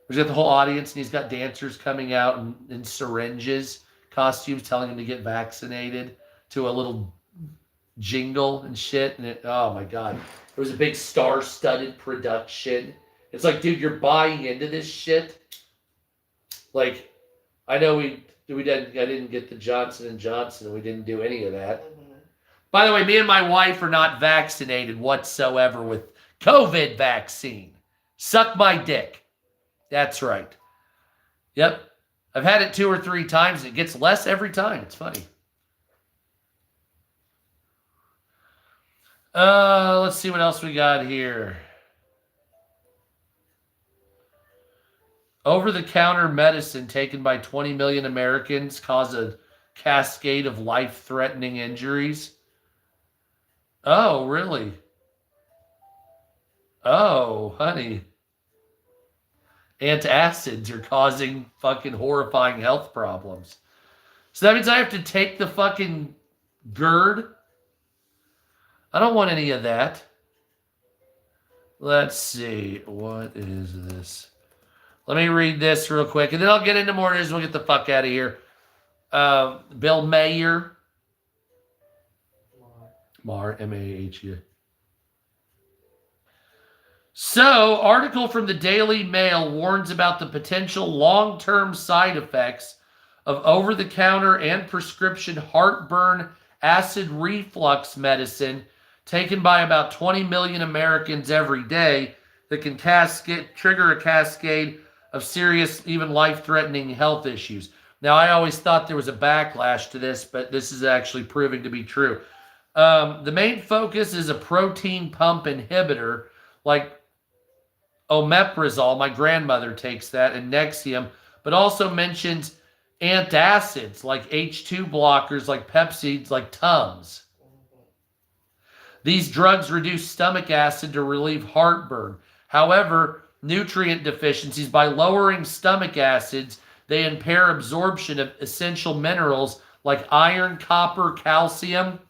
He's got the whole audience, and he's got dancers coming out in syringes, costumes, telling him to get vaccinated to a little jingle and shit. And oh my God, there was a big star-studded production. It's like, dude, you're buying into this shit. Like, I know I didn't get the Johnson & Johnson, and we didn't do any of that. Mm-hmm. By the way, me and my wife are not vaccinated whatsoever with COVID vaccine. Suck my dick. That's right. Yep. I've had it 2 or 3 times, and it gets less every time. It's funny. Let's see what else we got here. Over-the-counter medicine taken by 20 million Americans cause a cascade of life-threatening injuries. Oh, really? Oh, honey. Antacids are causing fucking horrifying health problems. So that means I have to take the fucking GERD? I don't want any of that. Let's see. What is this? Let me read this real quick, and then I'll get into more news and we'll get the fuck out of here. Bill Maher. Maher, M-A-H-U. So, article from the Daily Mail warns about the potential long-term side effects of over-the-counter and prescription heartburn acid reflux medicine taken by about 20 million Americans every day that can trigger a cascade of serious, even life-threatening health issues. Now, I always thought there was a backlash to this, but this is actually proving to be true. The main focus is a protein pump inhibitor like omeprazole, my grandmother takes that, and Nexium, but also mentions antacids like H2 blockers, like Pepsids, like Tums. These drugs reduce stomach acid to relieve heartburn. However, nutrient deficiencies, by lowering stomach acids, they impair absorption of essential minerals like iron, copper, calcium,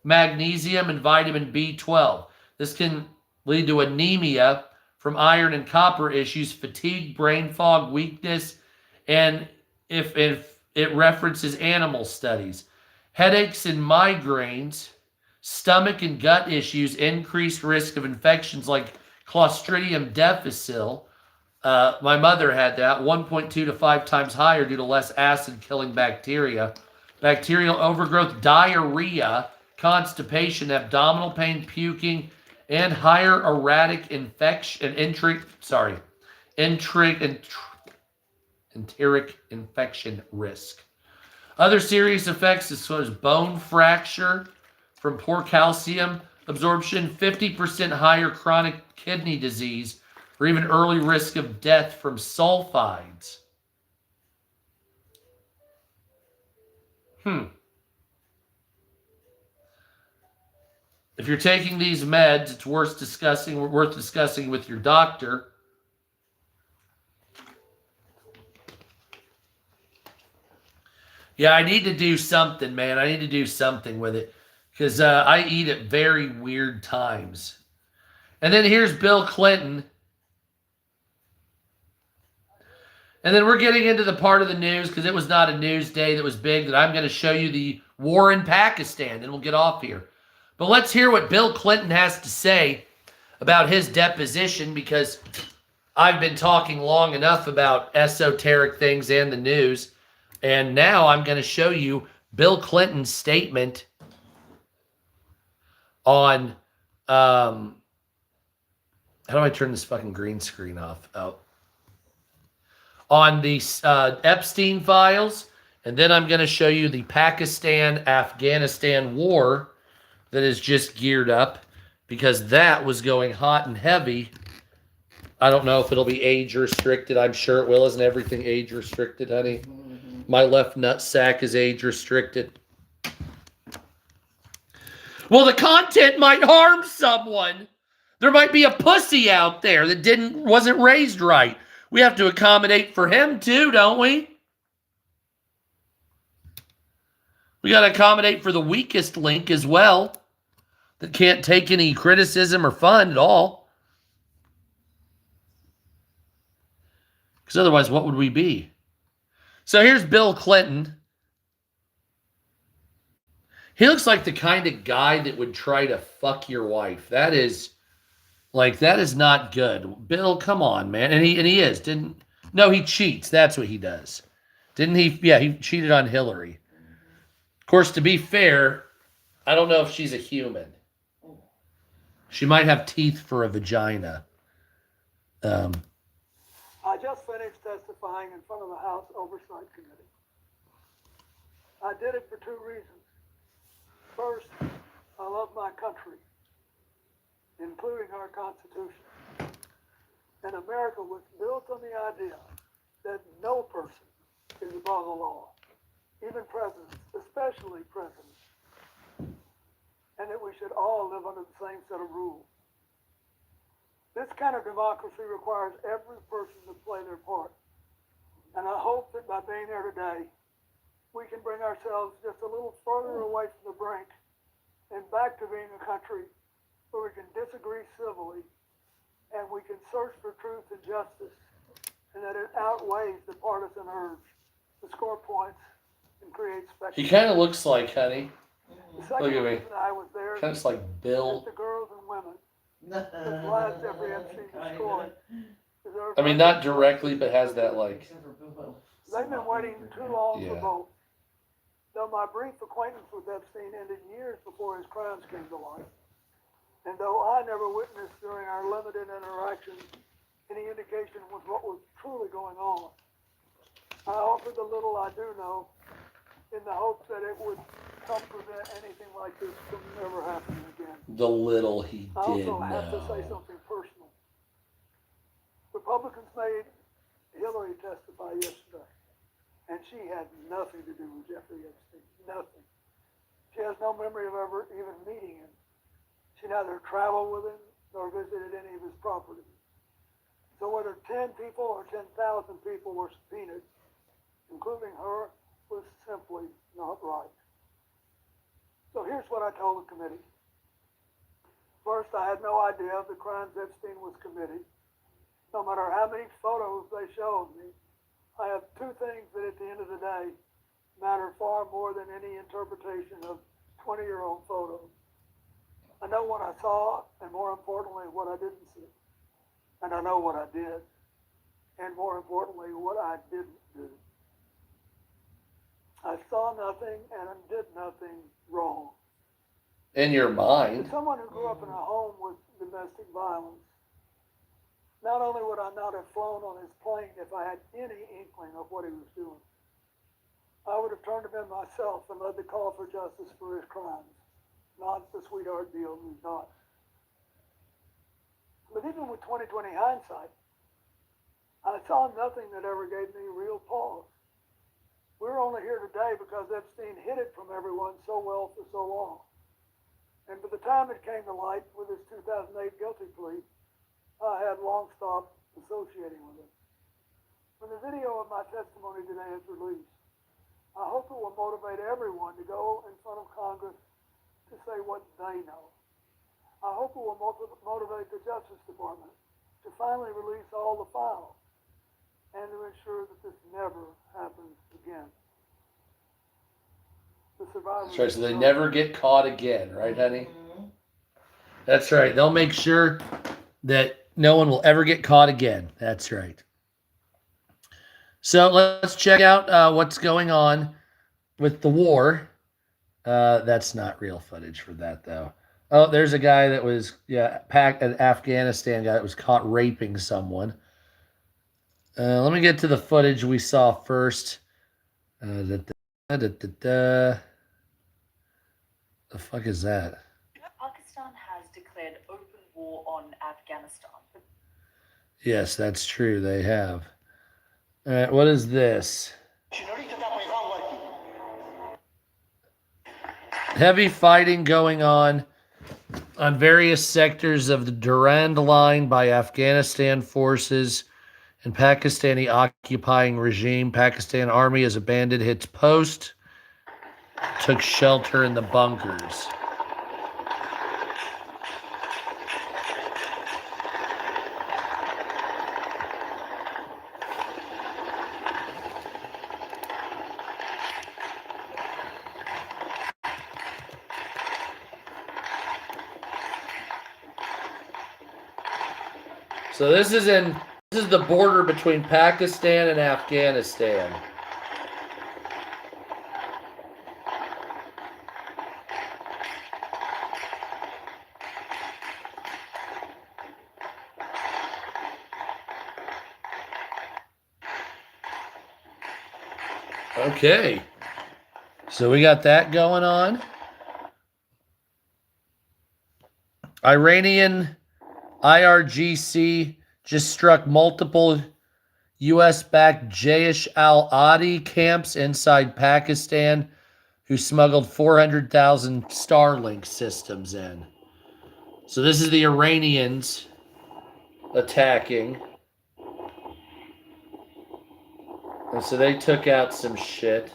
magnesium, and vitamin B12. This can lead to anemia from iron and copper issues, fatigue, brain fog, weakness, and if it references animal studies. Headaches and migraines, stomach and gut issues, increased risk of infections like Clostridium difficile. My mother had that, 1.2 to 5 times higher due to less acid-killing bacteria. Bacterial overgrowth, diarrhea, constipation, abdominal pain, puking, and higher erratic enteric infection risk. Other serious effects as bone fracture from poor calcium absorption, 50% higher chronic kidney disease, or even early risk of death from sulfides. If you're taking these meds, it's worth discussing with your doctor. Yeah, I need to do something, man. I need to do something with it because I eat at very weird times. And then here's Bill Clinton. And then we're getting into the part of the news, because it was not a news day that was big, that I'm going to show you the war in Pakistan. Then we'll get off here. But let's hear what Bill Clinton has to say about his deposition, because I've been talking long enough about esoteric things and the news. And now I'm going to show you Bill Clinton's statement on How do I turn this fucking green screen off? Oh. On the Epstein files, and then I'm going to show you the Pakistan-Afghanistan war that is just geared up, because that was going hot and heavy. I don't know if it'll be age restricted. I'm sure it will. Isn't everything age restricted, honey? Mm-hmm. My left nut sack is age restricted. Well, the content might harm someone. There might be a pussy out there that wasn't raised right. We have to accommodate for him too, don't we? We got to accommodate for the weakest link as well, that can't take any criticism or fun at all. Because otherwise, what would we be? So here's Bill Clinton. He looks like the kind of guy that would try to fuck your wife. That is not good. Bill, come on, man. And he is. No, he cheats. That's what he does. Didn't he? Yeah, he cheated on Hillary. Of course, to be fair, I don't know if she's a human. She might have teeth for a vagina. I just finished testifying in front of the House Oversight Committee. I did it for two reasons. First, I love my country, including our Constitution. And America was built on the idea that no person is above the law, even presidents, especially presidents, and that we should all live under the same set of rules. This kind of democracy requires every person to play their part. And I hope that by being here today, we can bring ourselves just a little further away from the brink and back to being a country where we can disagree civilly and we can search for truth and justice, and that it outweighs the partisan urge to score points and create spectacle. He kind of looks like, honey. The second Look at me. reason I was there Kind of looks like Bill. the girls and women that flies Jeffrey Epstein destroyed. I mean, not directly, but has that like. They've been waiting too long for Yeah. both. Though my brief acquaintance with Epstein ended years before his crimes came to light, and though I never witnessed during our limited interactions any indication of what was truly going on, I offered the little I do know in the hopes that it would help prevent anything like this from ever happening again. The little he I did also have to say know. something personal. Republicans made Hillary testify yesterday, and she had nothing to do with Jeffrey Epstein. Nothing. She has no memory of ever even meeting him. She neither traveled with him nor visited any of his properties. So whether 10 people or 10,000 people were subpoenaed, including her, was simply not right. So here's what I told the committee. First, I had no idea of the crimes Epstein was committing. No matter how many photos they showed me, I have two things that at the end of the day matter far more than any interpretation of 20-year-old photos. I know what I saw, and more importantly, what I didn't see. And I know what I did, and more importantly, what I didn't do. I saw nothing and did nothing wrong. In your mind. As someone who grew up in a home with domestic violence, not only would I not have flown on his plane if I had any inkling of what he was doing, I would have turned him in myself and led the call for justice for his crimes, not the sweetheart deal he's not. But even with 20/20 hindsight, I saw nothing that ever gave me real pause. We're only here today because Epstein hid it from everyone so well for so long. And by the time it came to light with his 2008 guilty plea, I had long stopped associating with him. When the video of my testimony today is released, I hope it will motivate everyone to go in front of Congress to say what they know. I hope it will motivate the Justice Department to finally release all the files and to ensure that this never happens again. The survivors. That's right, so they never get caught again, right, honey? That's right. They'll make sure that no one will ever get caught again. That's right. So let's check out what's going on with the war. That's not real footage for that, though. Oh, there's a guy that was, yeah, an Afghanistan guy that was caught raping someone. Let me get to the footage we saw first. The fuck is that? Pakistan has declared open war on Afghanistan. Yes, that's true. They have. All right, what is this? Heavy fighting going on various sectors of the Durand Line by Afghanistan forces and Pakistani occupying regime. Pakistan army has abandoned its post, took shelter in the bunkers. So this is the border between Pakistan and Afghanistan. Okay. So we got that going on. Iranian IRGC just struck multiple U.S.-backed Jaish al-Adi camps inside Pakistan, who smuggled 400,000 Starlink systems in. So this is the Iranians attacking. And so they took out some shit.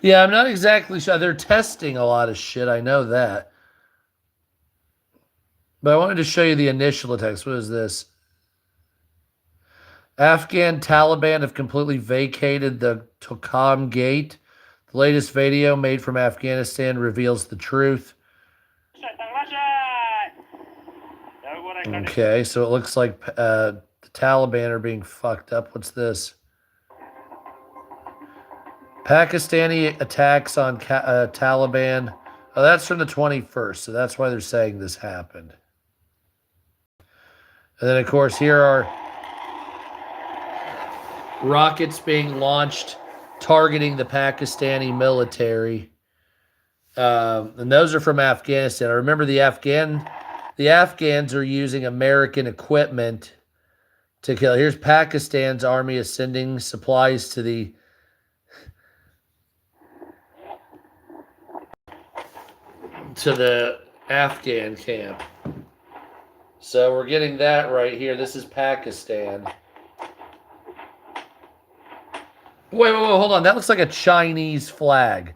Yeah, I'm not exactly sure. They're testing a lot of shit. I know that. But I wanted to show you the initial attacks. What is this? Afghan Taliban have completely vacated the Tokam Gate. The latest video made from Afghanistan reveals the truth. Okay, so it looks like the Taliban are being fucked up. What's this? Pakistani attacks on Taliban. Oh, that's from the 21st, so that's why they're saying this happened. And then, of course, here are rockets being launched targeting the Pakistani military. And those are from Afghanistan. I remember the Afghans are using American equipment to kill. Here's Pakistan's army is sending supplies to the Afghan camp. So we're getting that right here. This is Pakistan. Wait, hold on. That looks like a Chinese flag.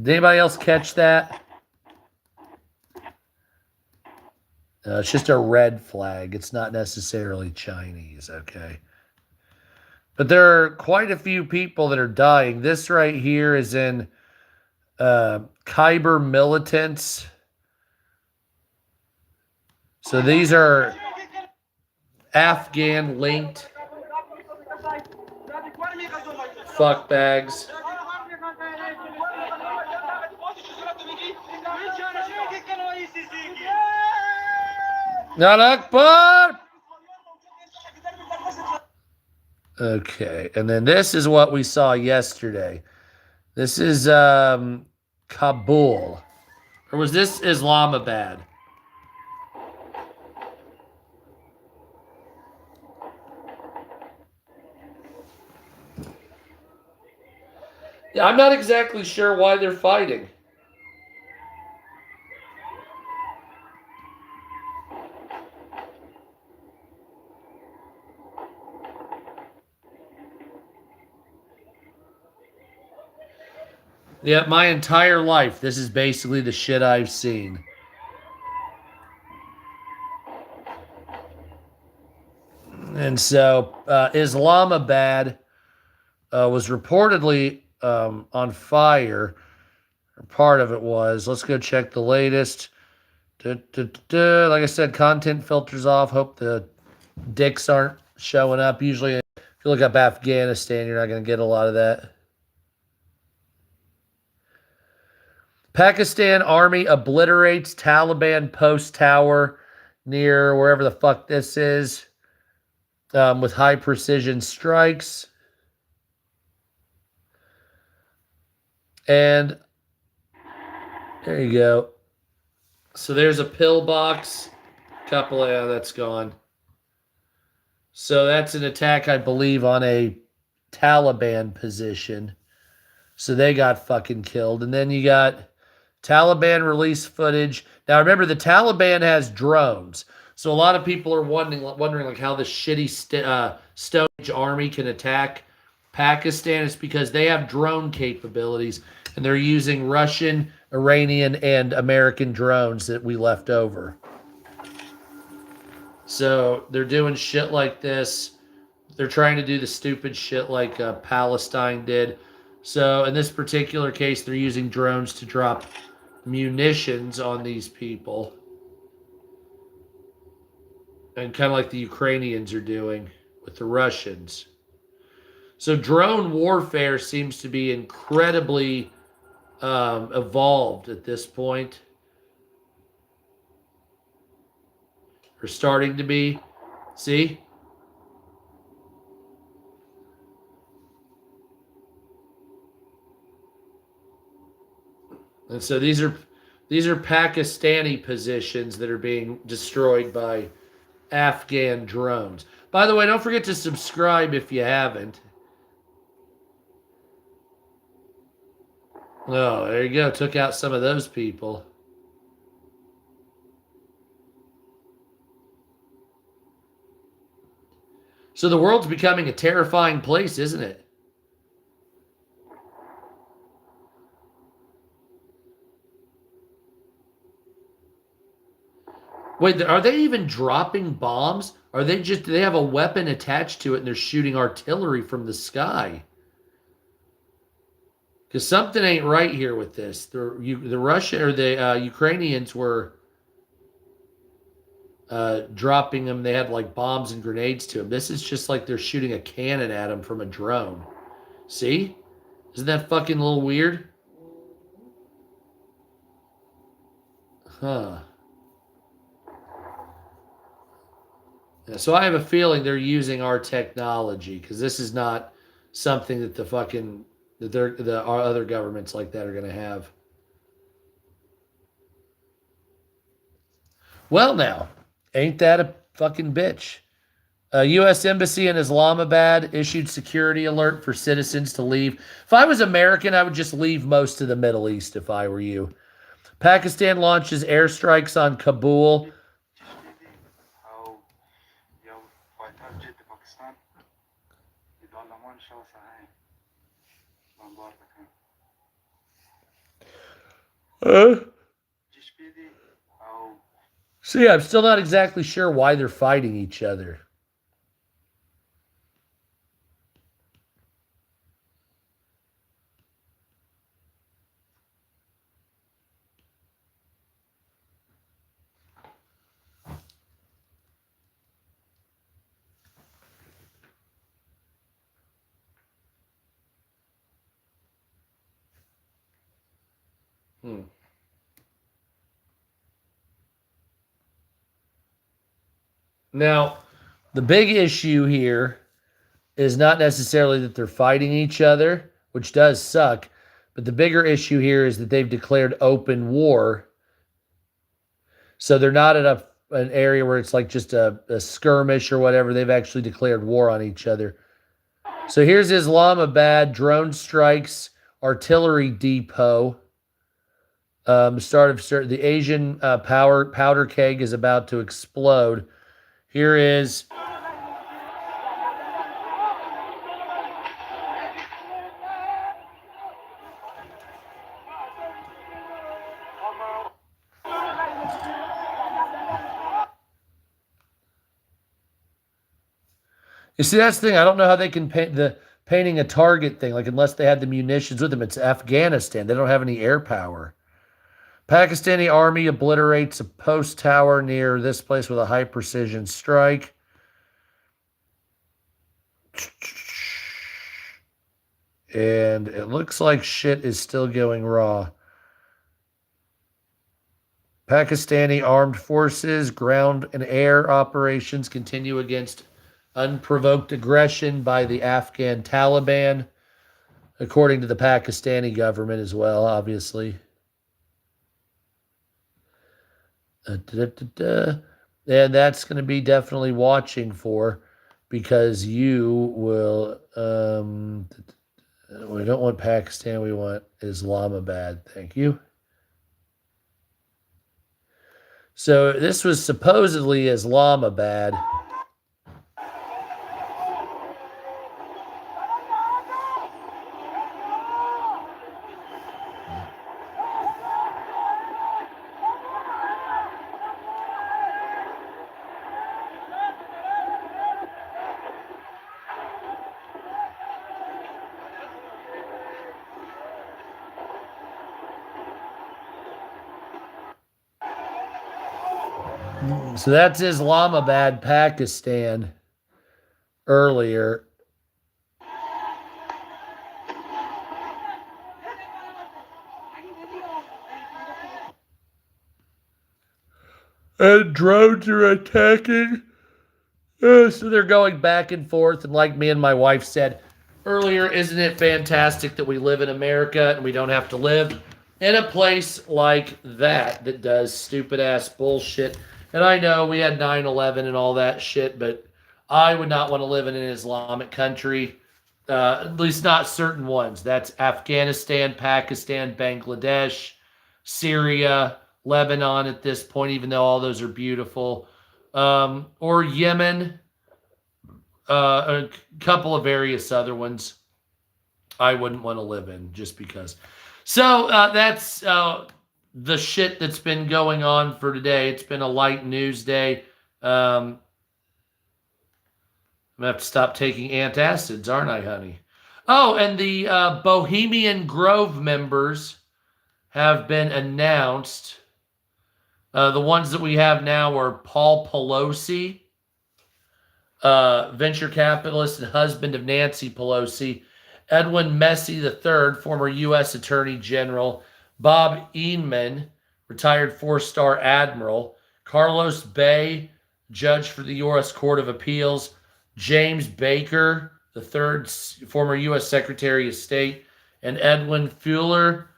Did anybody else catch that? It's just a red flag. It's not necessarily Chinese, okay? But there are quite a few people that are dying. This right here is in Khyber militants. So these are Afghan-linked fuckbags. Not Akbar! Okay, and then this is what we saw yesterday. This is Kabul. Or was this Islamabad? Yeah, I'm not exactly sure why they're fighting. Yeah, my entire life, this is basically the shit I've seen. And so, Islamabad was reportedly on fire. Part of it was. Let's go check the latest. Like I said, content filters off. Hope the dicks aren't showing up. Usually, if you look up Afghanistan, you're not going to get a lot of that. Pakistan Army obliterates Taliban post tower near wherever the fuck this is with high precision strikes. And there you go. So there's a pillbox. Couple of, that's gone. So that's an attack, I believe, on a Taliban position. So they got fucking killed. And then you got Taliban release footage. Now remember, the Taliban has drones. So a lot of people are wondering like how this shitty Stone Age army can attack Pakistan. It's because they have drone capabilities. And they're using Russian, Iranian, and American drones that we left over. So they're doing shit like this. They're trying to do the stupid shit like Palestine did. So in this particular case, they're using drones to drop munitions on these people. And kind of like the Ukrainians are doing with the Russians. So drone warfare seems to be incredibly evolved at this point. Or starting to be. See? And so these are Pakistani positions that are being destroyed by Afghan drones. By the way, don't forget to subscribe if you haven't. Oh, there you go. Took out some of those people. So the world's becoming a terrifying place, isn't it? Wait, are they even dropping bombs? Are they just, do they have a weapon attached to it and they're shooting artillery from the sky? Because something ain't right here with this. The Russia or the Ukrainians were dropping them. They had like bombs and grenades to them. This is just like they're shooting a cannon at them from a drone. See? Isn't that fucking a little weird? Huh. Yeah, so I have a feeling they're using our technology because this is not something that our other governments like that are going to have. Well, now, ain't that a fucking bitch? U.S. Embassy in Islamabad issued security alert for citizens to leave. If I was American, I would just leave most of the Middle East if I were you. Pakistan launches airstrikes on Kabul. See, I'm still not exactly sure why they're fighting each other. Now, the big issue here is not necessarily that they're fighting each other, which does suck, but the bigger issue here is that they've declared open war. So they're not at an area where it's like just a skirmish or whatever. They've actually declared war on each other. So here's Islamabad, drone strikes, artillery depot. The Asian powder keg is about to explode. Here is you see, that's the thing. I don't know how they can paint the painting a target thing, like unless they had the munitions with them. It's Afghanistan. They don't have any air power. Pakistani army obliterates a post tower near this place with a high precision strike. And it looks like shit is still going raw. Pakistani armed forces ground and air operations continue against unprovoked aggression by the Afghan Taliban, according to the Pakistani government as well, obviously. And that's going to be definitely watching for, because you will. We don't want Pakistan. We want Islamabad. Thank you. So this was supposedly Islamabad. So that's Islamabad, Pakistan, earlier. And drones are attacking. So they're going back and forth. And like me and my wife said earlier, isn't it fantastic that we live in America and we don't have to live in a place like that does stupid ass bullshit? And I know we had 9/11 and all that shit, but I would not want to live in an Islamic country, at least not certain ones. That's Afghanistan, Pakistan, Bangladesh, Syria, Lebanon at this point, even though all those are beautiful, or Yemen, a couple of various other ones I wouldn't want to live in just because. So that's the shit that's been going on for today. It's been a light news day. I'm going to have to stop taking antacids, aren't I, honey? Oh, and the Bohemian Grove members have been announced. The ones that we have now are Paul Pelosi, venture capitalist and husband of Nancy Pelosi, Edwin Messi III, former U.S. Attorney General, Bob Inman, retired four-star admiral, Carlos Bay, judge for the U.S. Court of Appeals, James Baker III, former U.S. Secretary of State, and Edwin Fuller,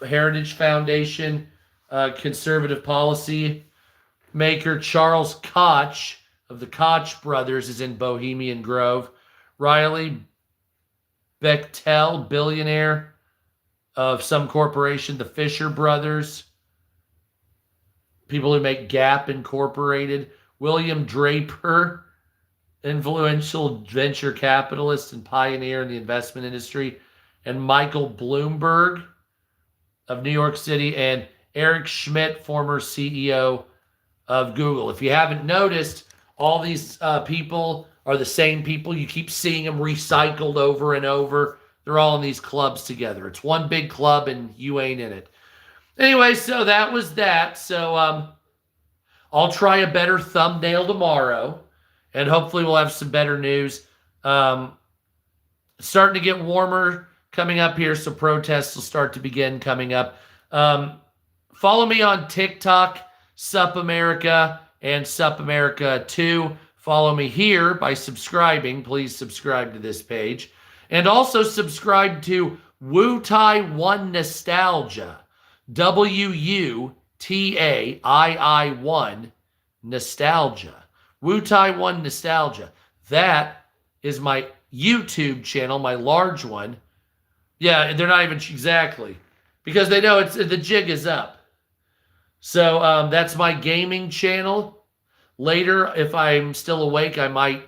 Heritage Foundation, conservative policy maker. Charles Koch of the Koch brothers is in Bohemian Grove. Riley Bechtel, billionaire of some corporation, the Fisher brothers, people who make Gap Incorporated. William Draper, influential venture capitalist and pioneer in the investment industry, and Michael Bloomberg of New York City, and Eric Schmidt, former CEO of Google. If you haven't noticed, all these people are the same people. You keep seeing them recycled over and over. They're all in these clubs together. It's one big club and you ain't in it. Anyway, so that was that. So I'll try a better thumbnail tomorrow, and hopefully we'll have some better news. Starting to get warmer coming up here, so protests will start to begin coming up. Follow me on TikTok, Sup America, and Sup America 2. Follow me here by subscribing. Please subscribe to this page. And also subscribe to Wutai One Nostalgia. WUTAII1 Nostalgia. Wutai One Nostalgia. That is my YouTube channel, my large one. Yeah, they're not even exactly, because they know the jig is up. So that's my gaming channel. Later, if I'm still awake, I might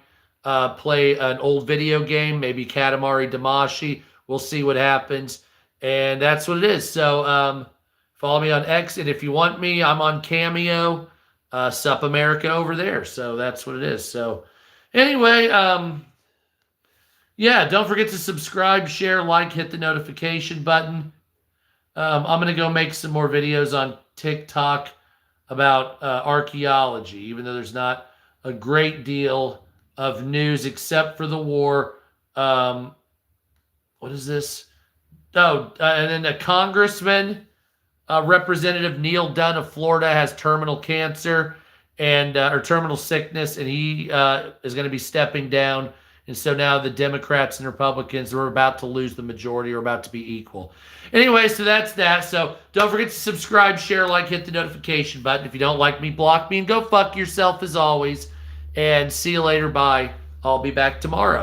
play an old video game, maybe Katamari Damacy. We'll see what happens. And that's what it is. So follow me on X. And if you want me, I'm on Cameo, Sup America over there. So that's what it is. So anyway, yeah, don't forget to subscribe, share, like, hit the notification button. I'm going to go make some more videos on TikTok about archaeology, even though there's not a great deal of news except for the war. What is this? Oh, and then a congressman Representative Neil Dunn of Florida has terminal cancer and or terminal sickness, and he is going to be stepping down. And so now the Democrats and Republicans are about to lose the majority, are about to be equal. Anyway, so that's that. So don't forget to subscribe, share, like, hit the notification button. If you don't like me, block me, and go fuck yourself as always. And see you later. Bye. I'll be back tomorrow.